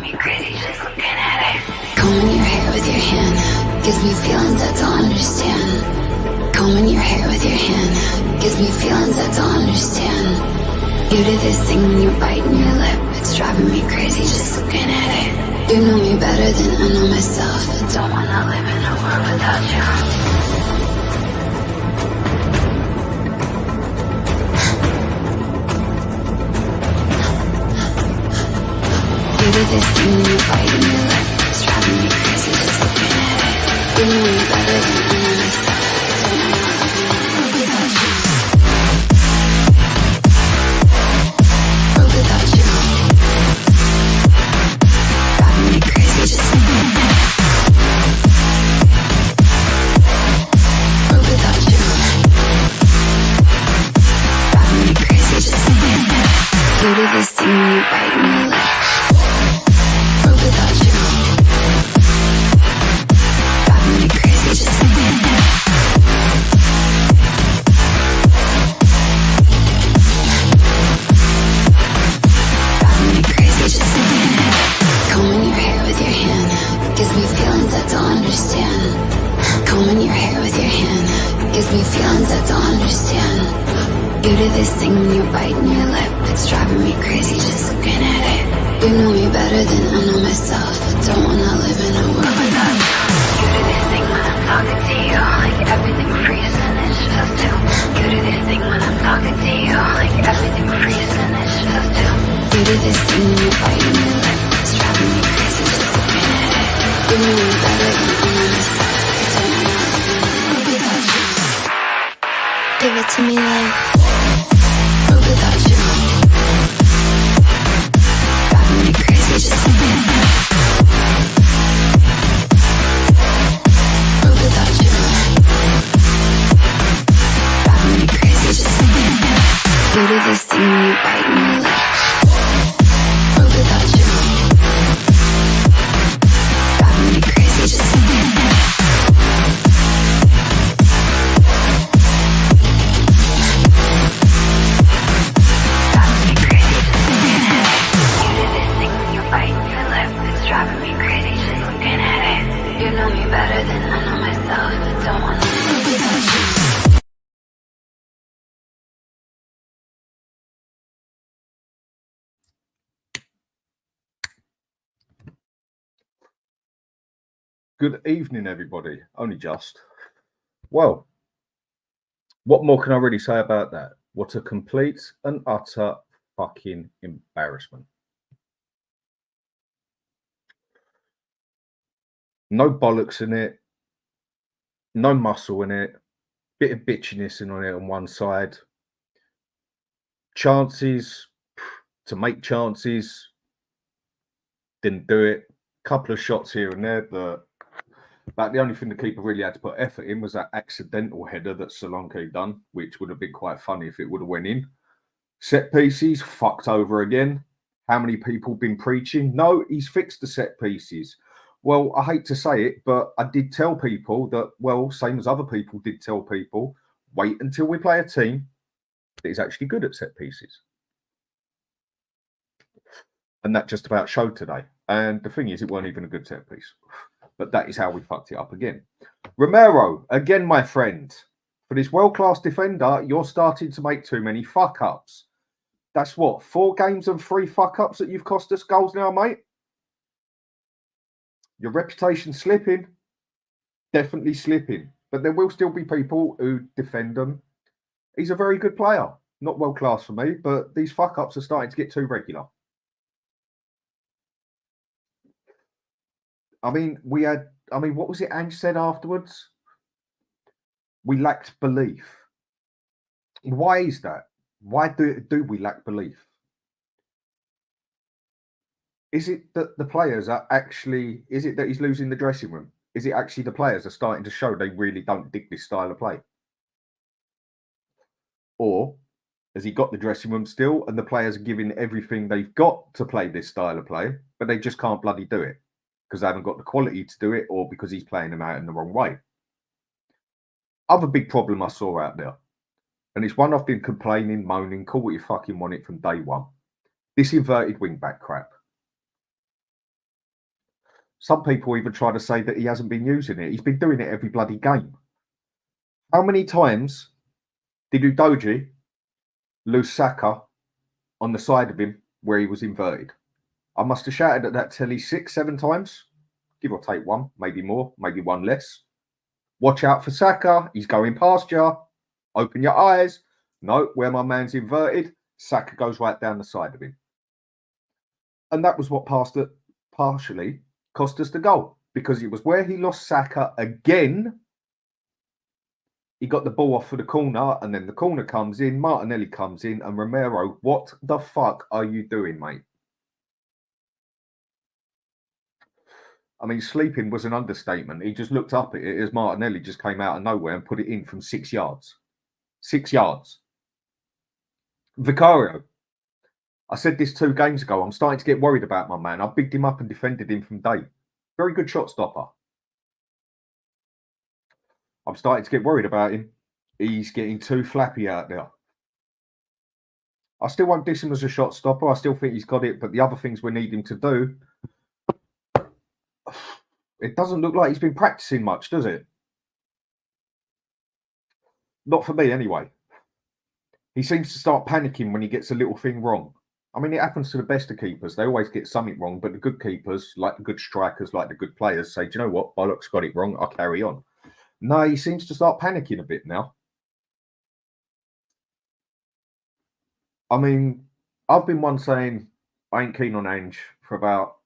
me crazy just looking at it. Combing your hair with your hand gives me feelings I don't understand. Combing your hair with your hand gives me feelings I don't understand. You do this thing when you're biting your lip, it's driving me crazy just looking at it. You know me better than I know myself. I don't wanna live in a world without you. You do this thing when you're biting your lip, it's driving me crazy just looking at it. You know me better than I know myself. I don't wanna live in a world without you. World without you. Driving me crazy just looking at it. World without you. Driving me crazy just looking at it. You do this thing when you're biting your lip. Without you, driving me crazy just looking at it. Driving me crazy just looking at it. Combing your hair with your hand gives me feelings I don't understand. Combing your hair with your hand gives me feelings I don't understand. You do this thing when you're biting your lip, it's driving me crazy just looking at it. You know me better than I know myself. I don't wanna live in a world without you. You do this thing when I'm talking to you, like everything freezes and it's just you. You do this thing when I'm talking to you, like everything freezes and it's just you. You do this thing when you're biting your lip, it's driving me crazy just looking at it. You know me better than I know myself. I don't wanna live in a world without you. Give it to me like world without you. Just looking at it. World without you. Driving me crazy just looking at it. You do this thing when you're biting your lip. World without you. Driving me crazy just looking at it. Driving me crazy just looking at it. You know me better than I know myself. I don't wanna live without you. Good evening, everybody. Only just. Well, what more can I really say about that? What a complete and utter fucking embarrassment. No bollocks in it. No muscle in it. Bit of bitchiness in on it on one side. Chances to make chances. Didn't do it. Couple of shots here and there, but the only thing the keeper really had to put effort in was that accidental header that Solanke done, which would have been quite funny if it would have went in. Set pieces, fucked over again. How many people been preaching? No, he's fixed the set pieces. Well, I hate to say it, but I did tell people that, well, same as other people did tell people, wait until we play a team that is actually good at set pieces. And that just about showed today. And the thing is, it weren't even a good set piece. But that is how we fucked it up again. Romero, again, my friend. For this world-class defender, you're starting to make too many fuck-ups. That's what, 4 games and 3 fuck-ups that you've cost us goals now, mate? Your reputation's slipping. Definitely slipping. But there will still be people who defend him. He's a very good player. Not world-class for me, but these fuck-ups are starting to get too regular. I mean, what was it Ange said afterwards? We lacked belief. Why is that? Why do we lack belief? Is it that the players are actually, is it that he's losing the dressing room? Is it actually the players are starting to show they really don't dig this style of play? Or has he got the dressing room still and the players are giving everything they've got to play this style of play, but they just can't bloody do it because they haven't got the quality to do it or because he's playing them out in the wrong way? Other big problem I saw out there, and it's one I've been complaining, moaning, call what you fucking want it from day one. This inverted wing back crap. Some people even try to say that he hasn't been using it. He's been doing it every bloody game. How many times did Udogie lose Saka on the side of him where he was inverted? I must have shouted at that telly 6, 7 times, give or take one, maybe more, maybe one less. Watch out for Saka. He's going past you. Open your eyes. No, where my man's inverted, Saka goes right down the side of him. And that was what partially cost us the goal, because it was where he lost Saka again. He got the ball off for the corner, and then the corner comes in, Martinelli comes in, and Romero, what the fuck are you doing, mate? I mean, sleeping was an understatement. He just looked up at it as Martinelli just came out of nowhere and put it in from 6 yards. 6 yards. Vicario. I said this 2 games ago. I'm starting to get worried about my man. I bigged him up and defended him from day. Very good shot stopper. I'm starting to get worried about him. He's getting too flappy out there. I still won't diss him as a shot stopper. I still think he's got it, but the other things we need him to do, it doesn't look like he's been practicing much, does it? Not for me, anyway. He seems to start panicking when he gets a little thing wrong. I mean, it happens to the best of keepers. They always get something wrong, but the good keepers, like the good strikers, like the good players, say, do you know what? Bollock's got it wrong. I'll carry on. No, he seems to start panicking a bit now. I mean, I've been one saying I ain't keen on Ange for about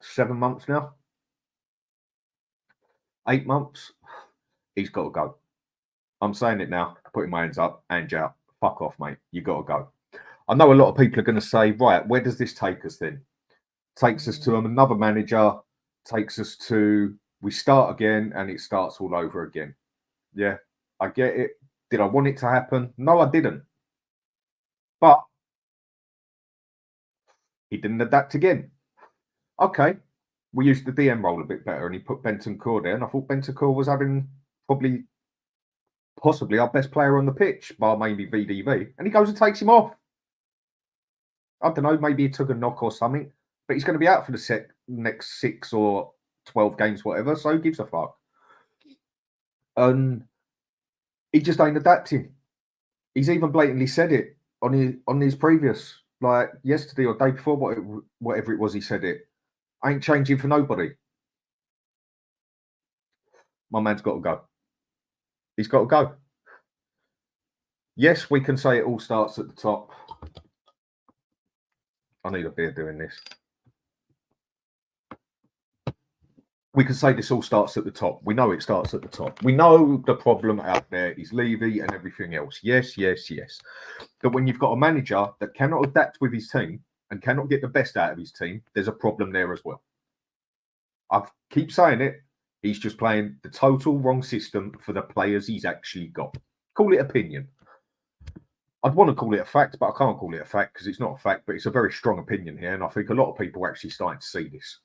7 months now. 8 months. He's got to go. I'm saying it now, putting my hands up, Ange out. Fuck off, mate. You got to go. I know a lot of people are going to say, right, where does this take us then? Takes us to another manager, takes us to, we start again and it starts all over again. Yeah, I get it. Did I want it to happen? No, I didn't. But he didn't adapt again. Okay, we used the DM role a bit better and he put Bentancur there, and I thought Bentancur was having possibly our best player on the pitch, bar maybe VDV, and he goes and takes him off. I don't know, maybe he took a knock or something, but he's going to be out for the next 6 or 12 games, whatever, so who gives a fuck? And he just ain't adapting. He's even blatantly said it on his previous, like yesterday or day before, whatever it was, he said it. I ain't changing for nobody. My man's got to go. He's got to go. Yes, we can say it all starts at the top. I need a beer doing this. We can say this all starts at the top. We know it starts at the top. We know the problem out there is Levy and everything else. Yes, yes, yes. But when you've got a manager that cannot adapt with his team and cannot get the best out of his team, there's a problem there as well. I keep saying it. He's just playing the total wrong system for the players he's actually got. Call it opinion. I'd want to call it a fact, but I can't call it a fact because it's not a fact, but it's a very strong opinion here. And I think a lot of people are actually starting to see this.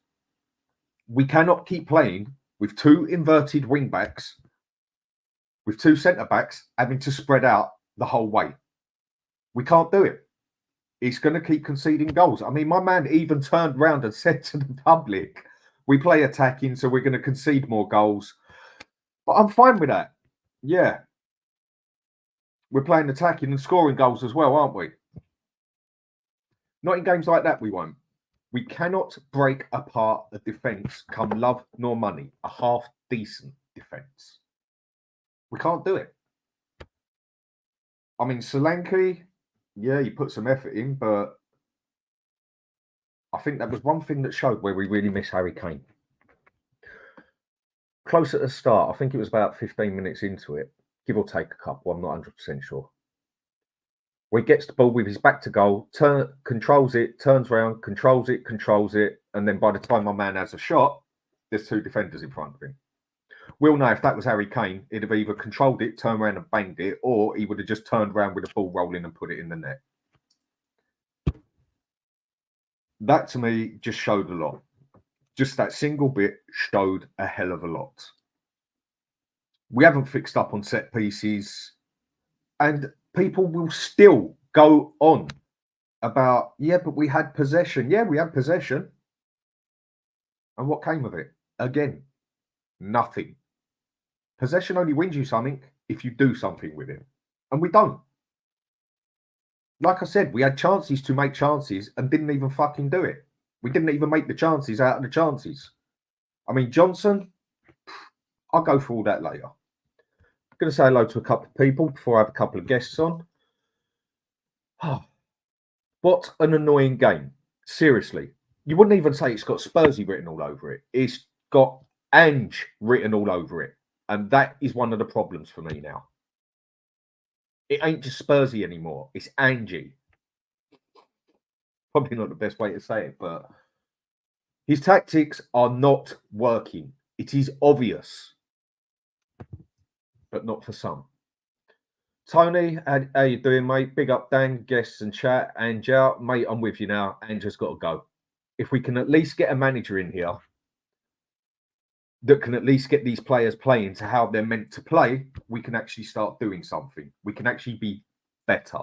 We cannot keep playing with 2 inverted wing backs, with 2 centre backs having to spread out the whole way. We can't do it. He's going to keep conceding goals. I mean, my man even turned around and said to the public, we play attacking, so we're going to concede more goals. But I'm fine with that. Yeah. We're playing attacking and scoring goals as well, aren't we? Not in games like that, we won't. We cannot break apart a defence come love nor money, a half-decent defence. We can't do it. I mean, Solanke, yeah, he put some effort in, but I think that was one thing that showed where we really miss Harry Kane. Close at the start, I think it was about 15 minutes into it, give or take a couple, I'm not 100% sure. Where he gets the ball with his back to goal, controls it, turns around, controls it, and then by the time my man has a shot, there's 2 defenders in front of him. We'll know if that was Harry Kane, he'd have either controlled it, turned around and banged it, or he would have just turned around with the ball rolling and put it in the net. That to me just showed a lot. Just that single bit showed a hell of a lot. We haven't fixed up on set pieces, and people will still go on about, yeah, but we had possession. Yeah, we had possession. And what came of it? Again, nothing. Possession only wins you something if you do something with it. And we don't. Like I said, we had chances to make chances and didn't even fucking do it. We didn't even make the chances out of the chances. I mean, Johnson, I'll go for all that later. I'm going to say hello to a couple of people before I have a couple of guests on. Oh, what an annoying game. Seriously. You wouldn't even say it's got Spursy written all over it. It's got Ange written all over it. And that is one of the problems for me now. It ain't just Spursy anymore. It's Angie. Probably not the best way to say it, but his tactics are not working. It is obvious, but not for some. Tony, how you doing, mate? Big up, Dan, guests and chat. Ange out. Mate, I'm with you now. Ange has got to go. If we can at least get a manager in here that can at least get these players playing to how they're meant to play, we can actually start doing something. We can actually be better.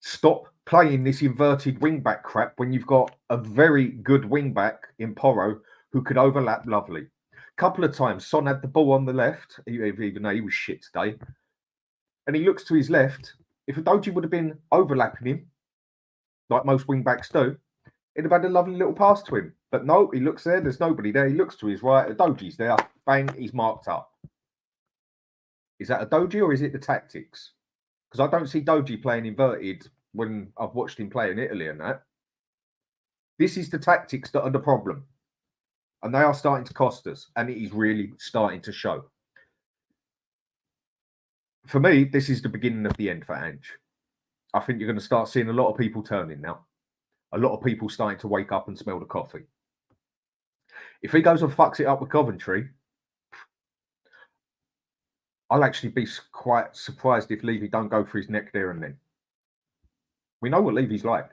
Stop playing this inverted wing-back crap when you've got a very good wing-back in Porro who could overlap lovely. A couple of times, Son had the ball on the left, even though he was shit today, and he looks to his left. If Udogie would have been overlapping him, like most wing-backs do, it'd have had a lovely little pass to him. But no, he looks there, there's nobody there. He looks to his right, Udogie's there, bang, he's marked up. Is that Udogie or is it the tactics? Because I don't see Doji playing inverted when I've watched him play in Italy and that. This is the tactics that are the problem. And they are starting to cost us. And it is really starting to show. For me, this is the beginning of the end for Ange. I think you're going to start seeing a lot of people turning now. A lot of people starting to wake up and smell the coffee. If he goes and fucks it up with Coventry, I'll actually be quite surprised if Levy don't go for his neck there and then. We know what Levy's like.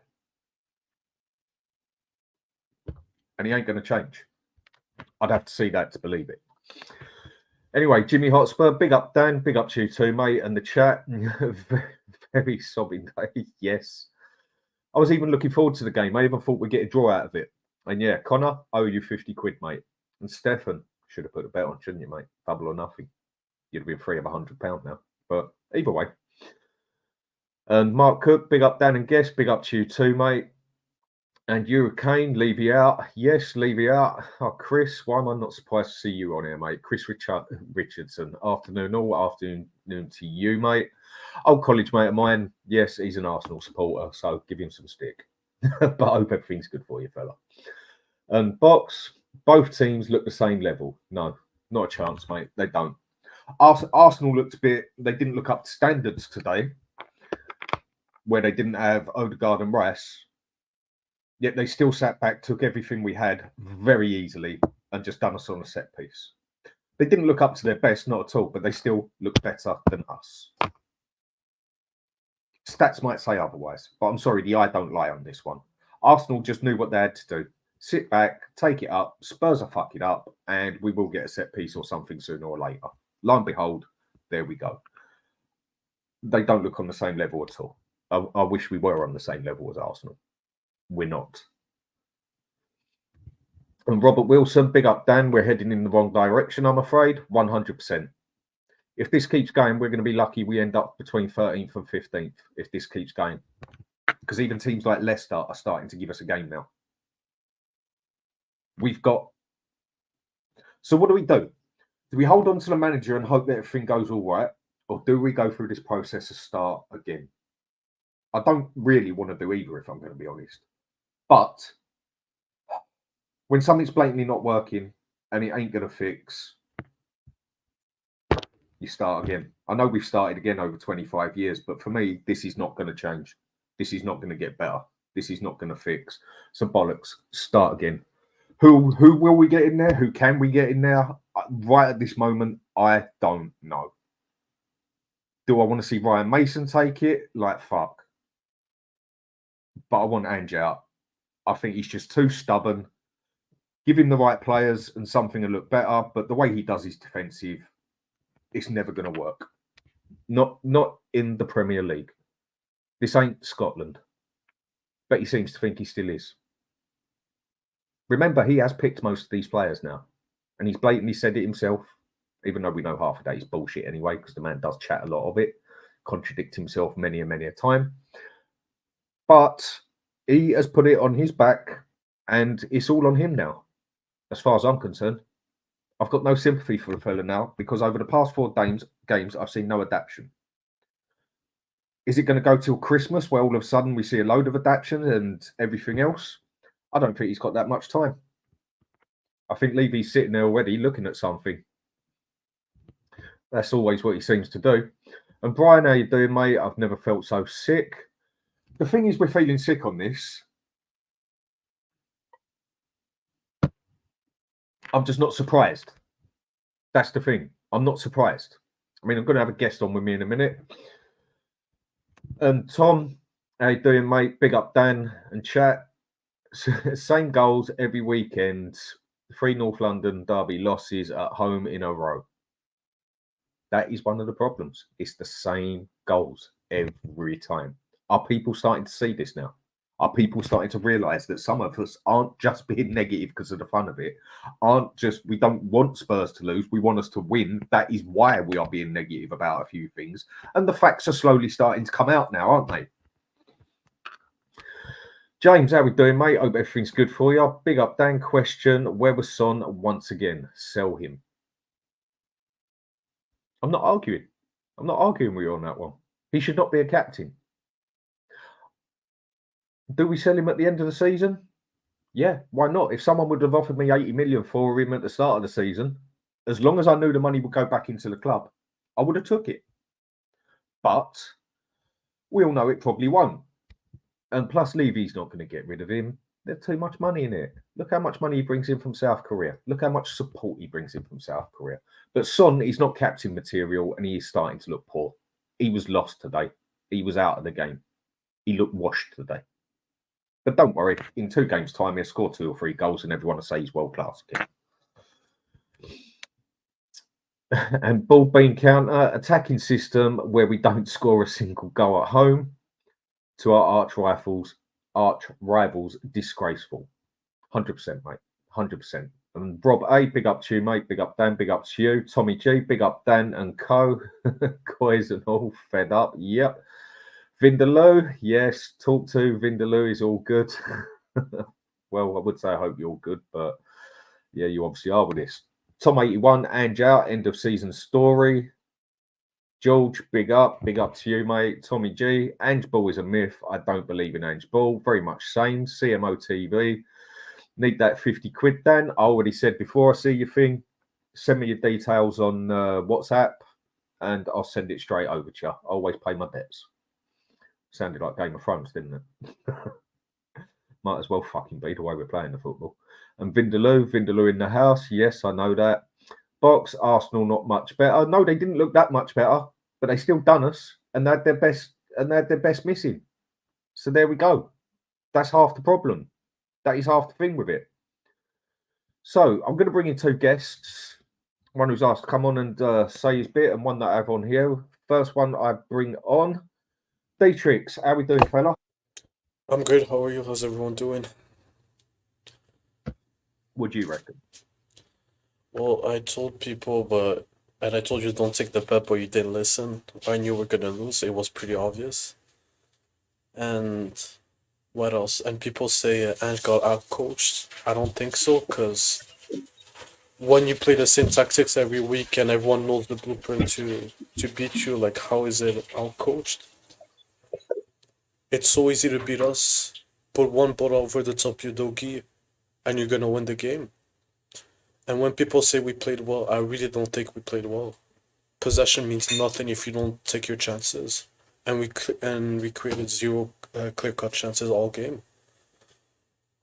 And he ain't going to change. I'd have to see that to believe it. Anyway, Jimmy Hotspur, big up, Dan. Big up to you too, mate. And the chat, very sobbing day. Yes. I was even looking forward to the game. I even thought we'd get a draw out of it. And yeah, Connor, owe you 50 quid, mate. And Stefan, should have put a bet on, shouldn't you, mate? Double or nothing. You'd have been free of £100 now. But either way. And Mark Cook, big up, Dan and guest. Big up to you too, mate. And you, Kane, Levy out. Yes, Levy out. Oh, Chris, why am I not surprised to see you on here, mate? Chris Richardson. Afternoon, all afternoon to you, mate. Old college mate of mine. Yes, he's an Arsenal supporter, so give him some stick. But I hope everything's good for you, fella. And Box, both teams look the same level. No, not a chance, mate. They don't. Arsenal looked a bit, they didn't look up to standards today, where they didn't have Odegaard and Rice. Yet they still sat back, took everything we had very easily, and just done us on a set piece. They didn't look up to their best, not at all, but they still look better than us. Stats might say otherwise, but I'm sorry, the eye don't lie on this one. Arsenal just knew what they had to do. Sit back, take it up, Spurs are fuck it up, and we will get a set piece or something sooner or later. Lo and behold, there we go. They don't look on the same level at all. I wish we were on the same level as Arsenal. We're not. And Robert Wilson, big up, Dan. We're heading in the wrong direction, I'm afraid. 100%. If this keeps going, we're going to be lucky we end up between 13th and 15th if this keeps going. Because even teams like Leicester are starting to give us a game now. We've got... So what do? Do we hold on to the manager and hope that everything goes all right? Or do we go through this process and start again? I don't really want to do either, if I'm going to be honest. But when something's blatantly not working and it ain't going to fix, you start again. I know we've started again over 25 years, but for me, this is not going to change. This is not going to get better. This is not going to fix. So bollocks, start again. Who will we get in there? Who can we get in there? Right at this moment, I don't know. Do I want to see Ryan Mason take it? Like, fuck. But I want Ange out. I think he's just too stubborn. Give him the right players and something will look better. But the way he does his defensive, it's never going to work. Not in the Premier League. This ain't Scotland. But he seems to think he still is. Remember, he has picked most of these players now, and he's blatantly said it himself, even though we know half of that is bullshit anyway, because the man does chat a lot of it, contradict himself many a time. But he has put it on his back, and it's all on him now, as far as I'm concerned. I've got no sympathy for the fella now, because over the past 4 games, I've seen no adaptation. Is it going to go till Christmas where all of a sudden we see a load of adaptation and everything else? I don't think he's got that much time. I think Levy's sitting there already looking at something. That's always what he seems to do. And Brian, how you doing, mate? I've never felt so sick. The thing is, we're feeling sick on this. I'm just not surprised. That's the thing. I'm not surprised. I mean, I'm going to have a guest on with me in a minute. And Tom, how you doing, mate? Big up Dan and chat. Same goals every weekend. 3 North London derby losses at home in a row. That is one of the problems. It's the same goals every time. Are people starting to see this now? Are people starting to realise that some of us aren't just being negative because of the fun of it? We don't want Spurs to lose. We want us to win. That is why we are being negative about a few things. And the facts are slowly starting to come out now, aren't they? James, how we doing, mate? Hope everything's good for you. Big up, Dan. Question, where was Son once again? Sell him. I'm not arguing. I'm not arguing with you on that one. He should not be a captain. Do we sell him at the end of the season? Yeah, why not? If someone would have offered me 80 million for him at the start of the season, as long as I knew the money would go back into the club, I would have took it. But we all know it probably won't. And plus, Levy's not going to get rid of him. There's too much money in it. Look how much money he brings in from South Korea. Look how much support he brings in from South Korea. But Son is not captain material, and he is starting to look poor. He was lost today. He was out of the game. He looked washed today. But don't worry, in 2 games' time, he'll score 2 or 3 goals, and everyone will say he's world class again. And ball being counter, attacking system where we don't score a single goal at home. To our arch rivals, disgraceful. 100%, mate. 100%. And Rob A, big up to you, mate. Big up Dan, big up to you. Tommy G, big up Dan and co. Guys and all fed up. Yep. Vindaloo, yes. Talk to Vindaloo is all good. Well, I would say I hope you're all good, but yeah, you obviously are with this. Tom 81, Ange out, end of season story. George, big up to you, mate. Tommy G, Ange Ball is a myth. I don't believe in Ange Ball. Very much same. CMO TV. Need that 50 quid, Dan. I already said before I see your thing, send me your details on WhatsApp and I'll send it straight over to you. I always pay my debts. Sounded like Game of Thrones, didn't it? Might as well fucking be the way we're playing the football. And Vindaloo in the house. Yes, I know that. Box, Arsenal not much better. No, they didn't look that much better, but they still done us, and they had their best missing. So there we go. That's half the problem. That is half the thing with it. So I'm going to bring in 2 guests. One who's asked to come on and say his bit, and one that I have on here. First one I bring on, Dietrich. How we doing, fella? I'm good. How are you? How's everyone doing? What do you reckon? Well, I told people, and I told you don't take the bet, but you didn't listen. I knew we're gonna lose. It was pretty obvious. And what else? And people say Ange got outcoached. I don't think so, because when you play the same tactics every week and everyone knows the blueprint to beat you, like how is it outcoached? It's so easy to beat us. Put one ball over the top Udogi, and you're gonna win the game. And when people say we played well, I really don't think we played well. Possession means nothing if you don't take your chances, and we created 0 clear-cut chances all game.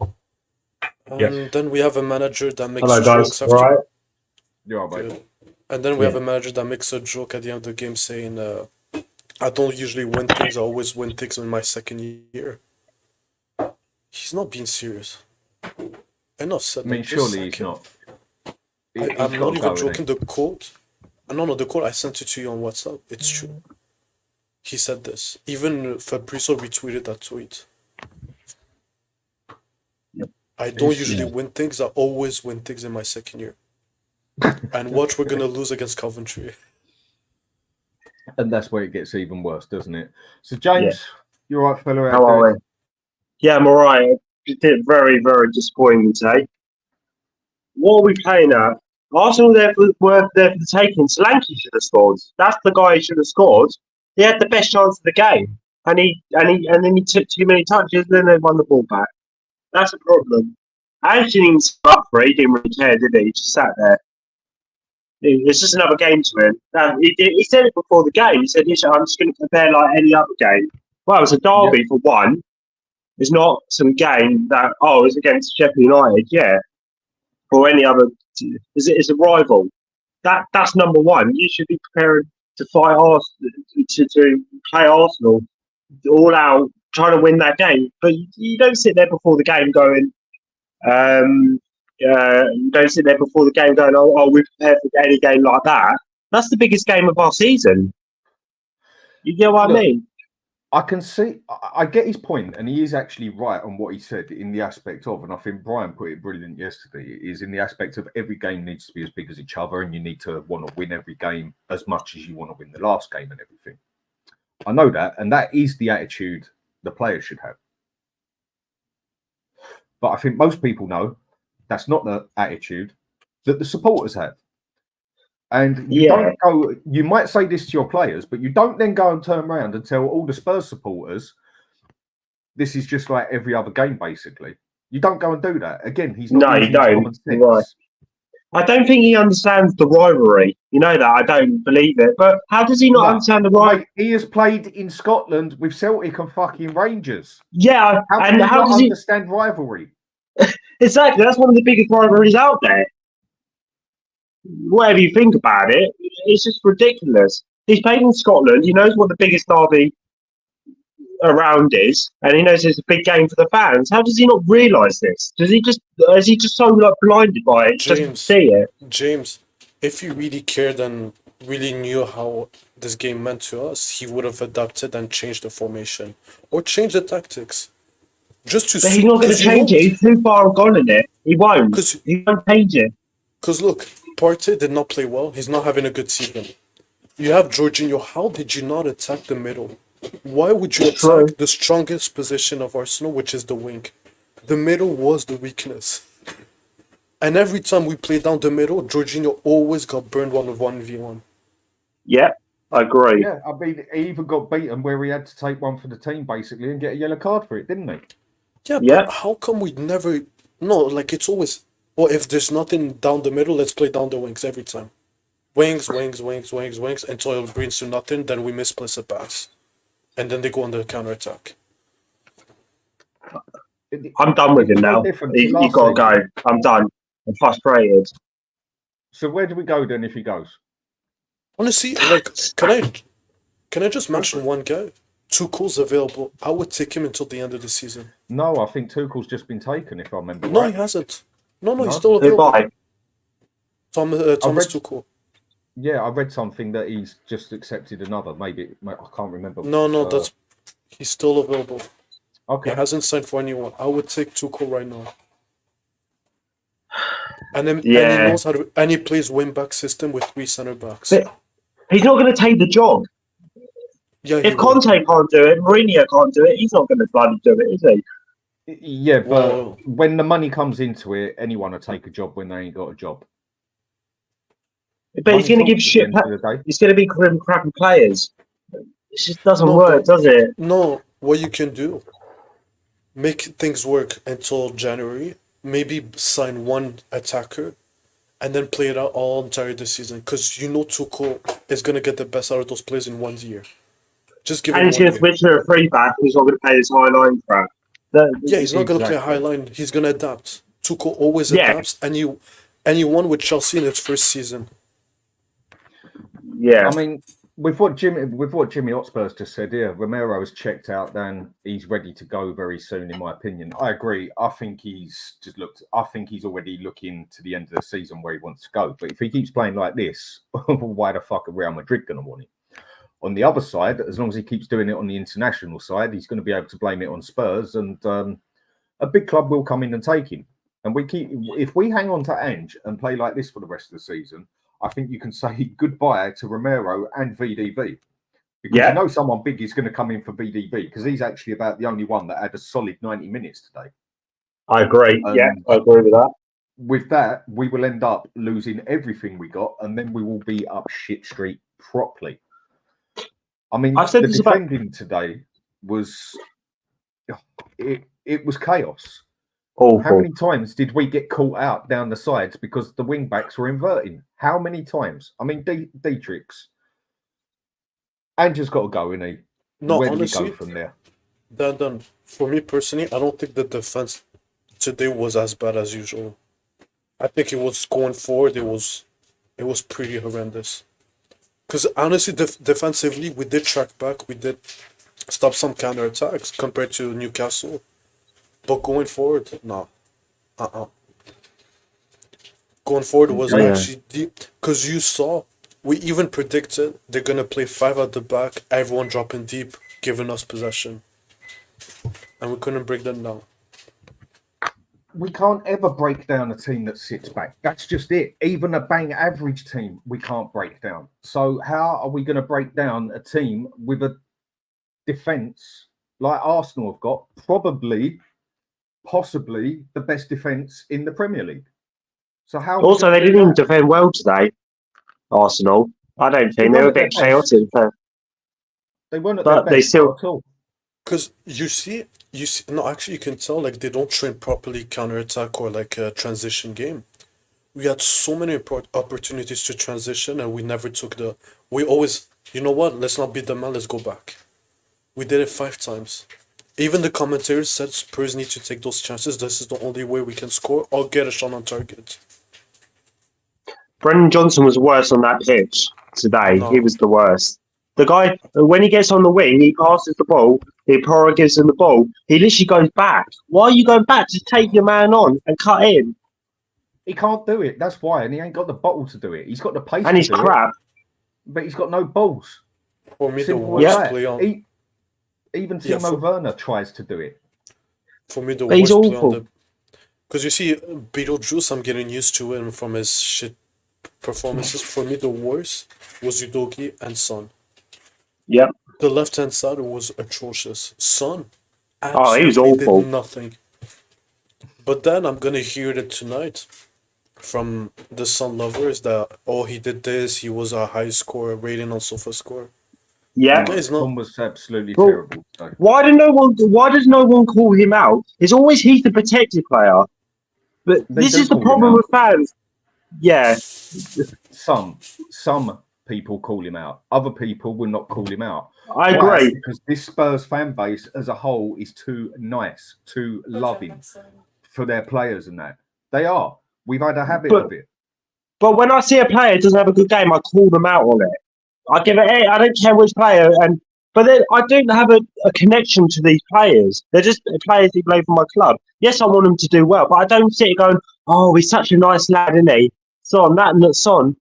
And Yes. then we have a manager that makes Hello, guys. jokes after. Right? You're all right, mate. Good. And then we have a manager that makes a joke at the end of the game saying, "I don't usually win things. I always win things in my second year." He's not being serious. Enough said. I mean, like, just surely sack he's him. not. I'm He's not got to even go, joking. isn't he? The quote. No, the quote I sent it to you on WhatsApp. It's true. He said this. Even Fabrizio retweeted that tweet. I don't It's- usually win things. I always win things in my second year. And watch, we're gonna lose against Coventry. And that's where it gets even worse, doesn't it? So, Yeah. James, you're right, fella. How are we? Yeah, I'm all right. Very, very disappointing today. What are we playing at? Arsenal were there for the taking. Solanke should have scored. That's the guy who should have scored. He had the best chance of the game, and then he took too many touches, and then they won the ball back. That's a problem. Ange didn't even start up for it. He didn't really care, did he? He just sat there. It's just another game to him. He said it before the game. He said, I'm just going to compare like any other game. Well, it was a derby for one. It's not some game that, it's against Sheffield United, or any other. It's a rival. That's number one. You should be prepared to fight Arsenal, to play Arsenal all out, trying to win that game. But you don't sit there before the game going, you don't sit there before the game going, we're prepared for any game like that. That's the biggest game of our season. You get what I mean? I can see, I get his point, and he is actually right on what he said in the aspect of, and I think Brian put it brilliant yesterday, is in the aspect of every game needs to be as big as each other, and you need to want to win every game as much as you want to win the last game and everything. I know that, and that is the attitude the players should have. But I think most people know that's not the attitude that the supporters have. And you don't go, you might say this to your players, but you don't then go and turn around and tell all the Spurs supporters, this is just like every other game, basically. You don't go and do that. Again, he's not using common sense. Right. I don't think he understands the rivalry. You know that. I don't believe it. But how does he not understand the rivalry? He has played in Scotland with Celtic and fucking Rangers. Yeah. How does he understand rivalry? Exactly. That's one of the biggest rivalries out there. Whatever you think about it, it's just ridiculous. He's played in Scotland. He knows what the biggest derby around is, and he knows it's a big game for the fans. How does he not realise this? Is he just so blinded by it? James, doesn't see it. James, if he really cared and really knew how this game meant to us, he would have adapted and changed the formation or changed the tactics. But he's not going to change it. He's too far gone in it. He won't. He won't change it. Because look, Partey did not play well. He's not having a good season. You have Jorginho. How did you not attack the middle? Why would you attack the strongest position of Arsenal, which is the wing? The middle was the weakness. And every time we played down the middle, Jorginho always got burned 1v1. Yeah, I agree. Yeah, I mean, he even got beaten where he had to take one for the team, basically, and get a yellow card for it, didn't he? Yeah, but how come we never... No, like, it's always... Well, if there's nothing down the middle, let's play down the wings every time. Wings, until it brings to nothing, then we misplace a pass. And then they go on the counter-attack. I'm done with him now. He got to go. I'm done. I'm frustrated. So where do we go then if he goes? Honestly, like, can I just mention one guy? Tuchel's available. I would take him until the end of the season. No, I think Tuchel's just been taken, if I remember right. No, he hasn't. No, he's still available. Goodbye. Thomas Tuchel. Yeah, I read something that he's just accepted another. Maybe I can't remember. No, he's still available. Okay. He hasn't signed for anyone. I would take Tuchel right now. And then and he knows how to, and he plays wing-back system with 3 centre backs. But he's not going to take the job. Yeah, if Conte can't do it, Mourinho can't do it, he's not going to bloody do it, is he? Yeah, but when the money comes into it, anyone will take a job when they ain't got a job. But he's going to give shit. He's going to be crappy players. It just doesn't work, does it? No, what you can do, make things work until January. Maybe sign one attacker, and then play it out all entire this season. Because you know Tuchel is going to get the best out of those players in 1 year. Just give. And he's going to switch to a 3-back. He's not going to play this high line crap. He's not going to play high line. He's going to adapt. Tuchel always adapts, and he won with Chelsea in its first season. Yeah, I mean, with what Jimmy Hotspurs just said here, Romero has checked out. Then he's ready to go very soon, in my opinion. I agree. I think he's already looking to the end of the season where he wants to go. But if he keeps playing like this, why the fuck are Real Madrid going to want him? On the other side, as long as he keeps doing it on the international side, he's going to be able to blame it on Spurs, and a big club will come in and take him. And if we hang on to Ange and play like this for the rest of the season, I think you can say goodbye to Romero and VDB. Because you know someone big is going to come in for VDB because he's actually about the only one that had a solid 90 minutes today. I agree. I agree with that. With that, we will end up losing everything we got, and then we will be up shit street properly. I mean, the defending today was it was chaos. Awful. How many times did we get caught out down the sides because the wing backs were inverting? How many times? I mean, Dietrich's. Ange's got to go, isn't he? No, Where honestly, do we go from there? Then for me personally, I don't think the defense today was as bad as usual. I think it was going forward. It was pretty horrendous. Because honestly, defensively, we did track back. We did stop some counter attacks compared to Newcastle. But going forward, no. Going forward was actually deep. Because you saw, we even predicted they're going to play 5 at the back, everyone dropping deep, giving us possession. And we couldn't break them down. We can't ever break down a team that sits back. That's just it. Even a bang average team, we can't break down. So how are we going to break down a team with a defence like Arsenal have got? Possibly the best defence in the Premier League. So how? Also, they didn't even defend well today, Arsenal. I don't think they were a bit chaotic. They weren't at their best at all. Because you see, no, actually, you can tell like they don't train properly counter-attack or like a transition game. We had so many opportunities to transition, and we never took the. We always, you know what? Let's not beat the man. Let's go back. We did it 5 times. Even the commentators said Spurs need to take those chances. This is the only way we can score or get a shot on target. Brendan Johnson was worse on that pitch today. No. He was the worst. The guy, when he gets on the wing, he passes the ball. Pora gives him the ball. He literally goes back. Why are you going back? Just take your man on and cut in. He can't do it. That's why. And he ain't got the bottle to do it. He's got the pace and he's to do crap. it, but he's got no balls. For me, Simple the as worst that. play on. Even Timo Werner tries to do it. For me, the But he's worst play on awful. the. Because you see, Beetlejuice, I'm getting used to him from his shit performances. For me, the worst was Udogi and Son. Yep. The left-hand side was atrocious. Son, he was awful. did nothing. But then I'm gonna hear it tonight from the Son lovers that he did this. He was a high score rating on SofaScore. Yeah. Son was absolutely terrible. So. Why does no one call him out? It's always he's the protected player. But this is the problem with fans. Yeah. Some people call him out. Other people will not call him out. I agree. Because this Spurs fan base as a whole is too nice, too loving for their players and that. They are. We've had a habit of it. But when I see a player doesn't have a good game, I call them out on it. I give it. I don't care which player, but then I don't have a connection to these players. They're just players who play for my club. Yes, I want them to do well, but I don't sit going, "Oh, he's such a nice lad, isn't he?" Son, Son.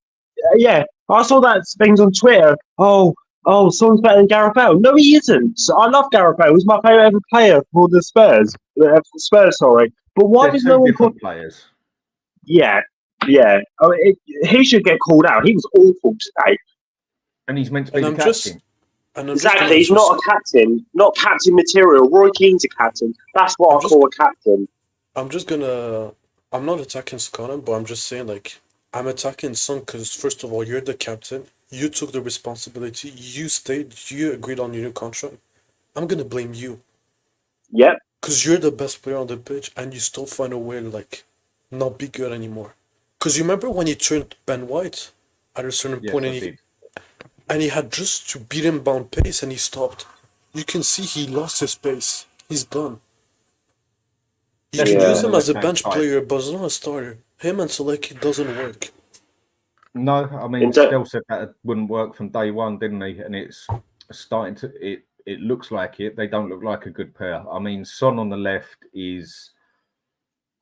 Yeah, I saw that things on Twitter. Oh, Son's better than Gareth Bale. No, he isn't. I love Gareth Bale. He's my favourite ever player for the Spurs. Sorry. But why does no one call players? Yeah. He should get called out. He was awful today. And he's meant to be the captain. Exactly, he's not a captain. Not captain material. Roy Keane's a captain. That's what I call a captain. I'm not attacking Scotland, but I'm just saying, like, I'm attacking Son because, first of all, you're the captain. You took the responsibility. You stayed. You agreed on your new contract. I'm going to blame you. Yep. Because you're the best player on the pitch and you still find a way to, like, not be good anymore. Because you remember when he turned Ben White at a certain point and he had just to beat him bound pace and he stopped. You can see he lost his pace. He's done. You can use him as a bench player, but as not a starter. Him and Seleki doesn't work. No, I mean, Still said that it wouldn't work from day one, didn't he? And it's starting to. It looks like it. They don't look like a good pair. I mean, Son on the left is.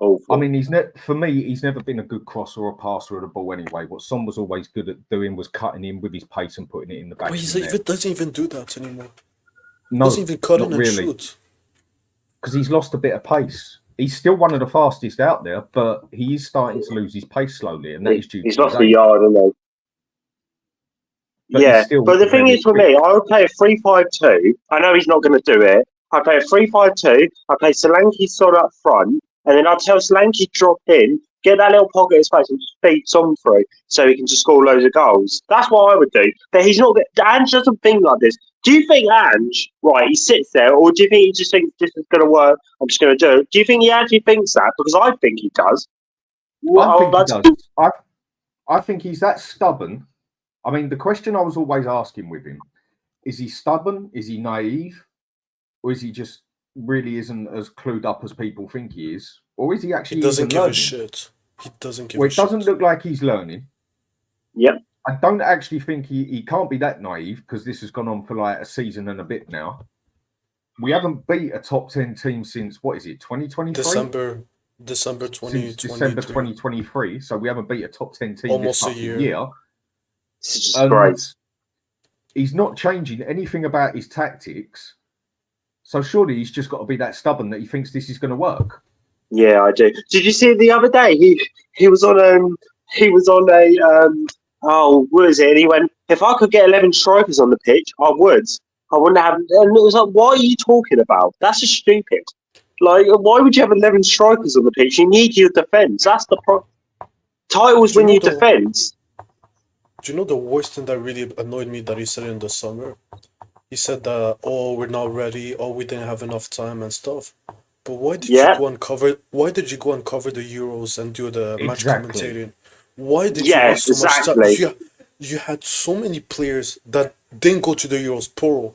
Awful. I mean, he's never been a good crosser or passer of the ball anyway. What Son was always good at doing was cutting in with his pace and putting it in the back. But he doesn't even do that anymore. No, doesn't even cut in and shoot. Because he's lost a bit of pace. He's still one of the fastest out there, but he is starting to lose his pace slowly, and that is due He's to lost his a age. yard, isn't he? But Yeah, he's still but the thing very is for me, I would play a 3-5-2. I know he's not going to do it. I play a 3-5-2. I play Solanke sort up front, and then I tell Solanke to drop in, get that little pocket of space, and just feed Son through so he can just score loads of goals. That's what I would do. But he's not. Ange doesn't think like this. Do you think Ange, right? He sits there, or do you think he just thinks this is going to work? I'm just going to do it. Do you think he actually thinks that? Because I think he does. I think he does. I think he's that stubborn. I mean, the question I was always asking with him, is he stubborn? Is he naive? Or is he just really isn't as clued up as people think he is? Or is he actually He doesn't give learning? a shit. He doesn't give Well, a it shit. doesn't look like he's learning. Yep. I don't actually think he can't be that naive because this has gone on for like a season and a bit now. We haven't beat a top 10 team since, what is it, 2023? December Since 2023. December 2023. So we haven't beat a top 10 team Almost this a year. year. It's just great. He's not changing anything about his tactics. So surely he's just got to be that stubborn that he thinks this is going to work. Yeah, I do. Did you see it the other day? He was on what is it? And he went, if I could get 11 strikers on the pitch, I would. I wouldn't have. And it was like, what are you talking about? That's just stupid. Like, why would you have 11 strikers on the pitch? You need your defence. That's the problem. Titles when you defence. Do you know the worst thing that really annoyed me that he said in the summer? He said that, oh, we're not ready, oh, we didn't have enough time and stuff. But why did you go and cover the Euros and do the match commentating? Why did you waste so much time? You had so many players that didn't go to the Euros. Poro,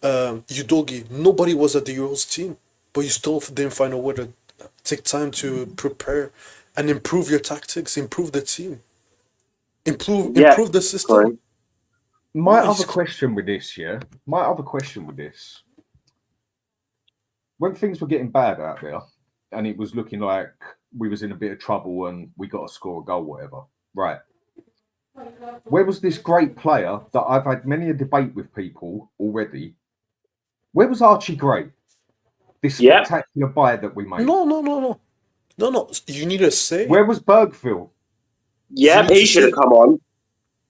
Udogi, nobody was at the Euros team, but you still didn't find a way to take time to prepare and improve your tactics, improve the team, improve the system. Correct. My other question with this, when things were getting bad out there and it was looking like we was in a bit of trouble and we got to score a goal, whatever, right? Where was this great player that I've had many a debate with people already? Where was Archie Gray? This spectacular buy that we made. No. You need to say. Where was Bergville? Yeah, he should have come on.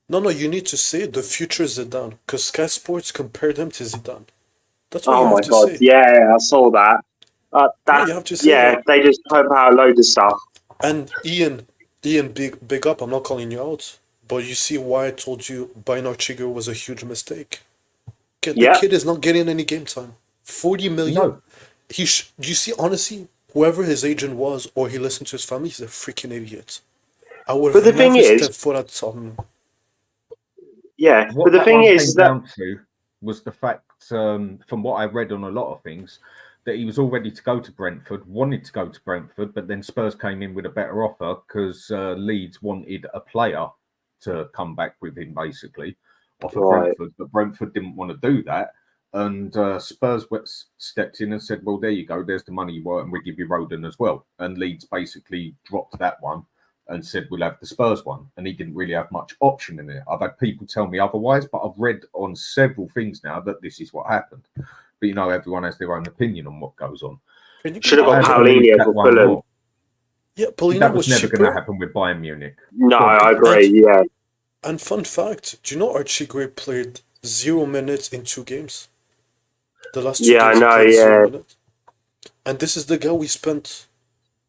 No, you need to say the future Zidane, because Sky Sports compared him to Zidane. That's what oh you my have to god! say. Yeah, I saw that. You have to say that. They just pump out a load of stuff. And Ian, big up. I'm not calling you out, but you see why I told you buying Archigo was a huge mistake. The kid is not getting any game time. 40 million. No. You see, honestly, whoever his agent was or he listened to his family, he's a freaking idiot. I would have never stepped foot at Tottenham. Yeah, what but the thing is that down to was the fact, from what I read on a lot of things, that he was all ready to go to Brentford, wanted to go to Brentford, but then Spurs came in with a better offer because Leeds wanted a player to come back with him, basically, off of Brentford, but Brentford didn't want to do that. And Spurs stepped in and said, well, there you go, there's the money you want, and we give you Rodon as well. And Leeds basically dropped that one and said, we'll have the Spurs one. And he didn't really have much option in it. I've had people tell me otherwise, but I've read on several things now that this is what happened. But, everyone has their own opinion on what goes on. Should have got Paulinho for Fulham. Yeah, Paulinho that was never cheaper. going to happen with Bayern Munich. No, I agree, And fun fact, do you know Archie Gray played 0 minutes in 2 games? The last 2 games I know, he played 0 minutes. And this is the guy we spent.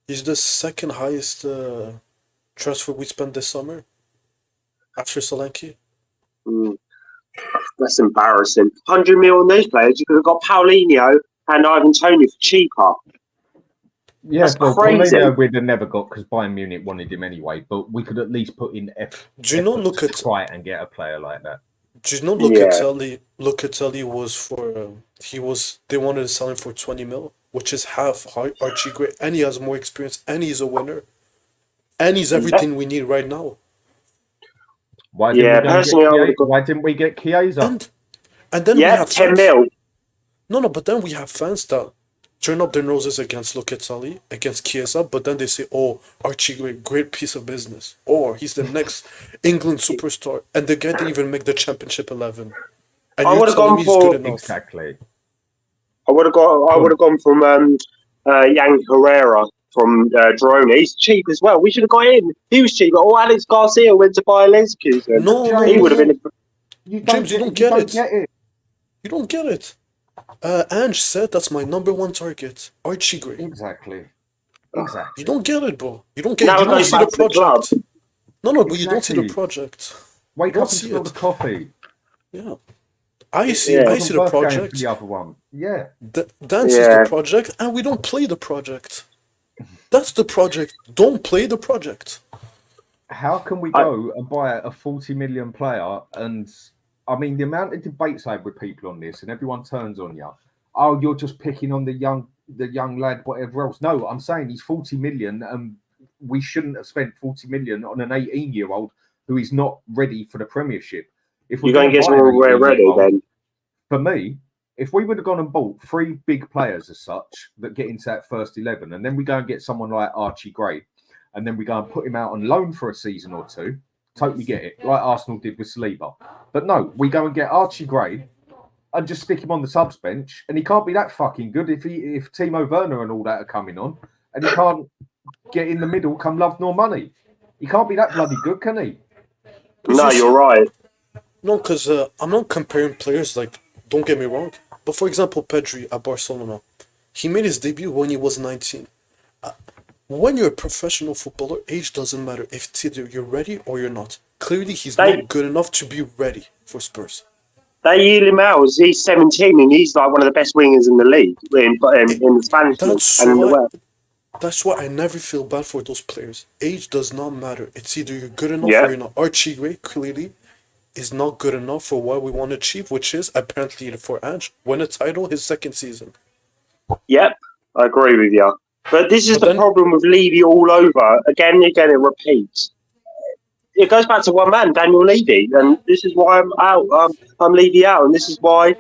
He's the second highest transfer we spent this summer after Solanke. That's embarrassing. 100 mil on those players. You could have got Paulinho and Ivan Toney for cheaper. Yeah, well, Paulinho we'd have never got because Bayern Munich wanted him anyway. But we could at least put in effort. Do you know to try and get a player like that? Do you know Locatelli was for they wanted to sell him for 20 mil, which is half Archie Gray, and he has more experience, and he's a winner, and he's everything we need right now. Why didn't we get Chiesa? And then we have 10 fans. mil. No, but then we have fans that turn up their noses against Locatelli, against Chiesa, but then they say, oh, Archie Gray, great piece of business. Or he's the next England superstar. And the guy didn't even make the Championship 11. And I would have gone for... Exactly. I would have gone from Yang Herrera from Girona. He's cheap as well. We should have got him. He was cheap. Oh, Alex Garcia went to Bayer Leverkusen. No, He would have been. James, you don't get it. You don't get it. Ange said that's my number one target. Archie Gray. Exactly. You don't get it, bro. You don't get Now it. You it don't goes see back the to the club. project. No, but you don't see the Exactly. project. Wake don't up and see smell it. the coffee. Yeah. I see Yeah. I see the Birth game for project. the other one. Yeah. Dan sees Yeah. the project, and we don't play the project. That's the project. Don't play the project. How can we go and buy a 40 million player? And I mean, the amount of debates I have with people on this, and everyone turns on you. Oh, you're just picking on the young lad, whatever else. No, I'm saying he's 40 million, and we shouldn't have spent 40 million on an 18-year-old who is not ready for the Premiership. If we're You're going to get buy an someone where ready 18-year-old, then. for me, if we would have gone and bought 3 big players as such that get into that first 11, and then we go and get someone like Archie Gray, and then we go and put him out on loan for a season or two, totally get it, like Arsenal did with Saliba. But no, we go and get Archie Gray and just stick him on the subs bench, and he can't be that fucking good if Timo Werner and all that are coming on, and he can't get in the middle, come love nor money. He can't be that bloody good, can he? No, you're right. No, because I'm not comparing players, like, don't get me wrong. But for example, Pedri at Barcelona, he made his debut when he was 19. When you're a professional footballer, age doesn't matter. If it's either you're ready or you're not. Clearly, he's not good enough to be ready for Spurs. They yield him out. He's 17 and he's like one of the best wingers in the league in the Spanish league and in the West. That's why I never feel bad for those players. Age does not matter. It's either you're good enough Yeah. or you're not. Archie Gray clearly is not good enough for what we want to achieve, which is apparently for Ange win a title his second season. Yep, I agree with you. But this is But the then- problem with Levy all over. Again and again, it repeats. It goes back to one man, Daniel Levy, and this is why I'm out. I'm Levy out, and this is why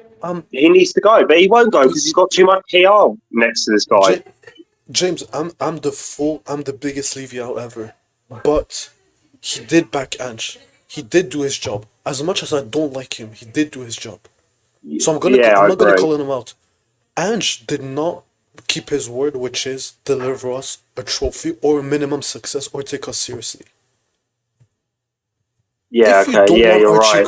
he needs to go. But he won't go because he's got too much PR next to this guy. James, I'm the biggest Levy out ever, but he did back Ange. He did do his job. As much as I don't like him, he did do his job. So I'm not gonna call him out. Ange did not keep his word, which is deliver us a trophy or a minimum success or take us seriously. Yeah, okay, yeah, you're right.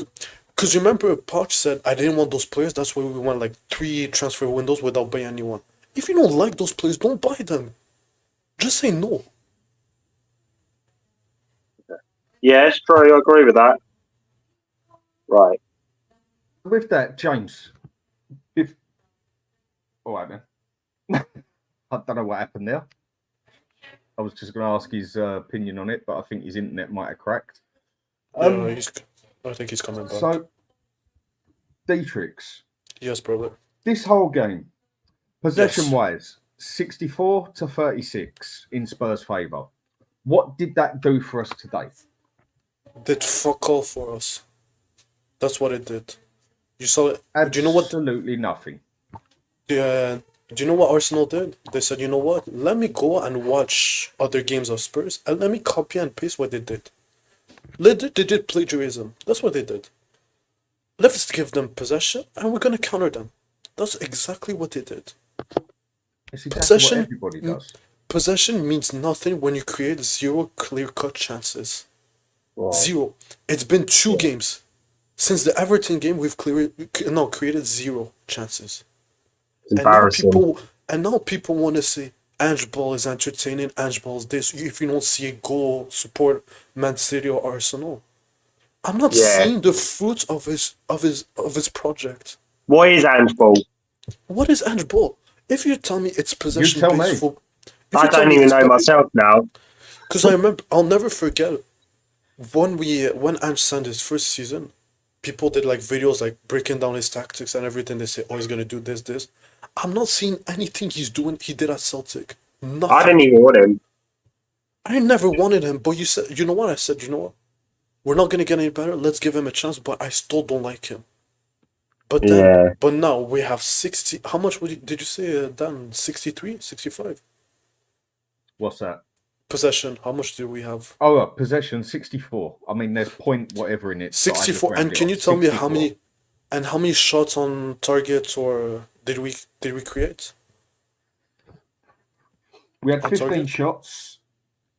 Because remember, Poch said, I didn't want those players. That's why we went like 3 transfer windows without buying anyone. If you don't like those players, don't buy them. Just say no. Yeah, it's true. I agree with that. Right. With that, James, all right, man. I don't know what happened there. I was just going to ask his opinion on it, but I think his internet might have cracked. I think he's coming back. So, Dietrich, Yes, brother. this whole game, possession-wise, 64 to 36 in Spurs' favour. What did that do for us today? Did fuck all for us. That's what it did. You saw it. Do you know what? Absolutely nothing. Do you know what Arsenal did? They said, you know what? Let me go and watch other games of Spurs and let me copy and paste what they did. They did plagiarism. That's what they did. Let's give them possession and we're gonna counter them. That's exactly what they did. It's exactly what everybody does. Possession means nothing when you create 0 clear-cut chances. Wow. 0. It's been 2 games. Since the Everton game, we've created 0 chances. Embarrassing. And now people want to say Ange ball is entertaining, Ange ball is this. If you don't see a goal, support Man City or Arsenal. I'm not seeing the fruits of his project. What is Ange ball? What is Ange ball? If you tell me it's possession based football, I don't even know myself now. Because I remember, I'll never forget when Ange signed his first season. People did like videos like breaking down his tactics and everything. They say, "Oh, he's gonna do this." I'm not seeing anything he did at Celtic. Nothing. I didn't even want him. I never wanted him, but you said, you know what? I said, you know what? We're not gonna get any better. Let's give him a chance. But I still don't like him. But then, but now we have 60. How much did you say, Dan? 63, 65? What's that? Possession. How much do we have? Oh, possession 64. I mean, there's point whatever in it. 64. And can you tell me how many shots on target or did we create? We had On 15 target? shots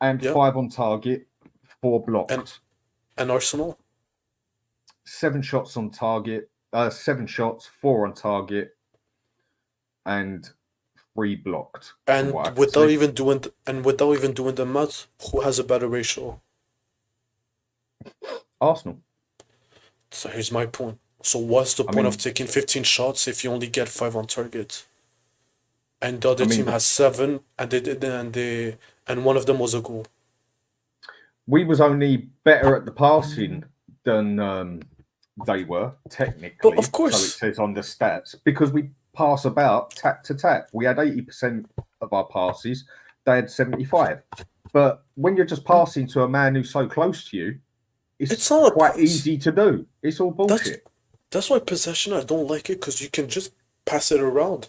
and Yeah. 5 on target, 4 blocked. And Arsenal? 7 shots on target, 7 shots, 4 on target, and 3 blocked. And without even doing the maths, who has a better ratio? Arsenal. So here's my point. So what's the point of taking 15 shots if you only get 5 on target? And the other team has 7, and one of them was a goal. We was only better at the passing than they were, technically. But of course. So it says on the stats, because we pass about tap to tap. We had 80% of our passes. They had 75. But when you're just passing to a man who's so close to you, it's not quite easy to do. It's all bullshit. That's why possession, I don't like it, because you can just pass it around.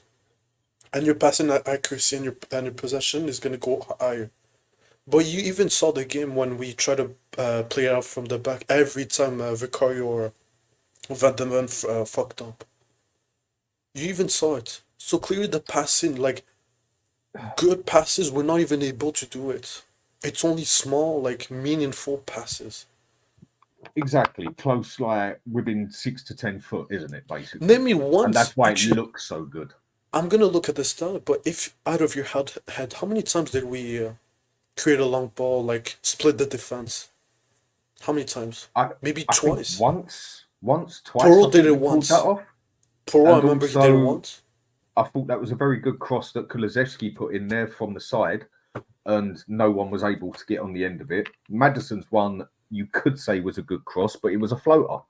And your passing accuracy and your possession is going to go higher. But you even saw the game when we try to play it out from the back. Every time Vicario or Van de Ven fucked up. You even saw it. So clearly the passing, like, good passes, we're not even able to do it. It's only small, like, meaningful passes. Exactly. Close, like, within 6 to 10 foot, isn't it, basically? Name me once. And that's why it looks so good. I'm going to look at the stat, but if out of your head, how many times did we create a long ball, like, split the defense? How many times? Maybe twice. Once, twice. Porro did it once. Porro, I remember he did it once. I thought that was a very good cross that Kulusevski put in there from the side, and no one was able to get on the end of it. Maddison's one, you could say, was a good cross, but it was a floater.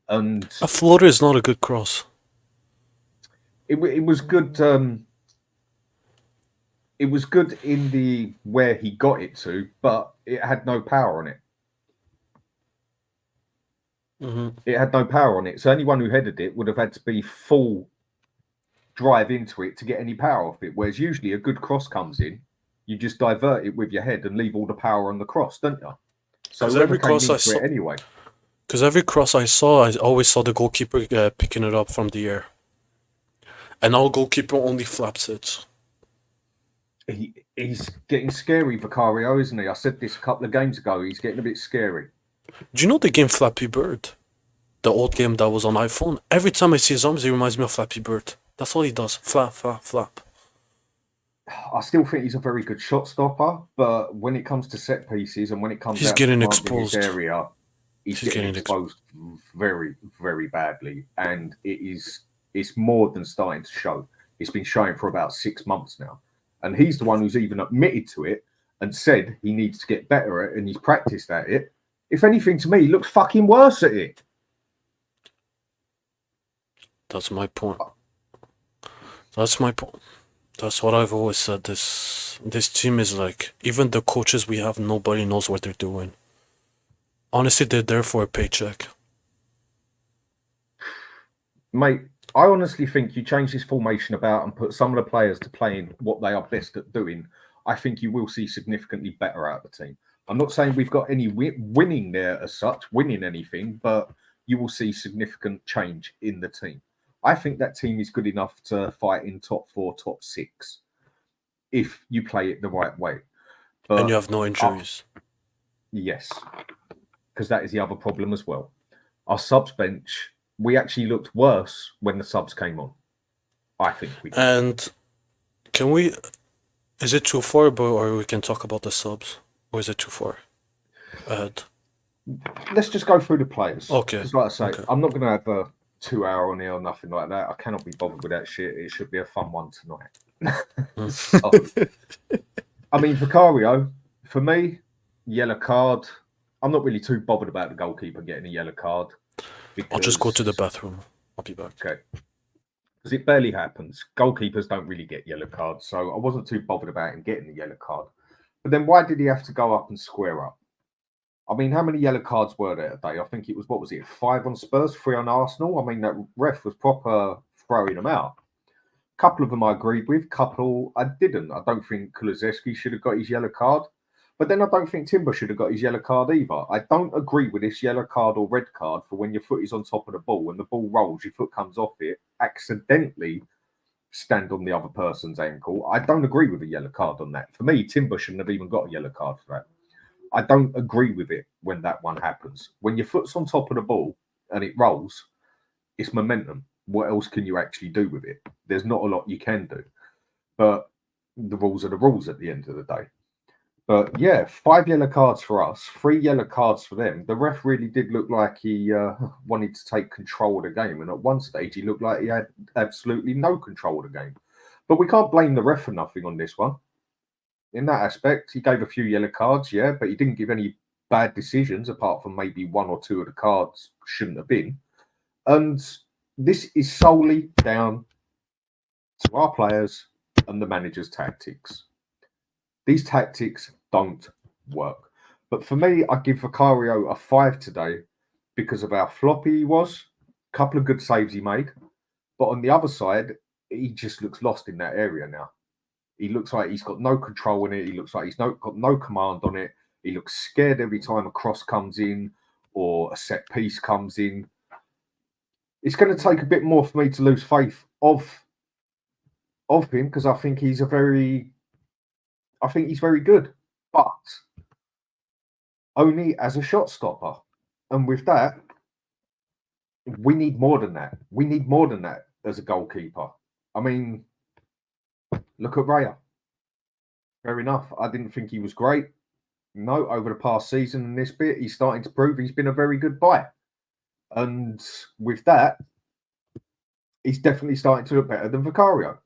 And a floater is not a good cross. It was good. It was good in the where he got it to, but it had no power on it. Mm-hmm. It had no power on it. So anyone who headed it would have had to be full drive into it to get any power off it. Whereas usually a good cross comes in, you just divert it with your head and leave all the power on the cross, don't you? So every cross I saw, anyway. Because every cross I saw, I always saw the goalkeeper picking it up from the air, and our goalkeeper only flaps it. He's getting scary, Vicario, isn't he? I said this a couple of games ago. He's getting a bit scary. Do you know the game Flappy Bird? The old game that was on iPhone? Every time I see his arms, he reminds me of Flappy Bird. That's all he does. Flap, flap, flap. I still think he's a very good shot stopper, but when it comes to set pieces and when it comes he's out getting to exposed. His area, he's getting exposed very, very badly. And it's more than starting to show. It's been showing for about 6 months now. And he's the one who's even admitted to it and said he needs to get better at it and he's practiced at it. If anything, to me, he looks fucking worse at it. That's my point. That's my point. That's what I've always said. This team is like, even the coaches we have, nobody knows what they're doing. Honestly, they're there for a paycheck. Mate, I honestly think you change this formation about and put some of the players to playing what they are best at doing, I think you will see significantly better out of the team. I'm not saying we've got any winning there as such, winning anything, but you will see significant change in the team. I think that team is good enough to fight in top 4, top 6, if you play it the right way. But and you have no injuries. Yes, because that is the other problem as well. Our subs bench, we actually looked worse when the subs came on. I think we did. And can we... Is it too far, or we can talk about the subs? Or is it too far ahead? Let's just go through the players. Okay. Because like I say, I'm not going to have a 2 hour on here or nothing like that. I cannot be bothered with that shit. It should be a fun one tonight. So, I mean, Vicario, for me, yellow card. I'm not really too bothered about the goalkeeper getting a yellow card. I'll just go to the bathroom. I'll be back. Okay. Because it barely happens. Goalkeepers don't really get yellow cards, so I wasn't too bothered about him getting the yellow card. But then why did he have to go up and square up? I mean, how many yellow cards were there today? I think it was, 5 on Spurs, 3 on Arsenal? I mean, that ref was proper throwing them out. A couple of them I agreed with, couple I didn't. I don't think Kulusevski should have got his yellow card. But then I don't think Timber should have got his yellow card either. I don't agree with this yellow card or red card for when your foot is on top of the ball and the ball rolls, your foot comes off it accidentally stand on the other person's ankle. I don't agree with a yellow card on that. For me, Timber shouldn't have even got a yellow card for that. I don't agree with it when that one happens. When your foot's on top of the ball and it rolls, it's momentum. What else can you actually do with it? There's not a lot you can do. But the rules are the rules at the end of the day. But yeah, 5 yellow cards for us, 3 yellow cards for them. The ref really did look like he wanted to take control of the game. And at one stage, he looked like he had absolutely no control of the game. But we can't blame the ref for nothing on this one. In that aspect, he gave a few yellow cards, yeah, but he didn't give any bad decisions, apart from maybe 1 or 2 of the cards shouldn't have been. And this is solely down to our players and the manager's tactics. These tactics don't work. But for me, I give Vicario a 5 today because of how floppy he was. A couple of good saves he made. But on the other side, he just looks lost in that area now. He looks like he's got no control in it. He looks like he's got no command on it. He looks scared every time a cross comes in or a set piece comes in. It's going to take a bit more for me to lose faith of him because I think he's very good, but only as a shot stopper. And with that, we need more than that. We need more than that as a goalkeeper. I mean, look at Raya. Fair enough. I didn't think he was great. No, over the past season and this bit, he's starting to prove he's been a very good buy. And with that, he's definitely starting to look better than Vicario.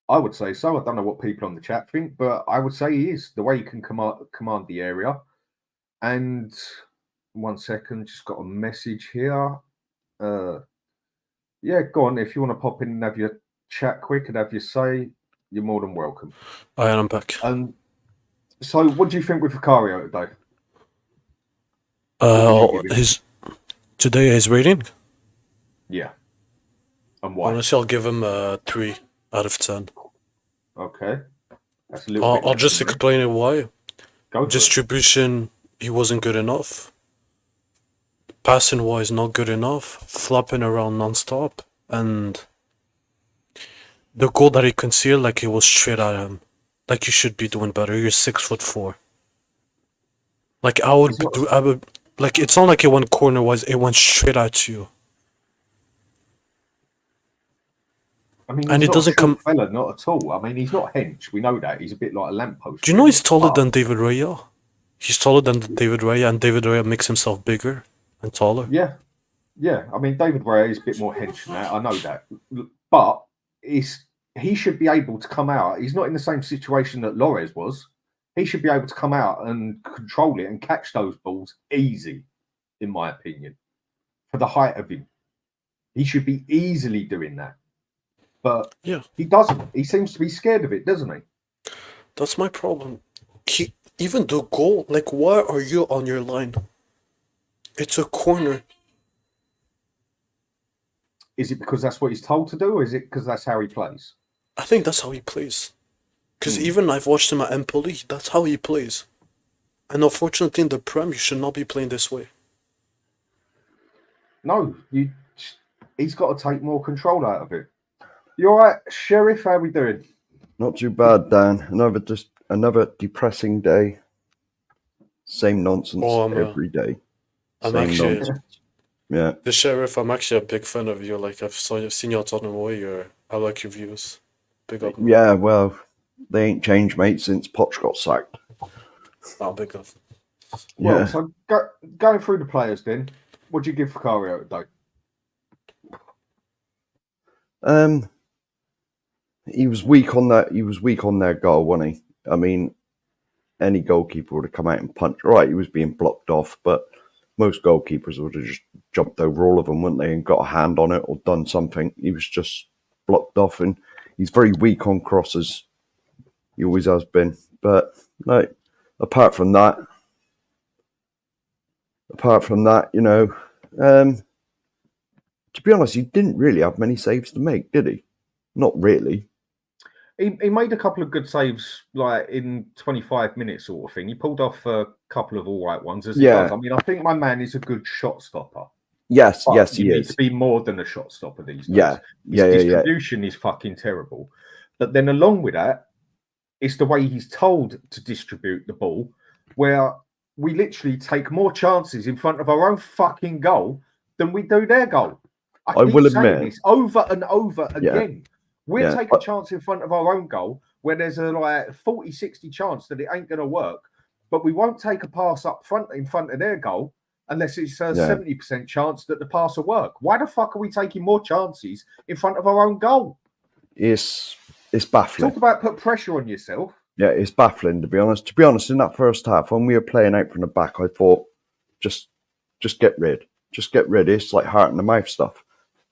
I would say so. I don't know what people on the chat think, but I would say he is. The way he can command the area. And 1 second, just got a message here. Yeah, go on. If you want to pop in and have your chat quick and have your say, you're more than welcome. I'm back. So what do you think with Vicario today? His rating? Yeah. And why? Honestly, I'll give him a 3 out of 10. Okay. That's a little bit I'll just explain it why. Distribution, he wasn't good enough. Passing wise, not good enough. Flopping around non-stop. And the goal that he conceded, like it was straight at him. Like you should be doing better. You're 6'4". Like I would like it's not like it went corner wise, it went straight at you. I mean, and it doesn't come. Fella, not at all. I mean, he's not hench. We know that. He's a bit like a lamppost. Do you know he's taller than David Raya? He's taller than David Raya, and David Raya makes himself bigger and taller. Yeah. I mean, David Raya is a bit more hench than that. I know that. But he should be able to come out. He's not in the same situation that Lores was. He should be able to come out and control it and catch those balls easy, in my opinion, for the height of him. He should be easily doing that. But yeah, he doesn't. He seems to be scared of it, doesn't he? That's my problem. Even the goal, like, why are you on your line? It's a corner. Is it because that's what he's told to do, or is it because that's how he plays? I think that's how he plays. Because even I've watched him at Empoli, that's how he plays. And unfortunately in the Prem, you should not be playing this way. No, he's got to take more control out of it. You all right, Sheriff? How are we doing? Not too bad, Dan. Another depressing day. Same nonsense every day. Yeah. The Sheriff, I'm actually a big fan of you. Like I've seen you on Tottenham. I like your views. Big up. Yeah, well, they ain't changed, mate, since Poch got sacked. Oh, big up. Well, yeah. So going through the players then, what do you give Vicario today? He was weak on that. He was weak on their goal, wasn't he? I mean, any goalkeeper would have come out and punched. Right, he was being blocked off, but most goalkeepers would have just jumped over all of them, wouldn't they, and got a hand on it or done something. He was just blocked off, and he's very weak on crosses. He always has been. But like, apart from that, you know, to be honest, he didn't really have many saves to make, did he? Not really. He made a couple of good saves, like in 25 minutes sort of thing. He pulled off a couple of all right ones, as he does. I mean, I think my man is a good shot stopper. Yes, But yes, you he need is. to be more than a shot stopper these days. Yeah, His yeah. distribution is fucking terrible. But then along with that, it's the way he's told to distribute the ball, where we literally take more chances in front of our own fucking goal than we do their goal. I keep will saying admit- this over and over Yeah, again. We'll yeah. take a chance in front of our own goal where there's a like 40, 60 chance that it ain't going to work, but we won't take a pass up front in front of their goal unless it's a 70% chance that the pass will work. Why the fuck are we taking more chances in front of our own goal? It's baffling. Talk about put pressure on yourself. Yeah, it's baffling to be honest. To be honest, in that first half, when we were playing out from the back, I thought, just get rid. Just get rid. It's like heart in the mouth stuff.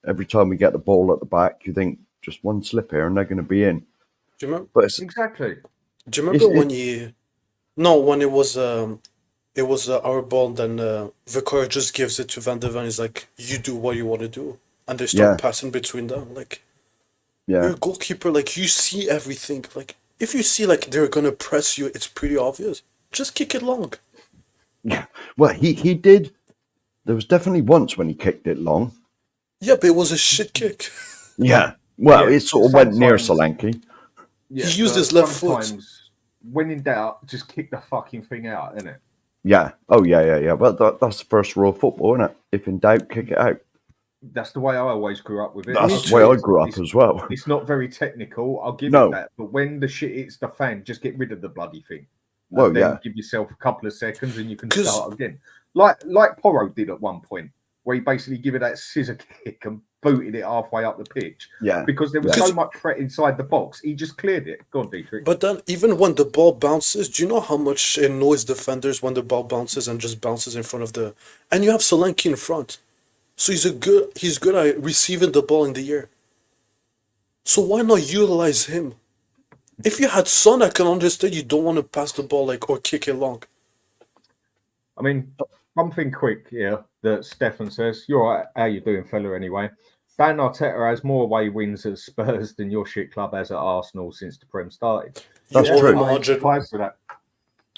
Every time we get the ball at the back, you think just one slip here and they're going to be in. Do you remember? But Exactly. Do you remember when when it was our ball, then Vicar just gives it to Van de Ven. He's like, "You do what you want to do," and they start passing between them. Like, you're a goalkeeper. Like, you see everything. Like, if you see like they're gonna press you, it's pretty obvious. Just kick it long. yeah, well, he did. There was definitely once when he kicked it long. Yeah, but it was a shit kick. Yeah. Well, Yeah, it sort of went near sometimes- Solanke. Yeah, He used but his left foot. sometimes, when in doubt, just kick the fucking thing out, innit? Yeah. Oh, yeah. Well, that's the first rule of football, isn't it? If in doubt, kick it out. That's the way I always grew up with it. That's the way I grew up as well. It's not very technical, I'll give No. it that. But when the shit hits the fan, just get rid of the bloody thing. And Well, then yeah. give yourself a couple of seconds and you can 'Cause- start again. Like Porro did at one point, where he basically gave it that scissor kick and booted it halfway up the pitch. Yeah. Because there was so much threat inside the box, he just cleared it. Go on, Dietrich. But then, even when the ball bounces, do you know how much it annoys defenders when the ball bounces and just bounces in front of the? And you have Solanke in front, so he's good at receiving the ball in the air. So why not utilize him? If you had Son, I can understand you don't want to pass the ball or kick it long. I mean, one thing quick here that Stefan says, you're right, how you doing, fella, anyway? Dan Arteta has more away wins at Spurs than your shit club has at Arsenal since the Prem started. That's You owe true. him 100. For that.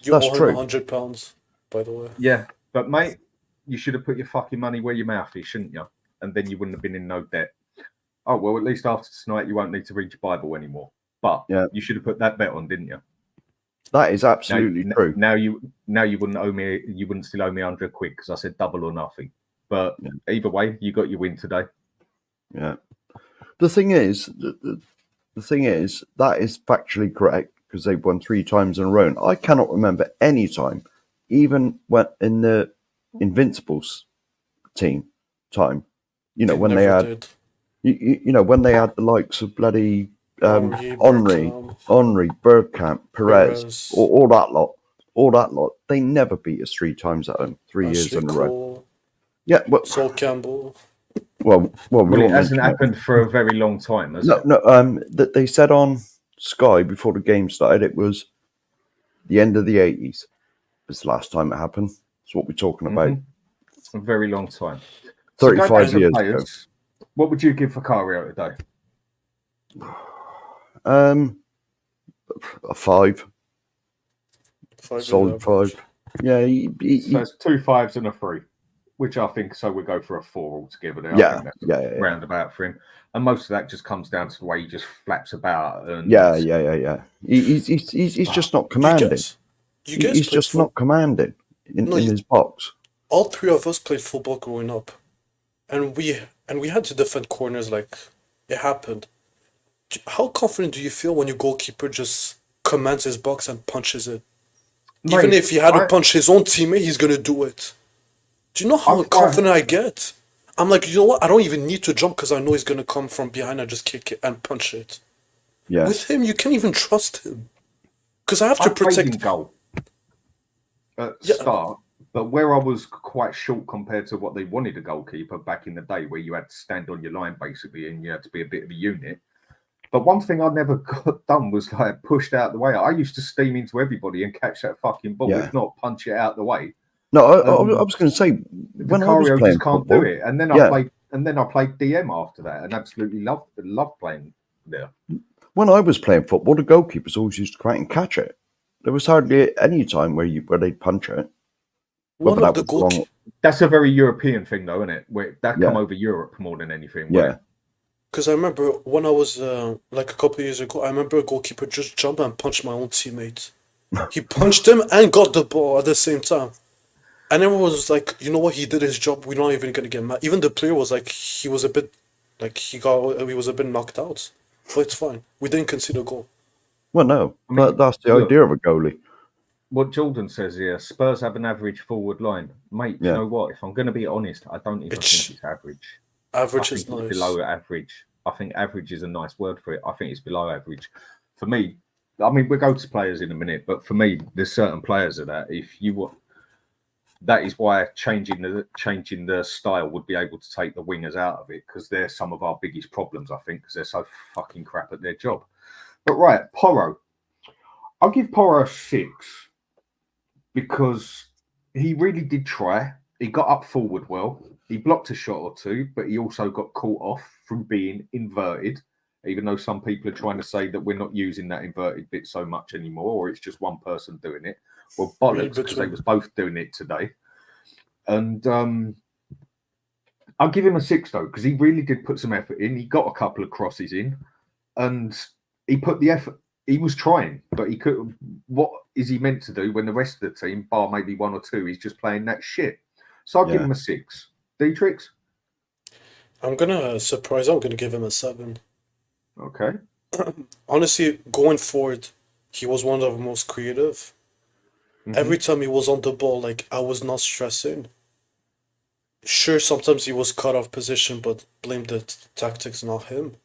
You That's owe him true. £100, by the way. Yeah, but mate, you should have put your fucking money where your mouth is, shouldn't you? And then you wouldn't have been in no debt. Oh, well, at least after tonight, you won't need to read your Bible anymore. But you should have put that bet on, didn't you? That is absolutely true. Now you wouldn't owe me. You wouldn't still owe me 100 quid because I said double or nothing. But either way, you got your win today. Yeah. The thing is, that is factually correct because they've won 3 times in a row. And I cannot remember any time, even when in the Invincibles team time, when they had, when they had the likes of bloody Henry, Bergkamp, Perez, all that lot. They never beat us 3 times at home, 3 years in a row. Yeah, well, Sol Campbell. Well, it hasn't happened for a very long time, has it? No. That they said on Sky before the game started, it was the end of the 80s. Was the last time it happened. That's what we're talking about. A very long time. 35 years ago. What would you give for Cario today? A 5. Solid 5. Yeah, so it's 2 5s and a 3. Which I think, so we'll go for a 4 altogether there. Yeah. Roundabout for him. And most of that just comes down to the way he just flaps about. And Yeah. He's just not commanding. He's just not commanding in his box. All 3 of us played football growing up. And we had to defend corners like it happened. How confident do you feel when your goalkeeper just commands his box and punches it? Mate, Even if he had to punch his own teammate, he's going to do it. Do you know how confident I get? I'm like, you know what? I don't even need to jump because I know he's going to come from behind and just kick it and punch it. Yeah. With him, you can't even trust him. Because I have to protect... him goal at start, but where I was quite short compared to what they wanted a goalkeeper back in the day, where you had to stand on your line basically and you had to be a bit of a unit. But one thing I never got done was pushed out the way. I used to steam into everybody and catch that fucking ball, if not punch it out the way. No, I was going to say when I was playing just can't football, do it, and then I played DM after that, and absolutely loved playing there. When I was playing football, the goalkeepers always used to come out and catch it. There was hardly any time where they'd punch it. One Whether of that the was wrong. goal. That's a very European thing, though, isn't it? Where that come Yeah. over Europe more than anything. Yeah. Where Because I remember when I was like a couple of years ago, I remember a goalkeeper just jumped and punched my own teammate. He punched him and got the ball at the same time. And everyone was like, you know what, he did his job. We're not even gonna get mad. Even the player was like, he was a bit, like he was a bit knocked out, but it's fine. We didn't concede a goal. Well, no, I mean, that's the look, idea of a goalie. what Jordan says here, Spurs have an average forward line. Mate, do Yeah. you know what? If I'm going to be honest, I don't even think it's average. Average I is think it's nice. below average. I think average is a nice word for it. I think it's below average. For me, I mean, we'll go to players in a minute, but for me, there's certain players that if you were, that is why changing the style would be able to take the wingers out of it, because they're some of our biggest problems, I think, because they're so fucking crap at their job. But right, Porro. I'll give Porro a 6 because he really did try. He got up forward well. He blocked a shot or two, but he also got caught off from being inverted, even though some people are trying to say that we're not using that inverted bit so much anymore, or it's just one person doing it. Well, bollocks, because they was both doing it today. And I'll give him a 6, though, because he really did put some effort in. He got a couple of crosses in, and he put the effort. He was trying, but he could. What is he meant to do when the rest of the team, bar maybe one or two, he's just playing that shit? So I'll give him a 6. Dietrich? I'm gonna surprise. I'm gonna give him a 7. Okay. Honestly, going forward, he was one of the most creative. Every time he was on the ball, like I was not stressing. Sure, sometimes he was cut off position, but blame the tactics, not him.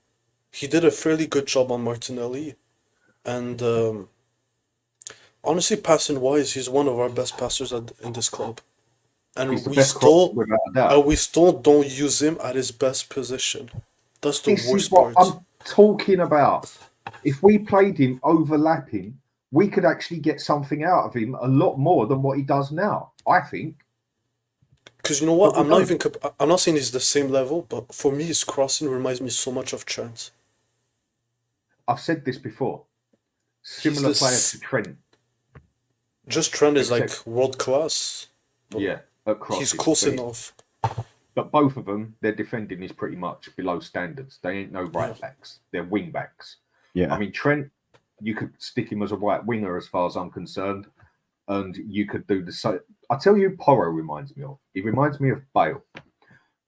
He did a fairly good job on Martinelli, and honestly, passing wise, he's one of our best passers in this club, and He's the we best still without a doubt. don't use him at his best position. That's the This is worst what part. I'm talking about. If we played him overlapping, we could actually get something out of him a lot more than what he does now, I think. Because you know what, But we I'm not don't. even. I'm not saying he's the same level, but for me, his crossing reminds me so much of Trent. I've said this before. He's Similar the player s- to Trent. Just Trent is like Except- world class. Yeah, at crosses. He's close But enough. But both of them, their defending is pretty much below standards. They ain't no right backs. They're wing backs. Yeah. I mean, Trent, you could stick him as a right winger as far as I'm concerned. And you could do the same. I tell you, Porro reminds me of. He reminds me of Bale.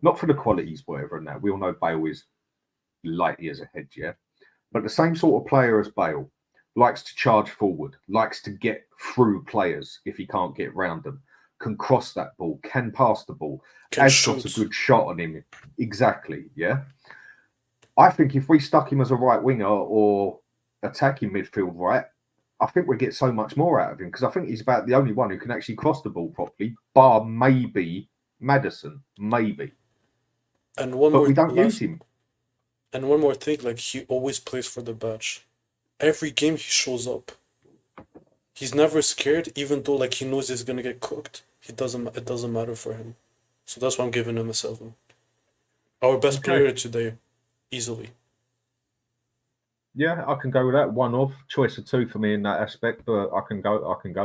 Not for the qualities, whatever, and that. We all know Bale is light years ahead, yeah? But the same sort of player as Bale. Likes to charge forward. Likes to get through players if he can't get round them. Can cross that ball. Can pass the ball. Can Has got a shoot. good shot on him. Exactly, yeah? I think if we stuck him as a right winger or attacking midfield right, I think we'd get so much more out of him, because I think he's about the only one who can actually cross the ball properly, bar maybe Maddison, maybe. And one But more we don't last- use him. And one more thing, like he always plays for the badge. Every game he shows up. He's never scared, even though like he knows he's gonna get cooked. It doesn't matter for him. So that's why I'm giving him a 7. Our best Okay. player today, easily. Yeah, I can go with that. One off choice of 2 for me in that aspect, but I can go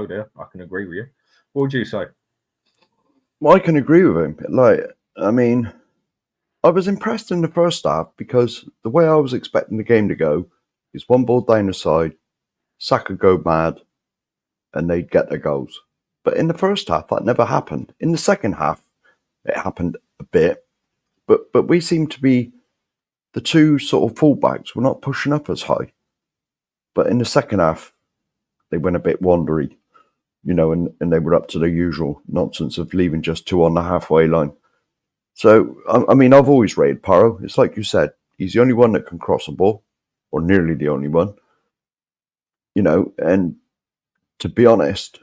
there. I can agree with you. What would you say? Well, I can agree with him. Like, I mean, I was impressed in the first half because the way I was expecting the game to go is one ball down the side, Saka go mad, and they'd get their goals. But in the first half, that never happened. In the second half, it happened a bit, but we seem to be the two sort of fullbacks were not pushing up as high. But in the second half, they went a bit wandery, you know, and they were up to their usual nonsense of leaving just 2 on the halfway line. So, I mean, I've always rated Porro. It's like you said, he's the only one that can cross a ball, or nearly the only one. You know, and to be honest,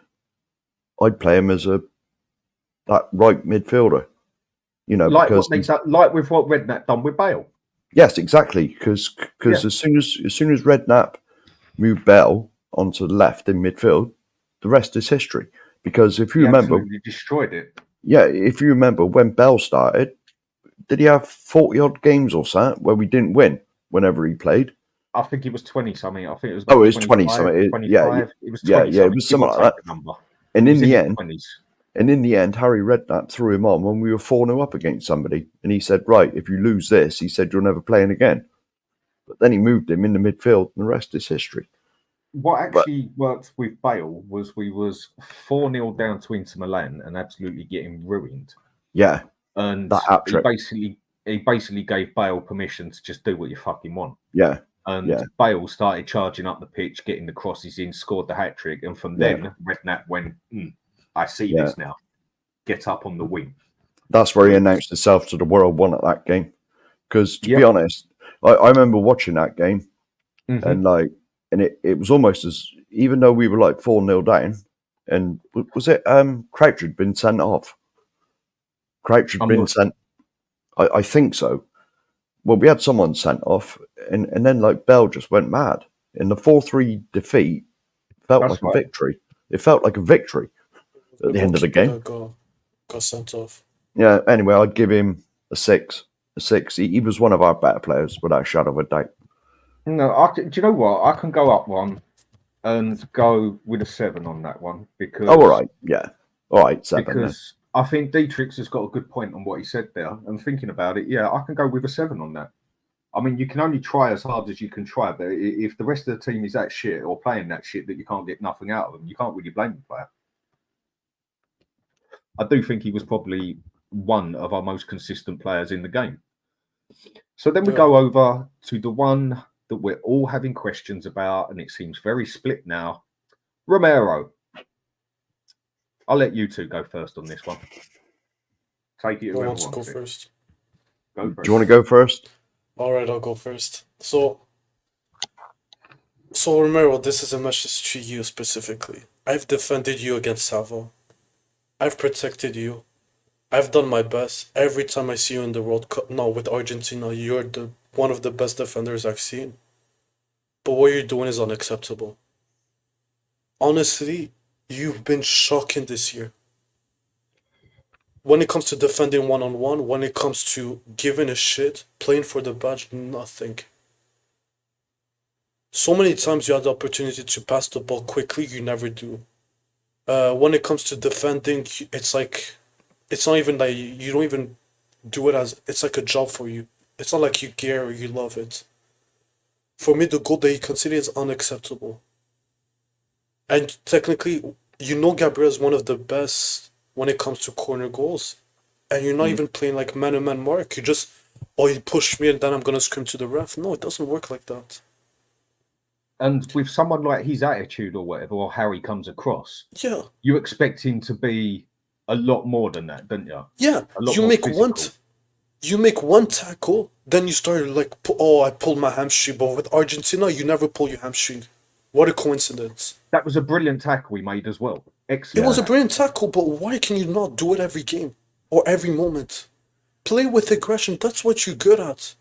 I'd play him as that right midfielder. You know, Like because with what Redknapp done with Bale. yes, exactly. Because as soon as Redknapp moved Bell onto the left in midfield, the rest is history. Because if you He remember, absolutely destroyed it. yeah, if you remember when Bell started, did he have 40 odd games or so where we didn't win whenever he played? I think he was 20 something. I think it was. Oh, it was 20 something. 25. Yeah, It was 20 yeah, something. it was something like that. Number. And It in was the the end, 20s. And in the end, Harry Redknapp threw him on when we were 4-0 up against somebody. And he said, right, if you lose this, he said, you're never playing again. But then he moved him in the midfield, and the rest is history. What actually worked with Bale was we was 4-0 down to Inter Milan and absolutely getting ruined. Yeah. And That hat he trick. basically gave Bale permission to just do what you fucking want. Yeah. And Yeah. Bale started charging up the pitch, getting the crosses in, scored the hat trick, and from then Redknapp went, I see this now. Get up on the wing. That's where he announced himself to the world one at that game. Because to be honest, I remember watching that game, and it was almost as, even though we were like 4-0 down, and was it Crouch had been sent off? Crouch had been sent. I think so. Well, we had someone sent off, and then like Bell just went mad. In the 4-3 defeat, felt like a victory. It felt like a victory at the end of the game. Got sent off. Yeah. Anyway, I'd give him a 6. A 6. He was one of our better players, without a shadow of a doubt. No, do you know what? I can go up one and go with a 7 on that one because. Oh, all right. Yeah. All right. 7. Because I think Dietrich's has got a good point on what he said there. And thinking about it, yeah, I can go with a 7 on that. I mean, you can only try as hard as you can try, but if the rest of the team is that shit or playing that shit that you can't get nothing out of them, you can't really blame the player. I do think he was probably one of our most consistent players in the game. So then we go over to the one that we're all having questions about, and it seems very split now. Romero. I'll let you two go first on this one. Take it. Who wants to go first? Go first. Do you want to go first? All right, I'll go first. So Romero, this is a message to you specifically. I've defended you against Savo. I've protected you. I've done my best. Every time I see you in the World Cup, with Argentina, you're one of the best defenders I've seen. But what you're doing is unacceptable. Honestly, you've been shocking this year. When it comes to defending one-on-one, when it comes to giving a shit, playing for the badge, nothing. So many times you had the opportunity to pass the ball quickly, you never do. When it comes to defending, it's like, it's not even like you don't even do it as, it's like a job for you. It's not like you care or you love it. For me, the goal that you consider is unacceptable. And technically, Gabriel is one of the best when it comes to corner goals. And you're not even playing like man-to-man mark. You just, you push me and then I'm going to scream to the ref. No, it doesn't work like that. And with someone like his attitude or whatever, or how he comes across, you expect him to be a lot more than that, don't you? Yeah, you make one tackle, then you start like, I pulled my hamstring. But with Argentina, you never pull your hamstring. What a coincidence. That was a brilliant tackle we made as well. Excellent. It was a brilliant tackle, but why can you not do it every game or every moment? Play with aggression. That's what you're good at.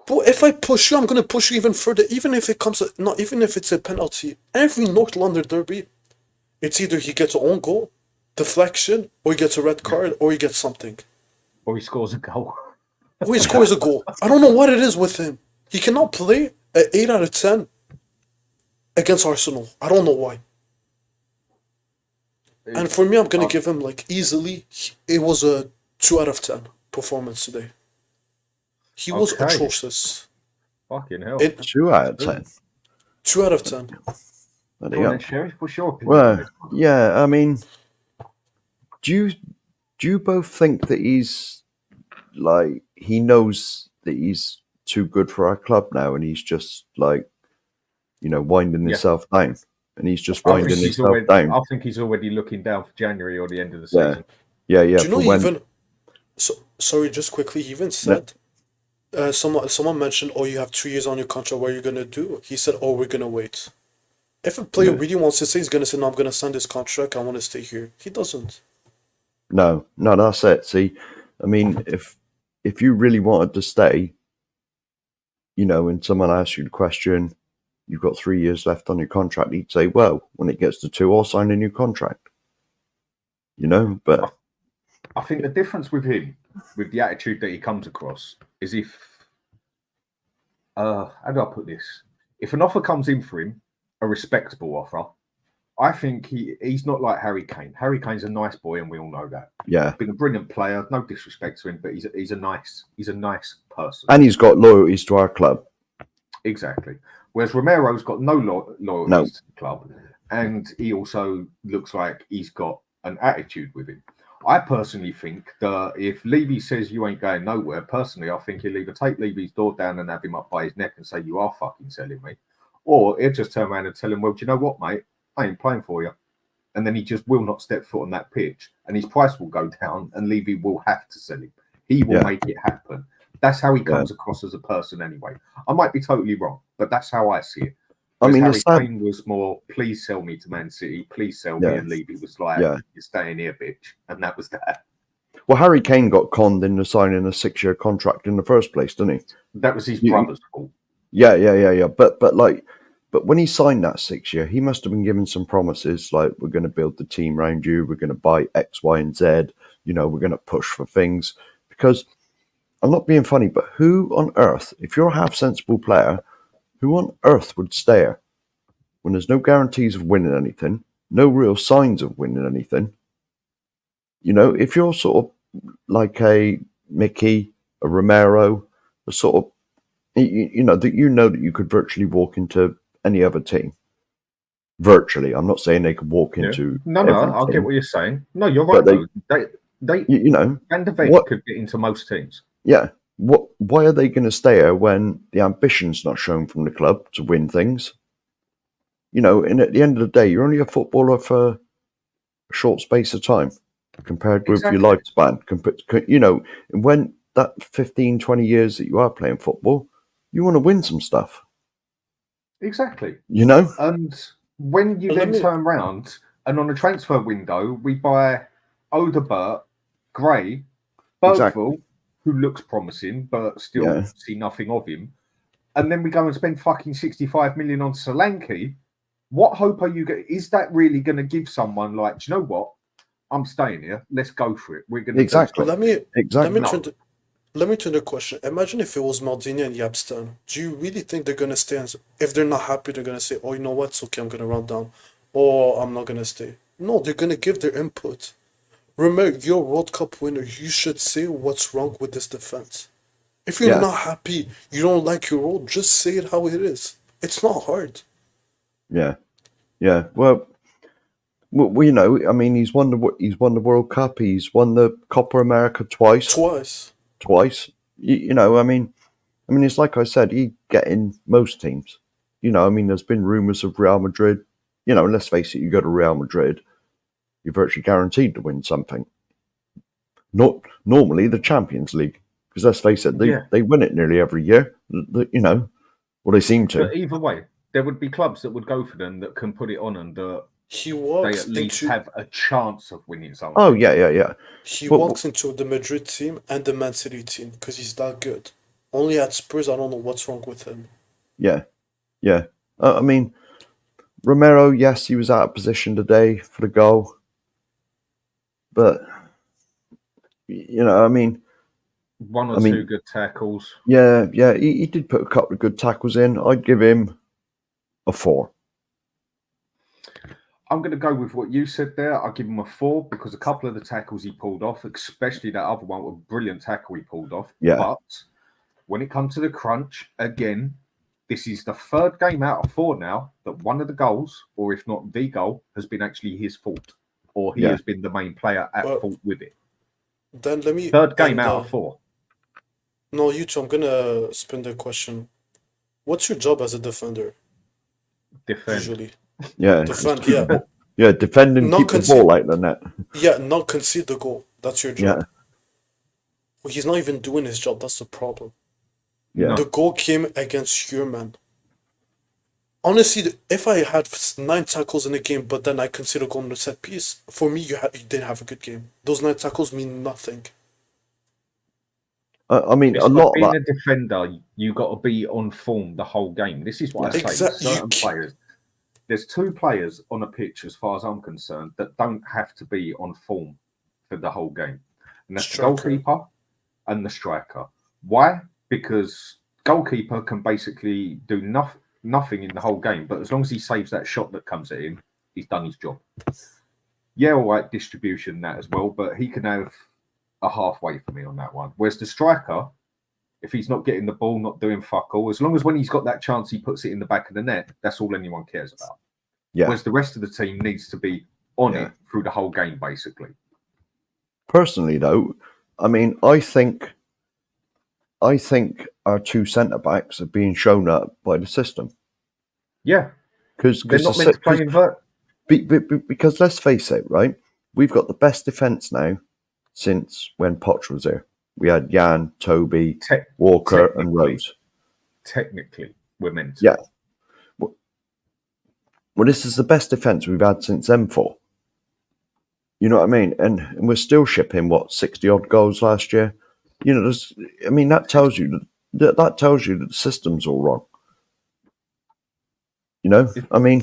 But if I push you, I'm going to push you even further, even if it's a penalty. Every North London derby, it's either he gets an own goal, deflection, or he gets a red card, or he gets something. Or he scores a goal. Or he scores a goal. I don't know what it is with him. He cannot play at 8 out of 10 against Arsenal. I don't know why. And for me, I'm going to give him like easily, it was a 2 out of 10 performance today. He was atrocious. Fucking hell. 2 out of 10. 2 out of 10. Sheriff, what's your opinion? Well, yeah, I mean, do you both think that he's like, he knows that he's too good for our club now, and he's just like, winding himself down, and he's just winding himself down? I think he's already looking down for January or the end of the season. Yeah. Do you know sorry, just quickly, he even said, someone mentioned, you have 2 years on your contract, what are you going to do? He said, we're going to wait. If a player really wants to stay, he's going to say, no, I'm going to sign this contract, I want to stay here. He doesn't. No, that's it. See, I mean, if you really wanted to stay, and someone asks you the question, you've got 3 years left on your contract, he'd say, well, when it gets to 2, I'll sign a new contract. But I think the difference with him, with the attitude that he comes across, is if, how do I put this? If an offer comes in for him, a respectable offer, I think he's not like Harry Kane. Harry Kane's a nice boy, and we all know that. Yeah, Been a brilliant player. No disrespect to him, but he's a nice person. and he's got loyalties to our club. Exactly. Whereas Romero's got no loyalties No. to the club, and he also looks like he's got an attitude with him. I personally think that if Levy says you ain't going nowhere, personally, I think he'll either take Levy's door down and have him up by his neck and say, you are fucking selling me. Or he'll just turn around and tell him, well, do you know what, mate? I ain't playing for you. And then he just will not step foot on that pitch. And his price will go down and Levy will have to sell him. He will make it happen. That's how he comes across as a person anyway. I might be totally wrong, but that's how I see it. Whereas Harry Kane was more, please sell me to Man City, please sell me, and Levy was like, you're staying here, bitch. And that was that. Well, Harry Kane got conned into signing a 6-year contract in the first place, didn't he? That was his brother's fault. Yeah. But when he signed that 6-year, he must have been given some promises like, we're going to build the team around you, we're going to buy X, Y, and Z, you know, we're going to push for things. Because I'm not being funny, but who on earth, if you're a half-sensible player, who on earth would stay here when there's no guarantees of winning anything, no real signs of winning anything? You know, if you're sort of like a Mickey, a Romero, a sort of, you know that you could virtually walk into any other team. Virtually, I'm not saying they could walk into. No, I'll get what you're saying. No, you're right. They you know, Van de Beek could get into most teams. Yeah. Why are they going to stay here when the ambition's not shown from the club to win things? You know, and at the end of the day, you're only a footballer for a short space of time compared with your lifespan. You know, when that 15, 20 years that you are playing football, you want to win some stuff. Exactly. You know? And when you then turn around and on a transfer window, we buy Odegaard, Gray, Bergville, who looks promising, but still see nothing of him. And then we go and spend fucking 65 million on Solanke. What hope are you getting? Is that really going to give someone like, do you know what? I'm staying here. Let's go for it. We're going to Let me turn the question. Imagine if it was Maldini and Yapstan. Do you really think they're going to stay? If they're not happy, they're going to say, oh, you know what? It's okay. I'm going to run down. Or I'm not going to stay. No, they're going to give their input. Remember, you're a World Cup winner. You should say what's wrong with this defense. If you're not happy, you don't like your role, just say it how it is. It's not hard. Yeah. Well, you know, I mean, he's won the World Cup. He's won the Copa America twice. You know, I mean, it's like I said, he get in most teams. You know, I mean, there's been rumours of Real Madrid. You know, let's face it, you go to Real Madrid, you're virtually guaranteed to win something. Not normally the Champions League, because let's face it, they win it nearly every year. You know, well, they seem to. But either way, there would be clubs that would go for them that can put it on and they at least have a chance of winning something. Oh, yeah. He walks into the Madrid team and the Man City team because he's that good. Only at Spurs, I don't know what's wrong with him. Yeah. I mean, Romero, yes, he was out of position today for the goal. But, you know, I mean... One or two good tackles. Yeah, he did put a couple of good tackles in. I'd give him a 4. I'm going to go with what you said there. I'll give him a 4 because a couple of the tackles he pulled off, especially that other one, was a brilliant tackle he pulled off. Yeah. But when it comes to the crunch, again, this is the 3rd game out of 4 now that one of the goals, or if not the goal, has been actually his fault. Or he has been the main player at fault with it. Then let me... 3rd game out of 4. No, you two, I'm going to spin the question. What's your job as a defender? Defend. Usually. Yeah. Defend, yeah. Yeah, defend and keep the ball like the net. Yeah, not concede the goal. That's your job. Yeah. Well, he's not even doing his job. That's the problem. Yeah. The goal came against your man. Honestly, if I had 9 tackles in a game, but then I conceded a goal on the set piece, for me, you didn't have a good game. Those 9 tackles mean nothing. I mean, it's a lot being of that... a defender, you got to be on form the whole game. This is what I say. Certain players, there's 2 players on a pitch, as far as I'm concerned, that don't have to be on form for the whole game, and that's the goalkeeper and the striker. Why? Because goalkeeper can basically do nothing in the whole game, but as long as he saves that shot that comes at him, he's done his job. Yeah, all right, distribution that as well, but he can have a halfway for me on that one. Whereas the striker, if he's not getting the ball, not doing fuck all, as long as when he's got that chance, he puts it in the back of the net, that's all anyone cares about. Yeah. Whereas the rest of the team needs to be on it through the whole game, basically. Personally, though, I mean, I think our two centre backs are being shown up by the system. Yeah, because they're not meant to play invert. Because let's face it, right? We've got the best defence now since when Poch was here. We had Jan, Toby, Walker, and Rose. Technically, we're meant to. Yeah. Well, this is the best defence we've had since M4. You know what I mean? And we're still shipping, 60-odd goals last year? You know, that tells you that the system's all wrong. You know? I mean,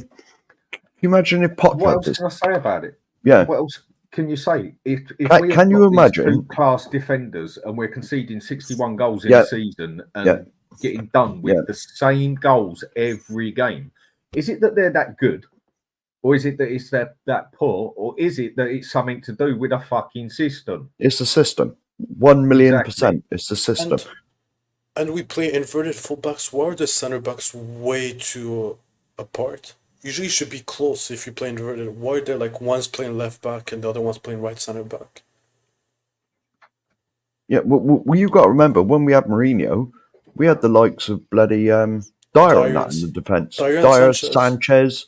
can you imagine if Poch what had else this? can I say about it? Yeah. What else can you say? If can you imagine class defenders and we're conceding 61 goals in a season and getting done with the same goals every game, is it that they're that good, or is it that it's that poor, or is it that it's something to do with a fucking system? It's the system. 1,000,000%. It's the system. And we play inverted fullbacks. Why are the center backs way too apart? Usually, it should be close if you play inverted. Why are they like one's playing left back and the other one's playing right center back? Yeah, well, you got to remember when we had Mourinho, we had the likes of bloody Dyer and that in the defence. Dyer, Sanchez,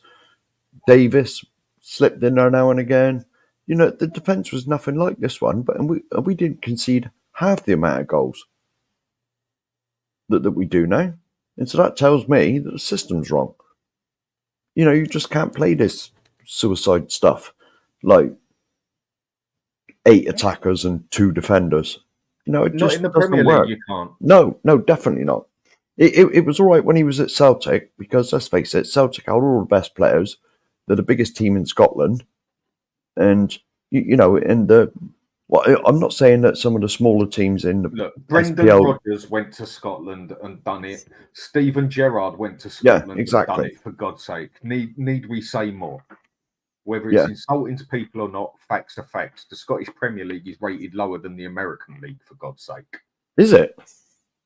Davis slipped in there now and again. You know, the defence was nothing like this one, but we didn't concede half the amount of goals that we do now. And so that tells me that the system's wrong. You know, you just can't play this suicide stuff like 8 attackers and 2 defenders. You know, it Not just in the doesn't Premier work. League, you can't. No, definitely not. It was all right when he was at Celtic because, let's face it, Celtic had all the best players. They're the biggest team in Scotland. And, you know, I'm not saying that some of the smaller teams in the Brendan SPL, Rodgers went to Scotland and done it. Steven Gerrard went to Scotland and done it, for God's sake. Need we say more? Whether it's insulting to people or not, facts are facts. The Scottish Premier League is rated lower than the American League, for God's sake. Is it?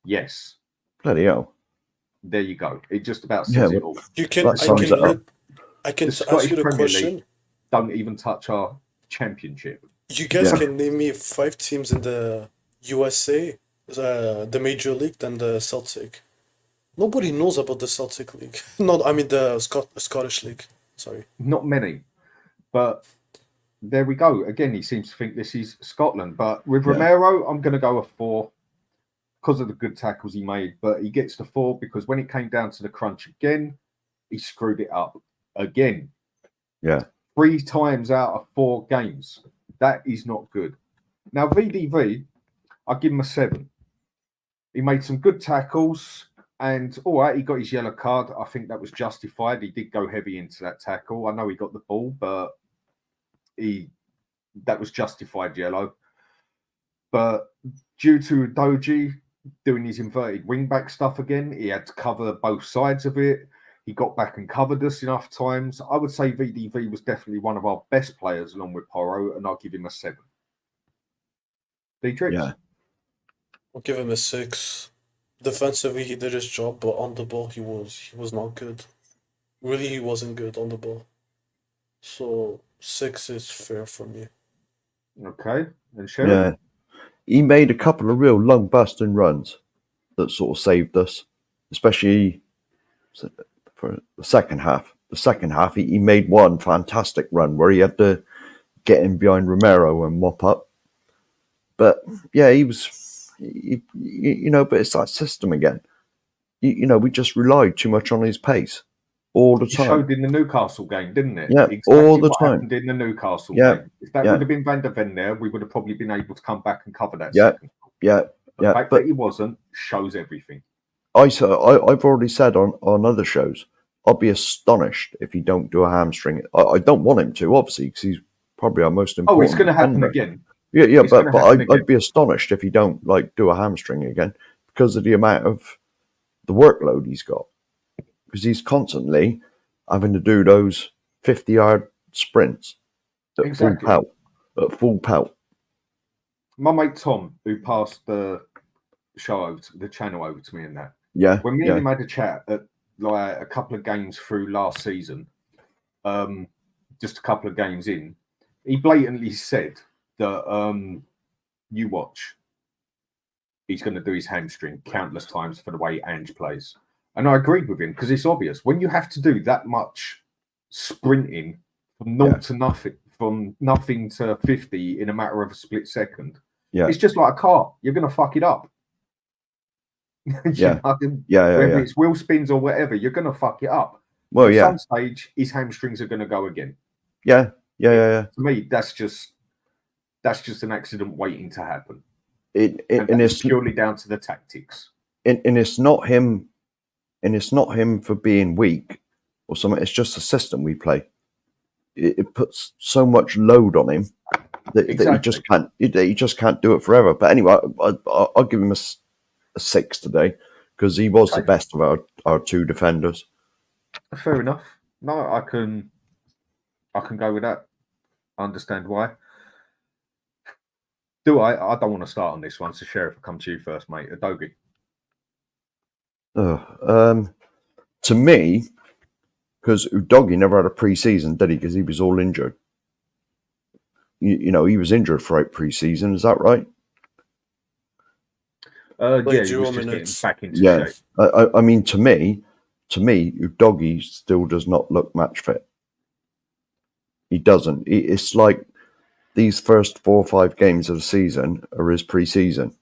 Yes. Bloody hell. There you go. It just about says it all. You can. I can ask you the question. League don't even touch our championship. You guys can name me 5 teams in the USA, the Major League, than the Celtic. Nobody knows about the Celtic League. The Scottish League. Sorry. Not many. But there we go. Again, he seems to think this is Scotland. But with Romero, I'm going to go a 4 because of the good tackles he made. But he gets the 4 because when it came down to the crunch again, he screwed it up again. Yeah. 3 times out of 4 games. That is not good. Now, VDV, I'll give him a 7. He made some good tackles. And all right, he got his yellow card. I think that was justified. He did go heavy into that tackle. I know he got the ball, but that was justified yellow. But due to Doji doing his inverted wing-back stuff again, he had to cover both sides of it. He got back and covered us enough times. I would say VDV was definitely one of our best players along with Porro, and I'll give him a 7. Dietrich? Yeah. I'll give him a 6. Defensively, he did his job, but on the ball, he was not good. Really, he wasn't good on the ball. So 6 is fair for me. Okay, and Sherry? Yeah, he made a couple of real long busting runs that sort of saved us, especially for the second half. The second half, he made one fantastic run where he had to get in behind Romero and mop up. But yeah, he was. But it's that system again. We just relied too much on his pace all the time. It showed in the Newcastle game, didn't it? Yeah, exactly all the what time. Happened in the Newcastle game. If that would have been Van der Ven there, we would have probably been able to come back and cover that. Second. The fact that he wasn't shows everything. I've already said on other shows, I'll be astonished if he don't do a hamstring. I don't want him to, obviously, because he's probably our most important. Oh, it's going to happen defender. Again. Yeah, but I'd be astonished if he don't do a hamstring again because of the amount of the workload he's got. Because he's constantly having to do those 50-yard sprints at Exactly. full pelt. My mate Tom, who passed the channel over to me and that. Yeah. When me and him had a chat at like a couple of games through last season, just a couple of games in, he blatantly said that you watch, he's going to do his hamstring countless times for the way Ange plays. And I agreed with him because it's obvious. When you have to do that much sprinting from naught to nothing, from nothing to 50 in a matter of a split second, it's just like a car. You're going to fuck it up. Whether it's wheel spins or whatever, you're going to fuck it up. Well, at some stage, his hamstrings are going to go again. Yeah. To me, that's just an accident waiting to happen. And it's purely down to the tactics. And it's not him. And it's not him for being weak or something. It's just the system we play. It puts so much load on him that he just can't do it forever. But anyway, I'll give him a 6 today because he was the best of our two defenders. Fair enough. No, I can go with that. I understand why. I don't want to start on this one, so Sheriff, come to you first, mate. Adobe. To me, because Udogie never had a pre-season, did he? Because he was all injured. You know, he was injured throughout pre-season. Is that right? He was just getting back into shape. I mean, to me, Udogie still does not look match fit. He doesn't. It's like these first 4 or 5 games of the season are his pre-season.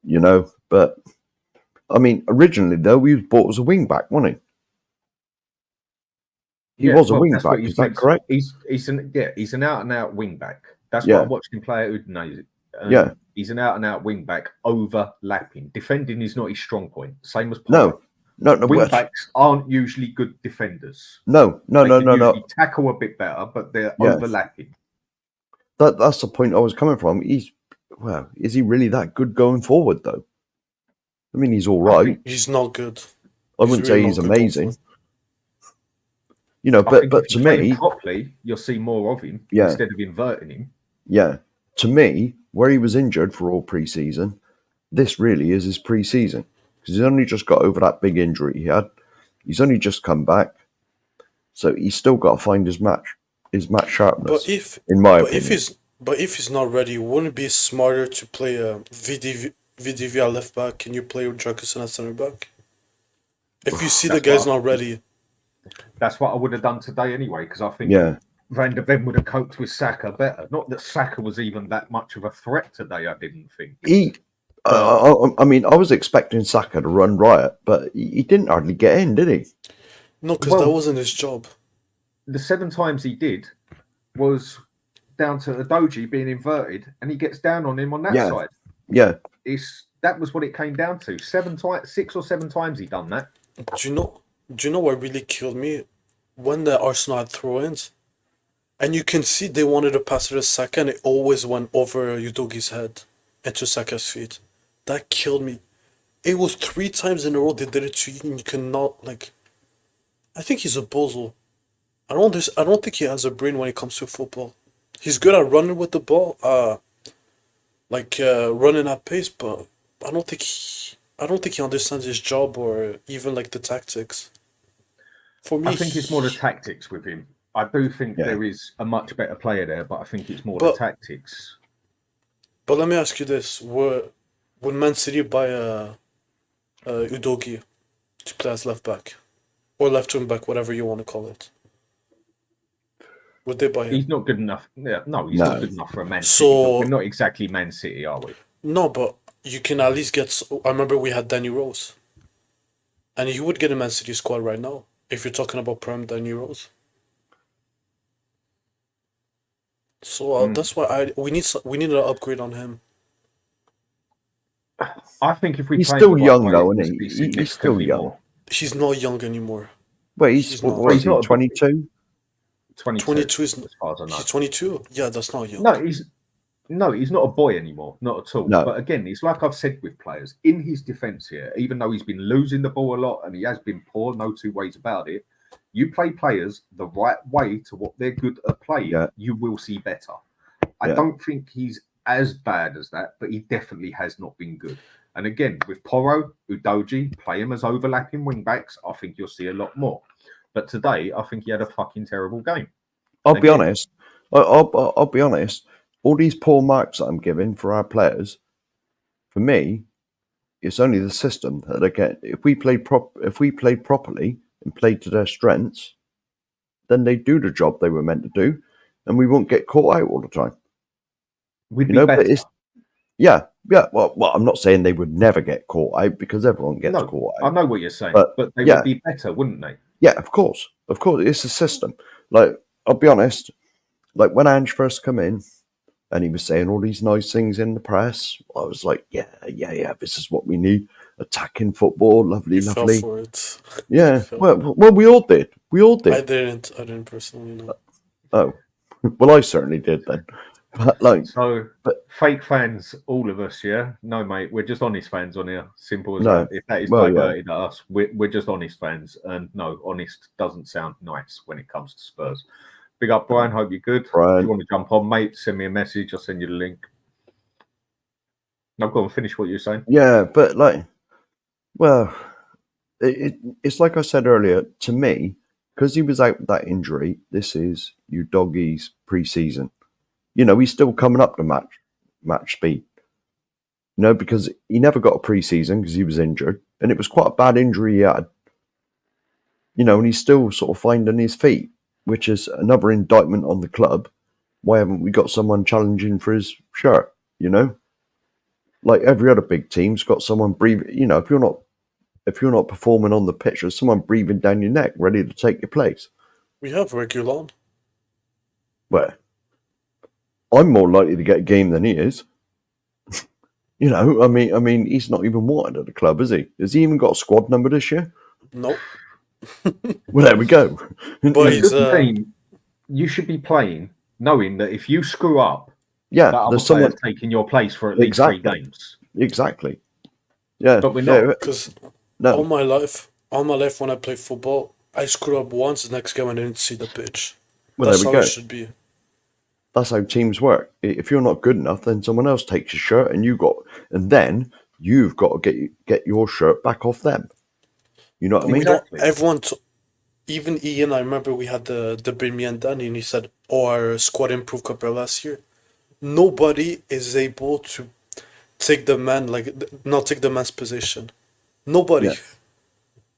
You know, but I mean, originally though, he was bought as a wing back, wasn't he? He was a wing back. Is that correct? He's an out and out wing back. That's what I watched him play at Udinese. He's an out and out wing back, overlapping. Defending is not his strong point. Same as Paul. No. Wing backs aren't usually good defenders. No. Tackle a bit better, but they're overlapping. That's the point I was coming from. Is he really that good going forward though? I mean, he's all right. He's not good. I wouldn't say he's amazing. You know, but to me, properly, you'll see more of him instead of inverting him. Yeah, to me, where he was injured for all pre-season, this really is his pre-season because he's only just got over that big injury he had. He's only just come back, so he's still got to find his match sharpness. But if he's not ready, wouldn't it be smarter to play VDV at left back and you play with Jurgensen at center back? If you see the guy's not ready. That's what I would have done today anyway, because I think Van der Ven would have coped with Saka better. Not that Saka was even that much of a threat today, I didn't think. I mean, I was expecting Saka to run riot, but he didn't hardly get in, did he? No, because that wasn't his job. The 7 times he did was down to Adoji being inverted, and he gets down on him on that side. Yeah. That was what it came down to. 6 or 7 times he done that. Do you know what really killed me? When the Arsenal had throw-ins, and you can see they wanted to pass it to Saka, and it always went over Udogie's head and to Saka's feet. That killed me. It was 3 times in a row they did it to you, and you cannot, I think he's a bozo. I don't think he has a brain when it comes to football. He's good at running with the ball, running at pace, but I don't think he understands his job or even the tactics. For me, I think it's more the tactics with him. I do think there is a much better player there, but I think it's more the tactics. But let me ask you this: would Man City buy Udogie to play as left back or left wing back, whatever you want to call it? Would they buy him? He's not good enough. No, he's not good enough for a Man City. We're not exactly Man City, are we? No, but you can at least get. I remember we had Danny Rose, and he would get a Man City squad right now if you're talking about Prem Danny Rose. So that's why we need an upgrade on him. I think if he's still young though, isn't he? He's still young. He's not young anymore. Wait, he's not 22. 22 is, as far as I know. He's 22. Yeah, that's not young. No, he's not a boy anymore, not at all. No. But again, it's like I've said with players in his defence here. Even though he's been losing the ball a lot and he has been poor, no 2 ways about it. You play players the right way to what they're good at playing, you will see better. I don't think he's as bad as that, but he definitely has not been good. And again, with Porro, Udogie, play him as overlapping wing backs, I think you'll see a lot more. But today, I think he had a fucking terrible game. I'll be honest. I'll be honest. All these poor marks that I'm giving for our players, for me, it's only the system that they get. If we played properly and played to their strengths, then they do the job they were meant to do, and we won't get caught out all the time. We'd be better. But it's, yeah. Well, I'm not saying they would never get caught out because everyone gets caught out. I know what you're saying, but they would be better, wouldn't they? Yeah, of course. It's a system. Like, I'll be honest. Like when Ange first come in, and he was saying all these nice things in the press, I was like, yeah, this is what we need. Attacking football, lovely. Fell for it. Yeah. Well, we all did. I didn't personally know. Oh, well, I certainly did then. But fake fans, all of us, yeah? No, mate, we're just honest fans on here. Simple as No. that. If that is diverted at us, we're just honest fans. And no, honest doesn't sound nice when it comes to Spurs. Big up, Brian. Hope you're good. Brian. If you want to jump on, mate, send me a message. I'll send you the link. Now, go on, finish what you're saying. Yeah, but it's like I said earlier, to me, because he was out with that injury, this is Udogie's pre-season. He's still coming up to match speed. Because he never got a pre-season because he was injured, and it was quite a bad injury he had. And he's still sort of finding his feet, which is another indictment on the club. Why haven't we got someone challenging for his shirt? Like every other big team's got someone breathing. If you're not performing on the pitch, there's someone breathing down your neck, ready to take your place. We have Regulon. Where? I'm more likely to get a game than he is. I mean, he's not even wanted at the club, is he? Has he even got a squad number this year? Nope. Well, there we go. But you should be playing knowing that if you screw up, there's someone taking your place for at least 3 games. Exactly. Yeah, but we're not. Because all my life when I play football, I screw up once. The next game I didn't see the pitch. Well, that's there we how go. It should be. That's how teams work. If you're not good enough, then someone else takes your shirt, and then you've got to get your shirt back off them. You know what I mean? Everyone, even Ian. I remember we had the Birmingham and Danny, and he said, "Oh, our squad improved compared last year." Nobody is able to take the man not take the man's position. Nobody. Yeah.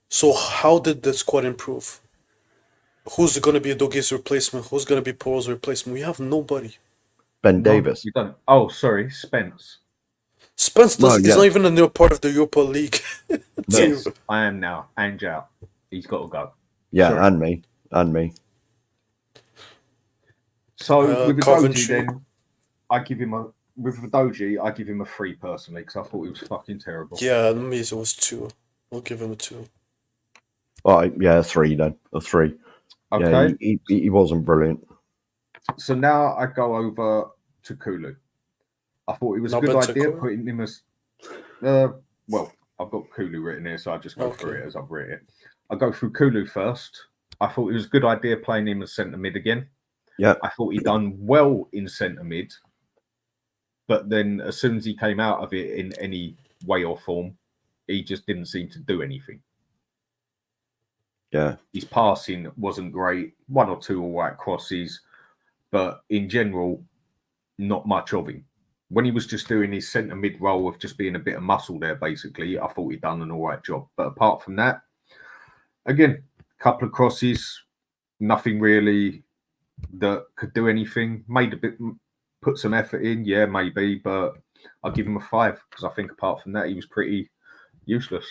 So how did the squad improve? Who's going to be Udogie's replacement? Who's going to be Porro's replacement? We have nobody. Ben Davis. You don't. Oh, sorry, Spence. Spence is not even a new part of the Europa League. Yes, I am now. Ange out. He's got to go. Yeah, sorry. and me. So with Udogie, then I give him a 3 personally because I thought he was fucking terrible. Yeah, me it was 2. We'll give him a 2. All right, yeah, 3 then. A 3. Okay. Yeah, he wasn't brilliant. So now I go over to Kulu. I thought it was a good idea putting him as... well, I've got Kulu written here, so I just go through it as I've written it. I go through Kulu first. I thought it was a good idea playing him as centre mid again. Yeah. I thought he'd done well in centre mid, but then as soon as he came out of it in any way or form, he just didn't seem to do anything. Yeah. His passing wasn't great. 1 or 2 all right crosses, but in general, not much of him. When he was just doing his centre mid role of just being a bit of muscle there, basically, I thought he'd done an all right job. But apart from that, again, a couple of crosses, nothing really that could do anything. Put some effort in, yeah, maybe, but I'll give him a 5 because I think apart from that, he was pretty useless.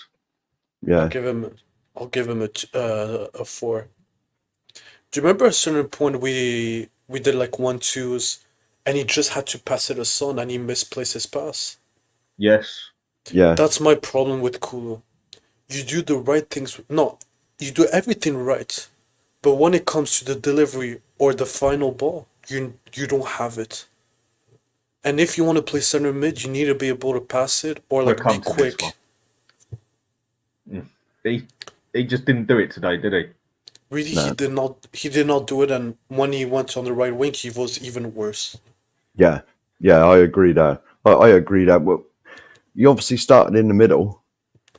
Yeah, I'll give him a 4. Do you remember at a certain point we did like 1-2s, and he just had to pass it to Son, and he misplaced his pass? Yes. Yeah. That's my problem with Kulu. You do the right things. No, you do everything right, but when it comes to the delivery or the final ball, you don't have it. And if you want to play center mid, you need to be able to pass it or like be quick. He just didn't do it today, did he? Really, No. He did not do it, and when he went on the right wing, he was even worse. Yeah, I agree there. I agree that. Well, you obviously started in the middle.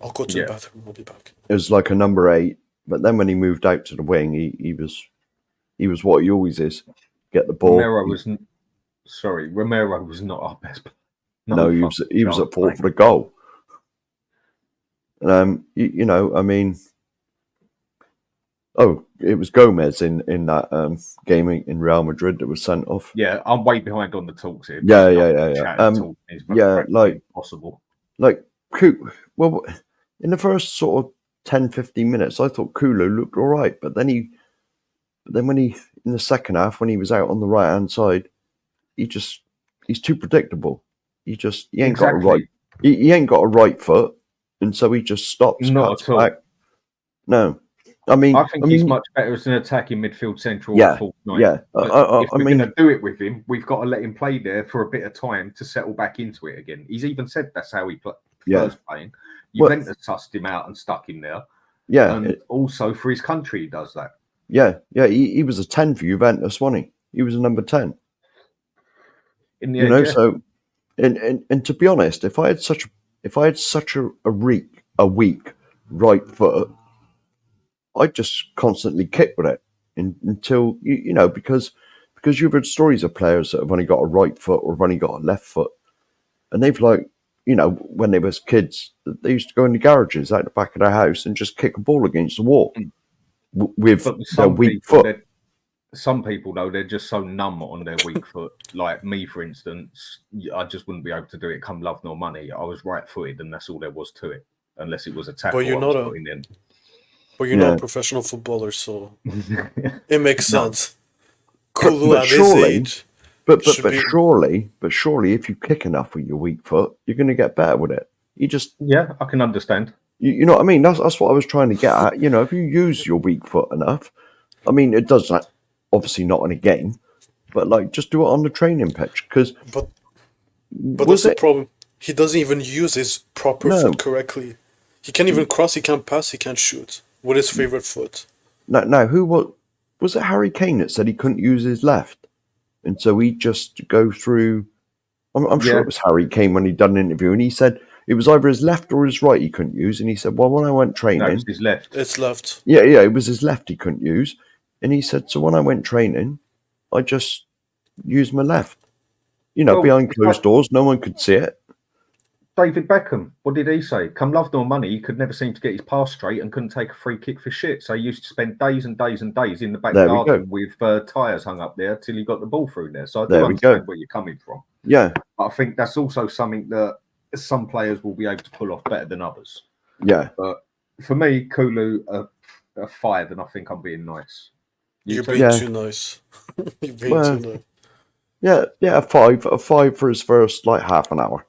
I'll go to the Yeah. bathroom. I'll be back. It was like a number 8, but then when he moved out to the wing, he was what he always is. Get the ball. Romero was not our best player. No, he was chance, at fault mate. for the goal. You know, I mean, it was Gomez in that game in Real Madrid that was sent off. Yeah, I'm way behind on the talks here. Yeah. Like possible. Like, well, in the first sort of 10, 15 minutes, I thought Kulu looked all right, but then when he in the second half, when he was out on the right hand side, he's too predictable. He ain't got a right. He ain't got a right foot, and so he just stops. Not at all. Back. No, I mean, he's much better as an attacking midfield central. Yeah, false nine. yeah. If we're going to do it with him, we've got to let him play there for a bit of time to settle back into it again. He's even said that's how he prefers playing. Juventus sussed him out and stuck him there. Yeah, and also for his country, he does that. Yeah. He was a 10 for Juventus, wasn't he? He was a number 10. In the end, so, and to be honest, if I had such a weak right foot, I'd just constantly kick with it until because you've heard stories of players that have only got a right foot or have only got a left foot, and they've when they was kids, they used to go in the garages out the back of their house and just kick a ball against the wall with their weak foot. Some people, though, they're just so numb on their weak foot. Like me, for instance, I just wouldn't be able to do it come love nor money. I was right-footed, and that's all there was to it, unless it was a tackle. But you're not a professional footballer, so it makes sense. Kulu at his age. But surely, if you kick enough with your weak foot, you're going to get better with it. I can understand. You know what I mean? That's what I was trying to get at. If you use your weak foot enough, I mean, it does that. Obviously not in a game, but just do it on the training pitch. But that's the problem. He doesn't even use his proper foot correctly. He can't even cross. He can't pass. He can't shoot with his favorite foot. No. Who was it? Harry Kane that said he couldn't use his left, and so he just go through. I'm sure it was Harry Kane when he done an interview, and he said it was either his left or his right he couldn't use, and he said, "Well, when I went training, no, it's his left. It's left. Yeah, it was his left he couldn't use." And he said, so when I went training, I just used my left. Behind closed doors, no one could see it. David Beckham, what did he say? Come love nor money, he could never seem to get his pass straight and couldn't take a free kick for shit. So he used to spend days and days and days in the back garden with tyres hung up there till he got the ball through there. So I do understand where you're coming from. Yeah. But I think that's also something that some players will be able to pull off better than others. Yeah. But for me, Kulu, a 5, and I think I'm being nice. You're being too nice. You're being too nice. Yeah, a 5. A 5 for his first half an hour.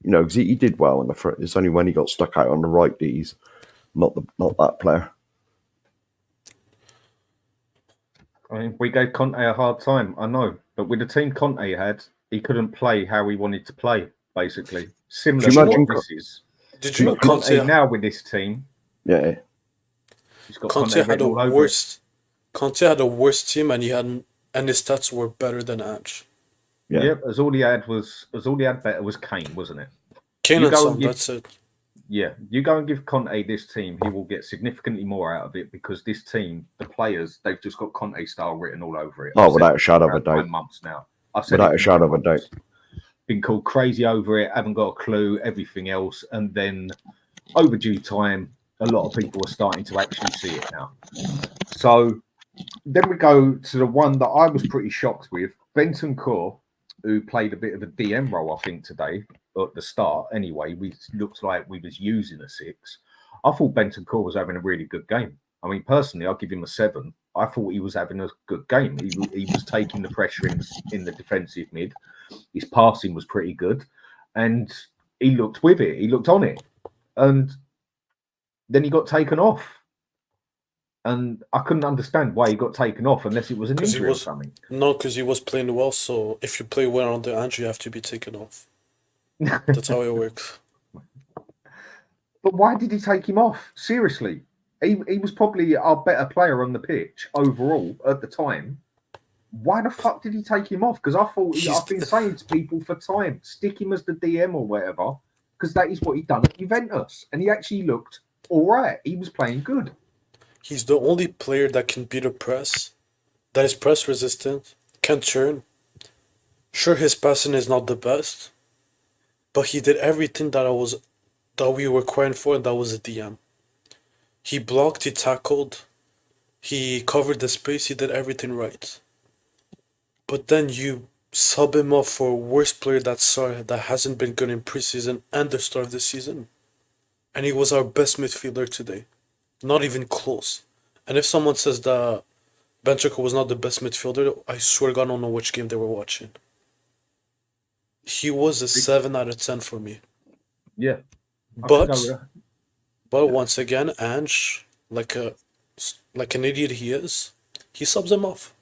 Because he did well in the first. It's only when he got stuck out on the right that he's not that player. I mean, we gave Conte a hard time, I know, but with the team Conte had, he couldn't play how he wanted to play. Basically, similar to what this is. Did you know Conte now with this team? Yeah. Conte had a worst. Conte had a worse team, and his stats were better than Ange. Yeah. Yep, all he had better was Kane, wasn't it? Kane and Son, that's it. Yeah, you go and give Conte this team, he will get significantly more out of it because this team, the players, they've just got Conte style written all over it. Oh, without a shadow of a doubt. 9 months now. Without a shadow of a doubt. Been called crazy over it, haven't got a clue, everything else, and then overdue time. A lot of people are starting to actually see it now. So then we go to the one that I was pretty shocked with, Bentancur, who played a bit of a DM role, I think, today at the start. Anyway, we looked like we was using a 6. I thought Bentancur was having a really good game. I mean, personally, I'll give him a 7. I thought he was having a good game. He was taking the pressure in the defensive mid. His passing was pretty good, and he looked with it. He looked on it, and then he got taken off. And I couldn't understand why he got taken off unless it was an injury or something. No, because he was playing well. So if you play well under Ange, you have to be taken off. That's how it works. But why did he take him off? Seriously. He was probably our better player on the pitch overall at the time. Why the fuck did he take him off? Because I've been saying to people for time, stick him as the DM or whatever, because that is what he done at Juventus, and he actually looked all right. He was playing good. He's the only player that can beat a press, that is press resistant, can turn. Sure, his passing is not the best, but he did everything that we were requiring for, and that was a DM. He blocked, he tackled, he covered the space, he did everything right. But then you sub him off for a worse player that hasn't been good in preseason and the start of the season. And he was our best midfielder today. Not even close. And if someone says that Benchiko was not the best midfielder, I swear to God, I don't know which game they were watching. He was a 7 out of 10 for me. Yeah. But once again, Ange, like an idiot he is, he subs him off.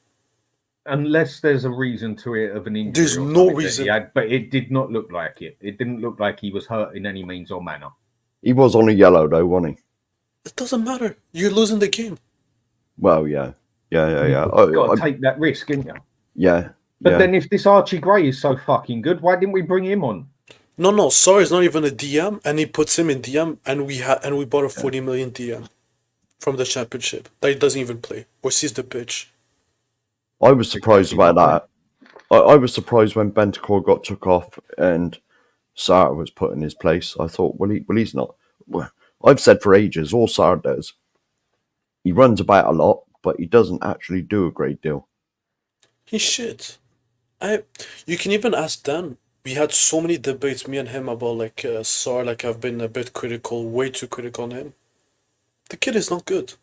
Unless there's a reason to it of an injury. There's no reason. But it did not look like it. It didn't look like he was hurt in any means or manner. He was on a yellow though, wasn't he? It doesn't matter. You're losing the game. Well, yeah. You've got to take that risk, ain't you? Yeah. But then if this Archie Gray is so fucking good, why didn't we bring him on? No, Sarr is not even a DM, and he puts him in DM, and we bought a 40 million DM from the championship that he doesn't even play or sees the pitch. I was surprised about that. I was surprised when Bentancur got took off and Sarr was put in his place. I thought, well, he's not. Well, I've said for ages, all Sarr does, he runs about a lot, but he doesn't actually do a great deal. He's shit. You can even ask Dan. We had so many debates, me and him, about Sarr. Like, I've been a bit critical, way too critical on him. The kid is not good.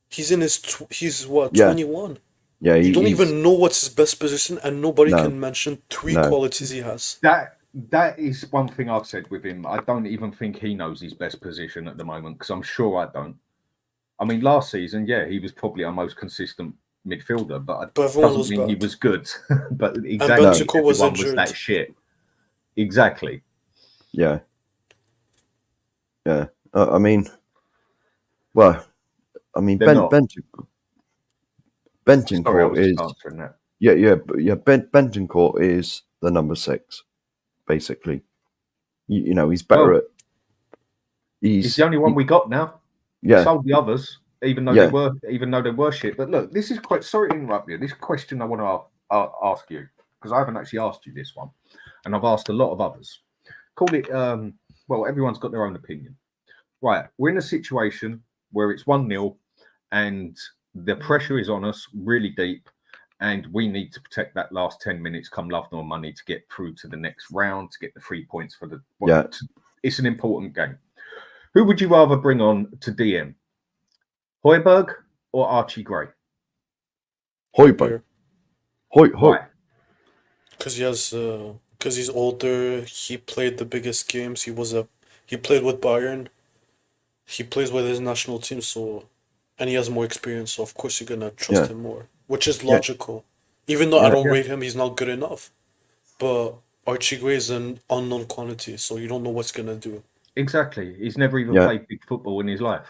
He's in his 21. Yeah, you don't even know what's his best position, and nobody can mention three qualities he has. That is one thing I've said with him. I don't even think he knows his best position at the moment, because I'm sure I don't. I mean, last season, he was probably our most consistent midfielder, but doesn't mean he was good. But exactly, everyone was that shit. Exactly. Yeah. Bentancur is answering that. Bentancur is the number 6, basically. He's better at. He's the only one we got now. Yeah, sold the others, even though they were shit. But look, this is quite. Sorry to interrupt you. This question I want to ask you, because I haven't actually asked you this one, and I've asked a lot of others. Call it. Well, everyone's got their own opinion. Right, we're in a situation where it's 1-0, and the pressure is on us really deep, and we need to protect that last 10 minutes, come love nor money, to get through to the next round, to get the 3 points for the. It's an important game. Who would you rather bring on to DM? Højbjerg or Archie Gray? Højbjerg. Why? Because he's older. He played the biggest games. He played with Bayern. He plays with his national team, and he has more experience. So of course you're gonna trust him more, which is logical. Even though I don't rate him, he's not good enough. But Archie Gray is an unknown quantity, so you don't know what's gonna do. Exactly. He's never even played big football in his life.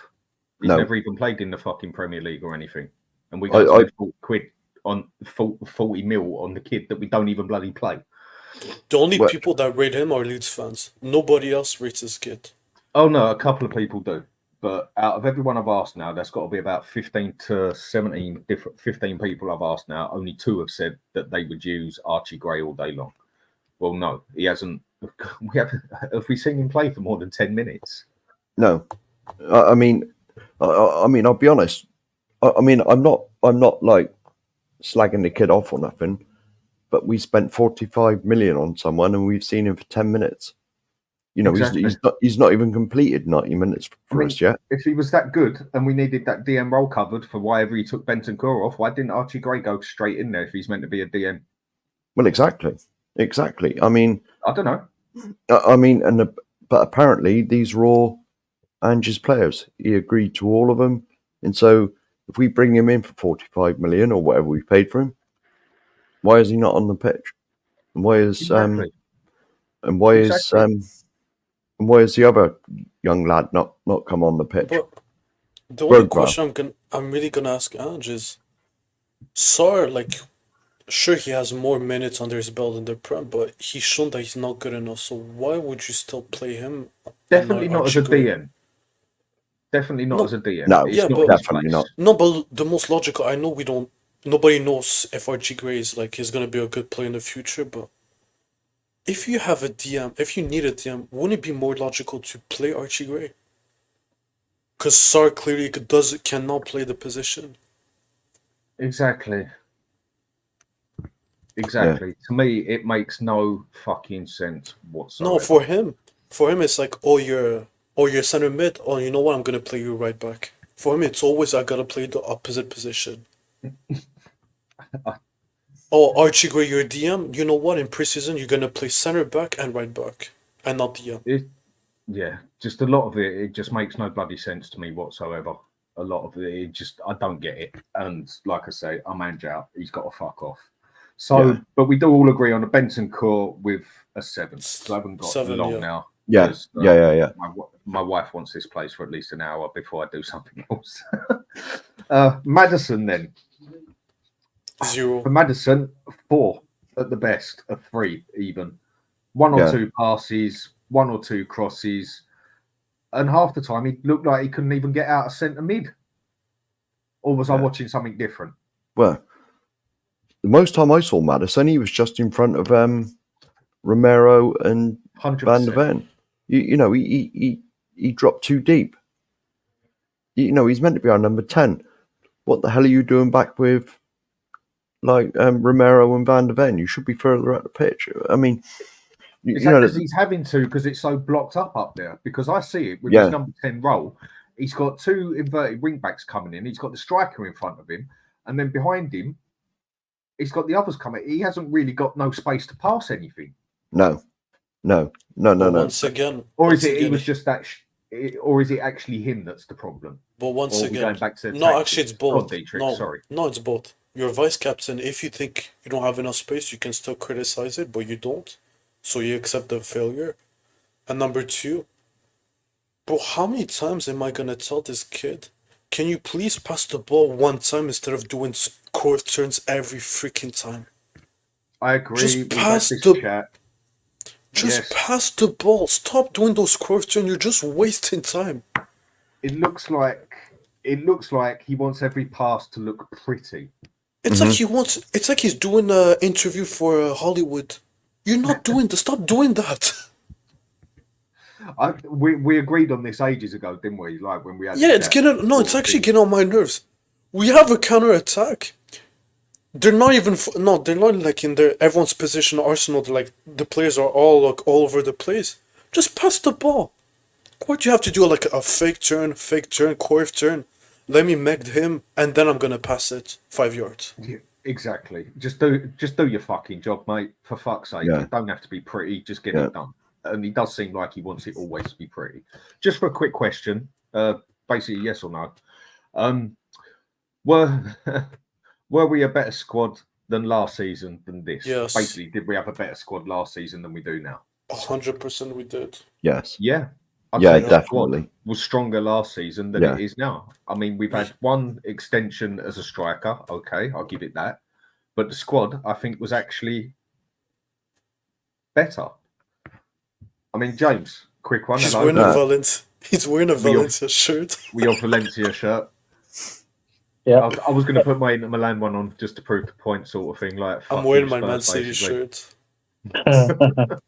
He's never even played in the fucking Premier League or anything. And we got £40 mil on the kid that we don't even bloody play. The only people that rate him are Leeds fans. Nobody else rates his kid. Oh no, a couple of people do. But out of everyone I've asked now, there's got to be about 15 to 15 people I've asked now. Only 2 have said that they would use Archie Gray all day long. Well, no, he hasn't. Have we seen him play for more than 10 minutes? No. I mean, I'll be honest. I'm not like slagging the kid off or nothing, but we spent 45 million on someone and we've seen him for 10 minutes. Exactly. he's not even completed 90 minutes for us yet. If he was that good and we needed that DM role covered for whatever he took Bentancur off, why didn't Archie Gray go straight in there if he's meant to be a DM? Well, exactly. I mean, I don't know. But apparently these are all Ange's players. He agreed to all of them, and so if we bring him in for 45 million or whatever we paid for him, why is he not on the pitch? And why is and why is the other young lad not come on the pitch? The only Drogba. question I'm really gonna ask Ange is, Sar, like, sure he has more minutes under his belt in the Prem, but he's shown that he's not good enough. So why would you still play him? Definitely not as a Archie Gray? DM. Definitely not No, as a DM. No, It's yeah, not but his definitely place. not. no, but the most logical. I know we don't. Nobody knows if Archie Gray is like he's gonna be a good player in the future. But if you have a DM, if you need a DM, wouldn't it be more logical to play Archie Gray? Because Sar clearly cannot play the position. Exactly. Exactly. To me, it makes no fucking sense whatsoever. No, for him, it's like, oh, you're center mid. Oh, you know what? I'm gonna play you right back. For him, it's always I gotta play the opposite position. Oh, Archie Gray, you're DM. You know what? In preseason, you're gonna play center back and right back, and not DM. Yeah, just a lot of it just makes no bloody sense to me whatsoever. A lot of it just I don't get it. And like I say, I'm Ange out. He's got to fuck off. So, Yeah. but we do all agree on a Benton core with a 7. So I haven't got 7, long yeah. now. Yeah, because, yeah. My wife wants this place for at least an hour before I do something else. Maddison then. 0. For Maddison, 4 at the best, a 3 even. 1 or Yeah. 2 passes, 1 or 2 crosses, and half the time he looked like he couldn't even get out of centre mid. Or was I Yeah. watching something different? Well, the most time I saw Maddison, he was just in front of Romero and 100%. Van der Ven. You know, he dropped too deep. You know, he's meant to be our number 10. What the hell are you doing back with like Romero and Van der Ven? You should be further up the pitch. I mean, Is you that know, because he's having to because it's so blocked up there? Because I see it with Yeah. his number 10 role. He's got 2 inverted wing backs coming in. He's got the striker in front of him, and then behind him, he's got the others coming. He hasn't really got no space to pass anything. no. But once again, Or is it he was just that? Or is it actually him that's the problem? But once Or are we again, going back to the no, tactics? actually, it's Go on, both. Dietrich, No, sorry. no, it's both. You're vice captain. If you think you don't have enough space, you can still criticize it, but you don't. So you accept the failure. And number 2, bro, how many times am I gonna tell this kid, can you please pass the ball one time instead of doing court turns every freaking time? I agree. Just We've had pass this the- chat. Just Yes. pass the ball. Stop doing those court turns. You're just wasting time. It looks like he wants every pass to look pretty. It's like it's like he's doing an interview for Hollywood. You're not doing the. Stop doing that. We agreed on this ages ago, didn't we? Like when we had Yeah, the it's chat, getting no. It's actually getting on my nerves. We have a counter attack. They're not even no. They're not like in their everyone's position. Arsenal. They're like the players are all like all over the place. Just pass the ball. What do you have to do? Like a fake turn, curve turn. Let me meg him, and then I'm gonna pass it 5 yards. Yeah, exactly. Just do your fucking job, mate. For fuck's sake, Yeah. it don't have to be pretty. Just get Yeah. it done. And he does seem like he wants it always to be pretty. Just for a quick question, basically yes or no. Were were we a better squad than last season than this? Yes. Basically, did we have a better squad last season than we do now? 100% we did. Yes. Yeah. I'd Yeah, say the squad definitely. was stronger last season than it is now. I mean, we've had one extension as a striker. Okay, I'll give it that. But the squad, I think, was actually better. I mean, James, quick one. He's hello. wearing a Valencia. He's wearing a We all- Valencia shirt. We on Valencia shirt. Yeah. I was going to put my Inter Milan one on just to prove the point, sort of thing. Like I'm fuck wearing you, my Man Spurs, City basically. shirt.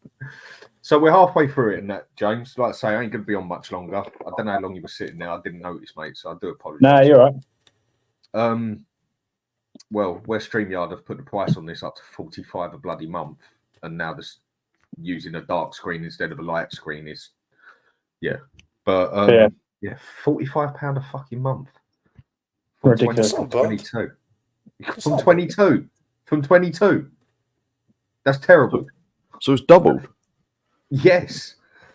So we're halfway through it in that, James. Like I say, I ain't going to be on much longer. I don't know how long you were sitting there. I didn't notice, mate. So I do apologise. No, you're right. Well, where StreamYard have put the price on this up to 45 a bloody month, and now this using a dark screen instead of a light screen is, But Yeah. £45 a fucking month. From Ridiculous. 20 Not bad. 22. It's From not 22. From 22. That's terrible. So it's doubled. Yes.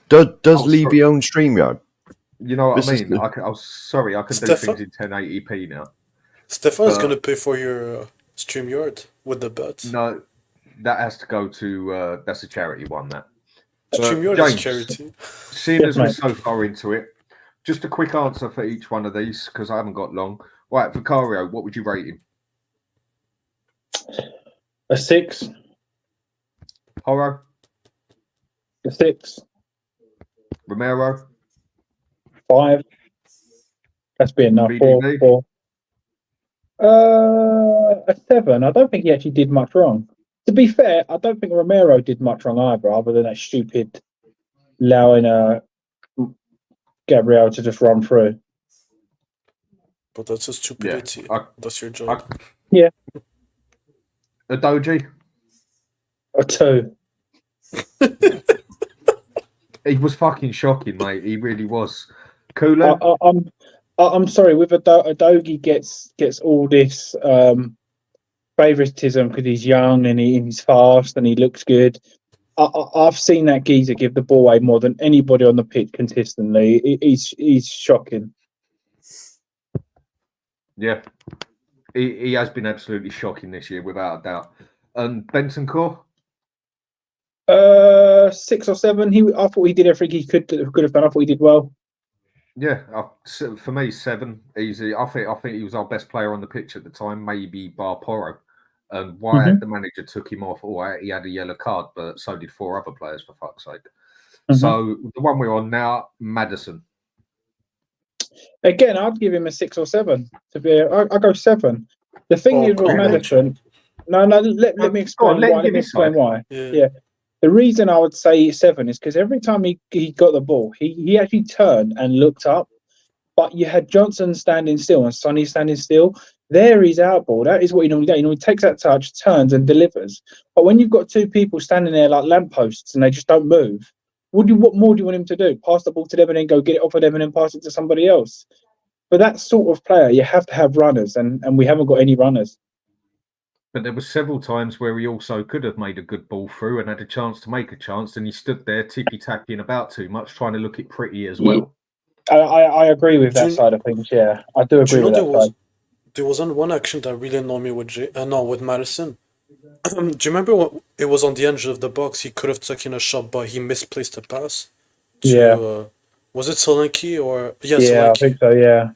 Does Oh, Levy own StreamYard? You know what This I is mean? the- I was sorry. I can do Stefan? things in 1080p now. Stefan's gonna pay for your StreamYard with the bet. No, that has to go to that's a charity one. That StreamYard is James, charity. seeing Yes, as we're mate. so far into it, Just a quick answer for each one of these because I haven't got long. Right, Vicario, what would you rate him? A 6. Horror, A 6. Romero, 5. That's be enough. VDB? 4. A 7. I don't think he actually did much wrong. To be fair, I don't think Romero did much wrong either, other than that stupid allowing Gabriel to just run through. But that's a stupidity. That's your job. A Doji? A 2. He was fucking shocking, mate. He really was. Cooler? I'm sorry. With Adogi gets all this favoritism because he's young and he's fast and he looks good. I've seen that geezer give the ball away more than anybody on the pitch consistently. He's shocking. Yeah. He has been absolutely shocking this year, without a doubt. And Bentancur? 6 or 7. I thought he did everything he could have done. I thought he did well. Yeah, for me, 7 easy. I think he was our best player on the pitch at the time, maybe bar Porro. And why the manager took him off? He had a yellow card, but so did 4 other players, for fuck's sake. So the one we're on now, Maddison. Again, I'd give him a 6 or 7. I go 7. The thing is with Maddison. No. Let me explain why. Let me explain why. Yeah. The reason I would say 7 is because every time he got the ball, he actually turned and looked up. But you had Johnson standing still and Sonny standing still. There he's out ball. That is what he normally does. He takes that touch, turns and delivers. But when you've got 2 people standing there like lampposts and they just don't move, what more do you want him to do? Pass the ball to them and then go get it off of them and then pass it to somebody else. For that sort of player, you have to have runners, and we haven't got any runners. But there were several times where he also could have made a good ball through and had a chance to make a chance, and he stood there tippy-tapping about too much, trying to look it pretty as well. I agree with that side of things, yeah. I do agree with that side. There was one action that really annoyed me with Maddison. Do you remember when it was on the edge of the box? He could have taken a shot, but he misplaced a pass. Was it Solanke or... Yeah, Solanke. I think so, yeah.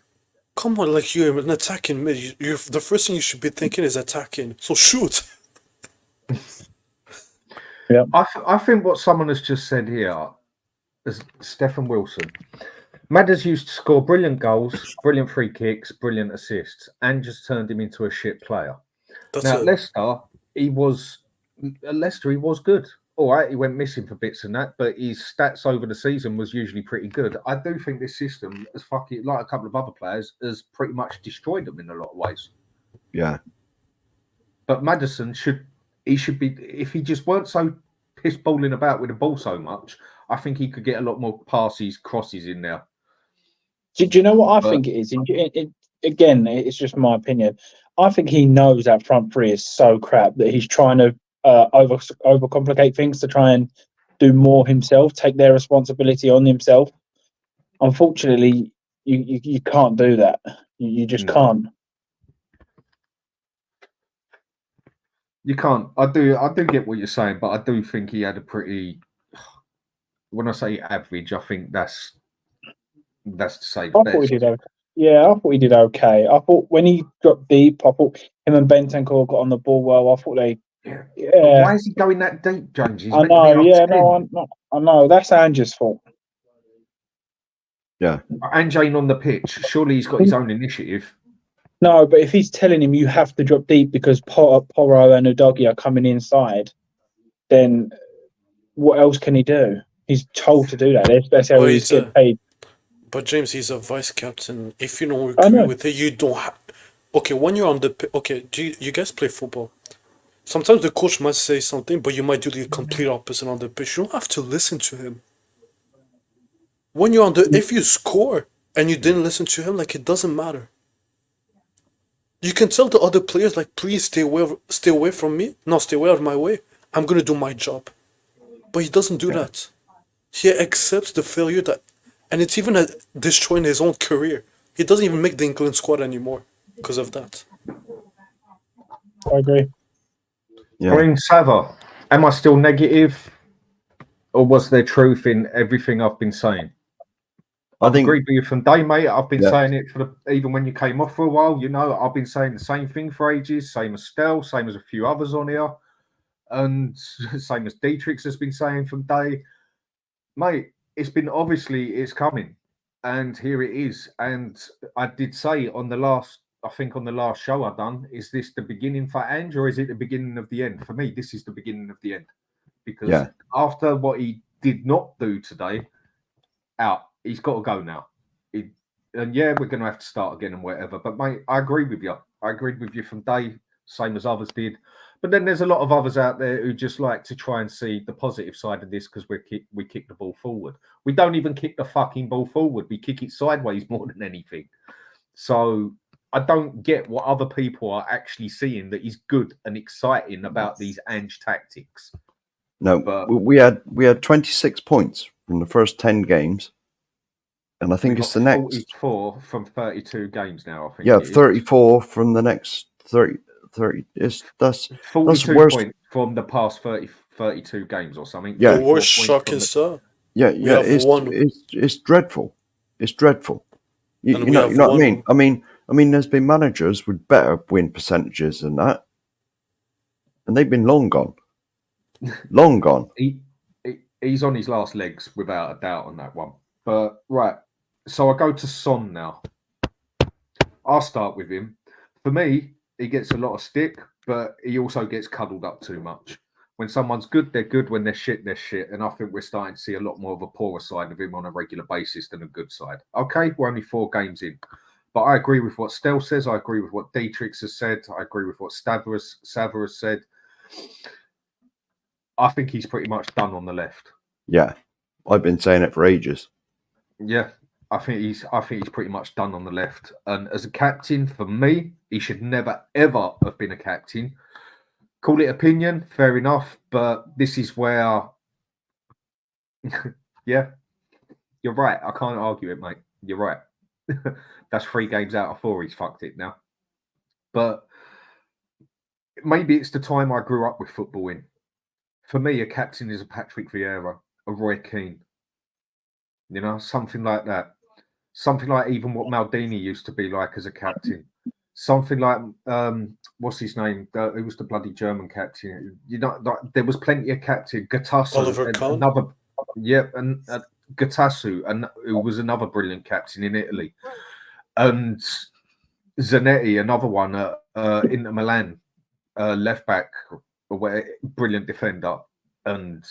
Come on, like, you're an attacking mid. The first thing you should be thinking is attacking. So shoot. Yeah. I think what someone has just said here is Stefan Wilson. Madders used to score brilliant goals, brilliant free kicks, brilliant assists, and just turned him into a shit player. At Leicester, he was good. All right, he went missing for bits and that, but his stats over the season was usually pretty good. I do think this system, as fucking like a couple of other players, has pretty much destroyed them in a lot of ways. Yeah. But Maddison should be, if he just weren't so piss balling about with the ball so much, I think he could get a lot more passes, crosses in there. Do you know what I think it is? Again, it's just my opinion. I think he knows that front three is so crap that he's trying to overcomplicate things to try and do more himself, take their responsibility on himself. Unfortunately, you can't do that. You just can't. You can't. I do get what you're saying, but I do think he had a pretty. When I say average, I think that's to say the best. Thought he did okay. Yeah, I thought he did okay. I thought when he dropped deep, I thought him and Bentancur got on the ball well. I thought they. Yeah. But why is he going that deep, James? I know. Yeah, I know. That's Ange's fault. Yeah. Ange ain't on the pitch. Surely he's got his own initiative. No, but if he's telling him you have to drop deep because Porro and Udogie are coming inside, then what else can he do? He's told to do that. That's how he's getting paid. But James, he's a vice captain. If you don't agree with it, you don't have... Okay, when you're on the... Okay, do you guys play football? Sometimes the coach might say something, but you might do the complete opposite on the pitch. You don't have to listen to him. When you're on the... If you score and you didn't listen to him, like, it doesn't matter. You can tell the other players, like, please stay away from me. No, stay away out of my way. I'm going to do my job. But he doesn't do that. He accepts the failure that... And it's even destroying his own career. He doesn't even make the England squad anymore because of that. I agree. Yeah. I mean, Sava, am I still negative? Or was there truth in everything I've been saying? I've agreed with you from day, mate. I've been Yeah. saying it even when you came off for a while. You know, I've been saying the same thing for ages. Same as Stel, same as a few others on here, and same as Dietrich has been saying from day, mate. It's been obviously it's coming, and here it is. And I did say on the last show I've done, is this the beginning for Ange or is it the beginning of the end? For me, this is the beginning of the end because after what he did not do today, he's got to go now. And yeah, we're going to have to start again and whatever. But mate, I agree with you. I agreed with you from day, same as others did. But then there's a lot of others out there who just like to try and see the positive side of this because we kick the ball forward. We don't even kick the fucking ball forward. We kick it sideways more than anything. So I don't get what other people are actually seeing that is good and exciting about these Ange tactics. No, but we had 26 points from the first 10 games. And I think it's the next 44 from 32 games now. I think. Yeah, 34 from the next 30. That's 42 worse points from the past 32 games or something. Yeah, the worst shock is that. Yeah, it's dreadful. It's dreadful. You know what I mean? I mean, there's been managers with better win percentages than that, and they've been long gone. Long gone. He's on his last legs without a doubt on that one. But right, so I go to Son now. I'll start with him. For me, he gets a lot of stick, but he also gets cuddled up too much. When someone's good, they're good. When they're shit, they're shit. And I think we're starting to see a lot more of a poorer side of him on a regular basis than a good side. Okay, we're only 4 games in. But I agree with what Stel says. I agree with what Dietrich has said. I agree with what Sava has said. I think he's pretty much done on the left. Yeah, I've been saying it for ages. Yeah, I think he's pretty much done on the left. And as a captain, for me, he should never ever have been a captain. Call it opinion, fair enough. But this is where, yeah, you're right. I can't argue it, mate. You're right. That's 3 games out of 4. He's fucked it now. But maybe it's the time I grew up with football in. For me, a captain is a Patrick Vieira, a Roy Keane. You know, something like that. Something like even what Maldini used to be like as a captain. Something like, what's his name? Who was the bloody German captain? You know, there was plenty of captain. Gattuso. Oliver Kahn? And Gattuso, and who was another brilliant captain in Italy. And Zanetti, another one at Inter Milan, left back, brilliant defender and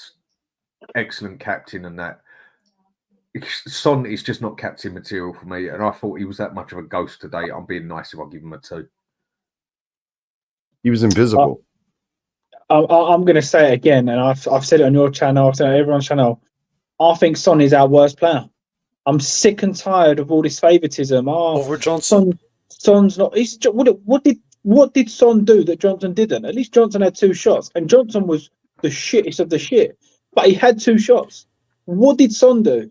excellent captain. And that Son is just not captain material for me, and I thought he was that much of a ghost today. I'm being nice if I give him a 2. He was invisible. I'm going to say it again, and I've said it on your channel, I've said it on everyone's channel. I think Son is our worst player. I'm sick and tired of all this favoritism. Over Johnson. Son's not. What did Son do that Johnson didn't? At least Johnson had 2 shots, and Johnson was the shittest of the shit, but he had 2 shots. What did Son do?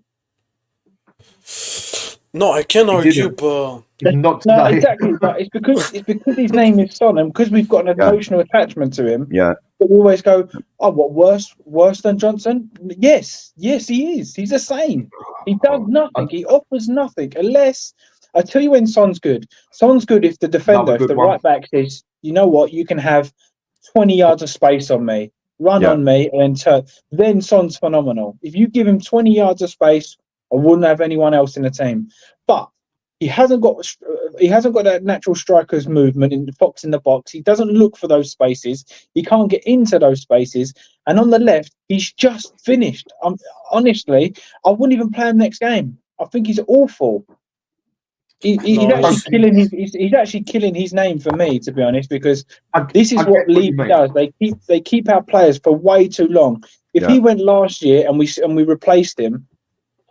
No, I can't argue, but not no, exactly. But it's because his name is Son, and because we've got an emotional attachment to him. Yeah. But we always go, oh, what worse than Johnson? Yes, he is. He's the same. He does nothing. He offers nothing. Unless I tell you when Son's good. Son's good if the defender, if the right back says, you know what, you can have 20 yards of space on me, run on me, and then turn. Then Son's phenomenal. If you give him 20 yards of space, I wouldn't have anyone else in the team. But he hasn't got that natural striker's movement in the box He doesn't look for those spaces. He can't get into those spaces. And on the left, he's just finished. Honestly, I wouldn't even play him next game. I think he's awful. He's actually killing his name for me, to be honest, because this is what League does. They keep our players for way too long. If he went last year and we replaced him,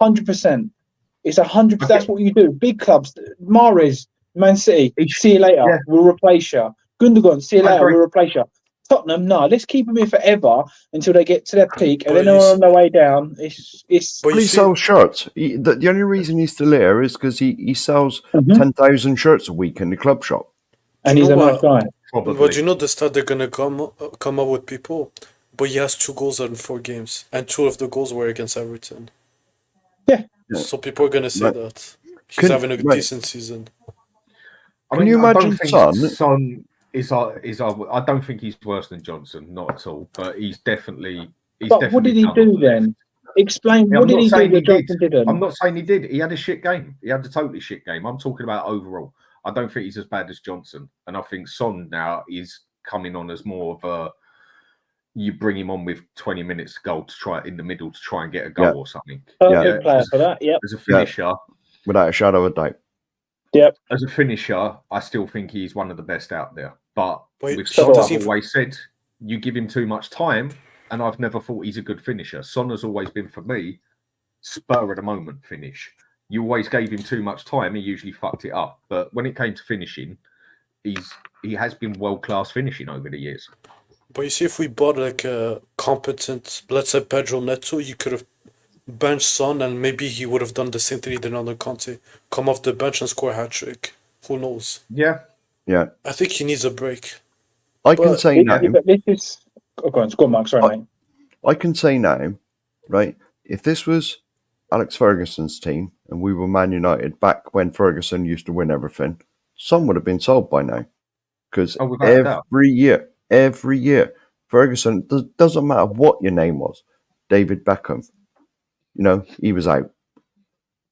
100%. It's 100%. That's what you do. Big clubs, Mahrez, Man City. See you later. Yeah. We'll replace you. Gundogan. See you later. We'll replace you. Tottenham. No, let's keep them here forever until they get to their peak, and then they're on their way down. He sells shirts. The only reason he's still here is because he sells 10,000 shirts a week in the club shop, and he's a nice guy. Probably. But you know the start they're gonna come up with people. But he has 2 goals in 4 games, and 2 of the goals were against Everton. Yeah, So people are gonna say that he's having a decent season. Can you imagine Son is I don't think he's worse than Johnson, not at all. But he's definitely. But what did he do then? Explain. What did he do that Johnson didn't? I'm not saying he did. He had a shit game. He had a totally shit game. I'm talking about overall. I don't think he's as bad as Johnson, and I think Son now is coming on as more of a. You bring him on with 20 minutes to go to try in the middle to try and get a goal or something. Good player for that. Yep. As a finisher, without a shadow of a doubt. Yep. As a finisher, I still think he's one of the best out there. But with so Son, I've always said you give him too much time, and I've never thought he's a good finisher. Son has always been for me spur of the moment finish. You always gave him too much time; he usually fucked it up. But when it came to finishing, he has been world class finishing over the years. But you see, if we bought like a competent, let's say Pedro Neto, you could have benched Son, and maybe he would have done the same thing he did under Conte, come off the bench and score a hat trick. Who knows? Yeah. I think he needs a break. Can say now. This is. Go on, Mark. Sorry, mate. I can say now, right? If this was Alex Ferguson's team and we were Man United back when Ferguson used to win everything, Son would have been sold by now. Because every year, Ferguson, doesn't matter what your name was, David Beckham, he was out.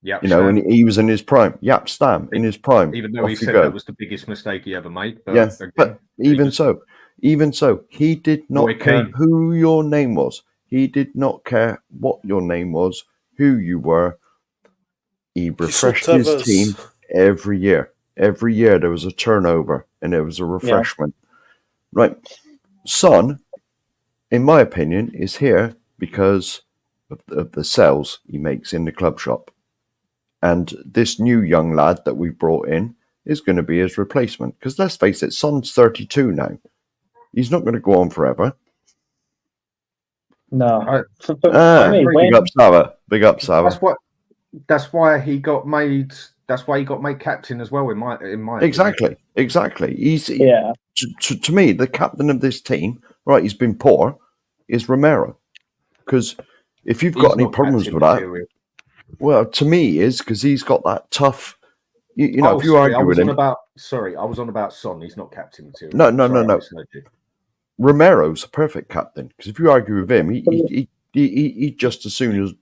Yeah, and he was in his prime. Yap Stam in his prime. Even though he said that was the biggest mistake he ever made. But but even so, he did not care who your name was. He did not care what your name was, who you were. He refreshed his team every year. Every year there was a turnover and there was a refreshment. Yeah. Right. Son, in my opinion, is here because of the sales he makes in the club shop. And this new young lad that we brought in is going to be his replacement. Because let's face it, Son's 32 now. He's not going to go on forever. No. Big up, Sava. Big up, Sava. That's why he got made. That's why he got made captain as well. In my exactly. He's to me the captain of this team. Right, he's been poor. Is Romero, because if you've got any problems with that. Well, to me, he is because he's got that tough. If you argue with him, I was on about Son. He's not captain material. No. Romero's a perfect captain because if you argue with him, he just as soon as.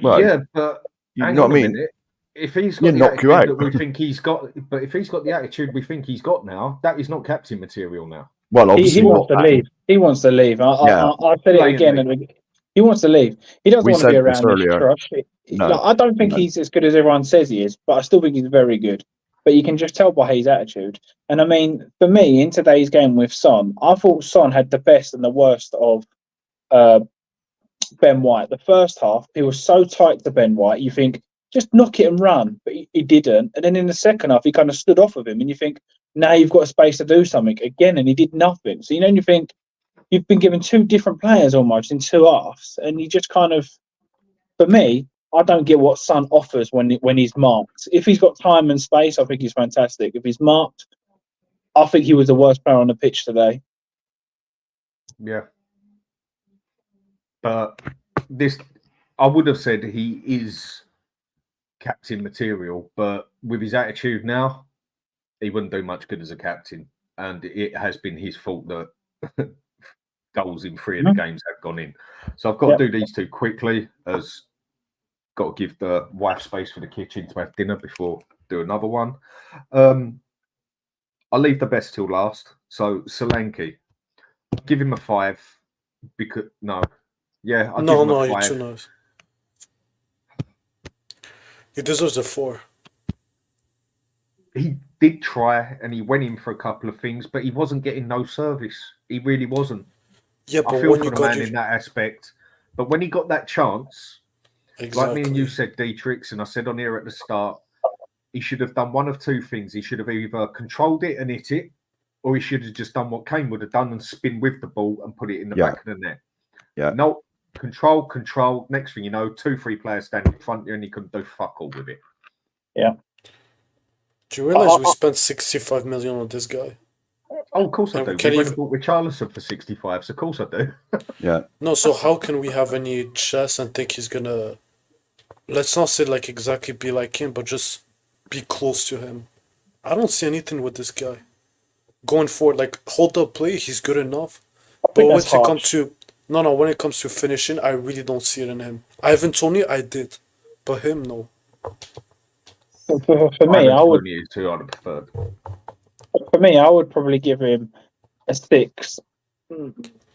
Well, yeah, but you know what I mean. If he's got the attitude that we think he's got, but if he's got the attitude we think he's got now, that is not captain material now. Well, obviously he wants to leave. He wants to leave. I'll say it again. He wants to leave. He doesn't want to be around this trash. I don't think he's as good as everyone says he is, but I still think he's very good. But you can just tell by his attitude. And I mean, for me, in today's game with Son, I thought Son had the best and the worst of Ben White. The first half, he was so tight to Ben White, you think, just knock it and run. But he didn't. And then in the second half, he kind of stood off of him. And you think, now you've got a space to do something again. And he did nothing. So, you think, you've been given two different players almost in two halves. And you just kind of, for me, I don't get what Son offers when he's marked. If he's got time and space, I think he's fantastic. If he's marked, I think he was the worst player on the pitch today. Yeah. But I would have said he is captain material, but with his attitude now, he wouldn't do much good as a captain. And it has been his fault that goals in 3 of the games have gone in. So I've got to do these two quickly, as got to give the wife space for the kitchen to have dinner before do another one. I'll leave the best till last. So Solanke, give him a 5 because I'll give him a 5. You're too nice. He deserves a 4. He did try and he went in for a couple of things, but he wasn't getting no service. He really wasn't. Yeah, but I feel when for you the got man in that aspect. But when he got that chance, like me and you said, Dietrich, and I said on here at the start, he should have done one of two things. He should have either controlled it and hit it, or he should have just done what Kane would have done and spin with the ball and put it in the back of the net. Yeah. No, control. Next thing you know, 2-3 players standing in front of you and he couldn't do fuck all with it. Yeah. Do you realize we spent 65 million on this guy? Oh, of course I do. We went and bought Richarlison for 65, so of course I do. Yeah. No, so how can we have any chance and think he's gonna let's not say like exactly be like him, but just be close to him. I don't see anything with this guy going forward. Like hold up play, he's good enough. I But think when that's it comes harsh. to no, when it comes to finishing, I really don't see it in him. Ivan Toney, I did, but him, no. For me, Ivan I would. Toney is who I'd have preferred. For me, I would probably give him a 6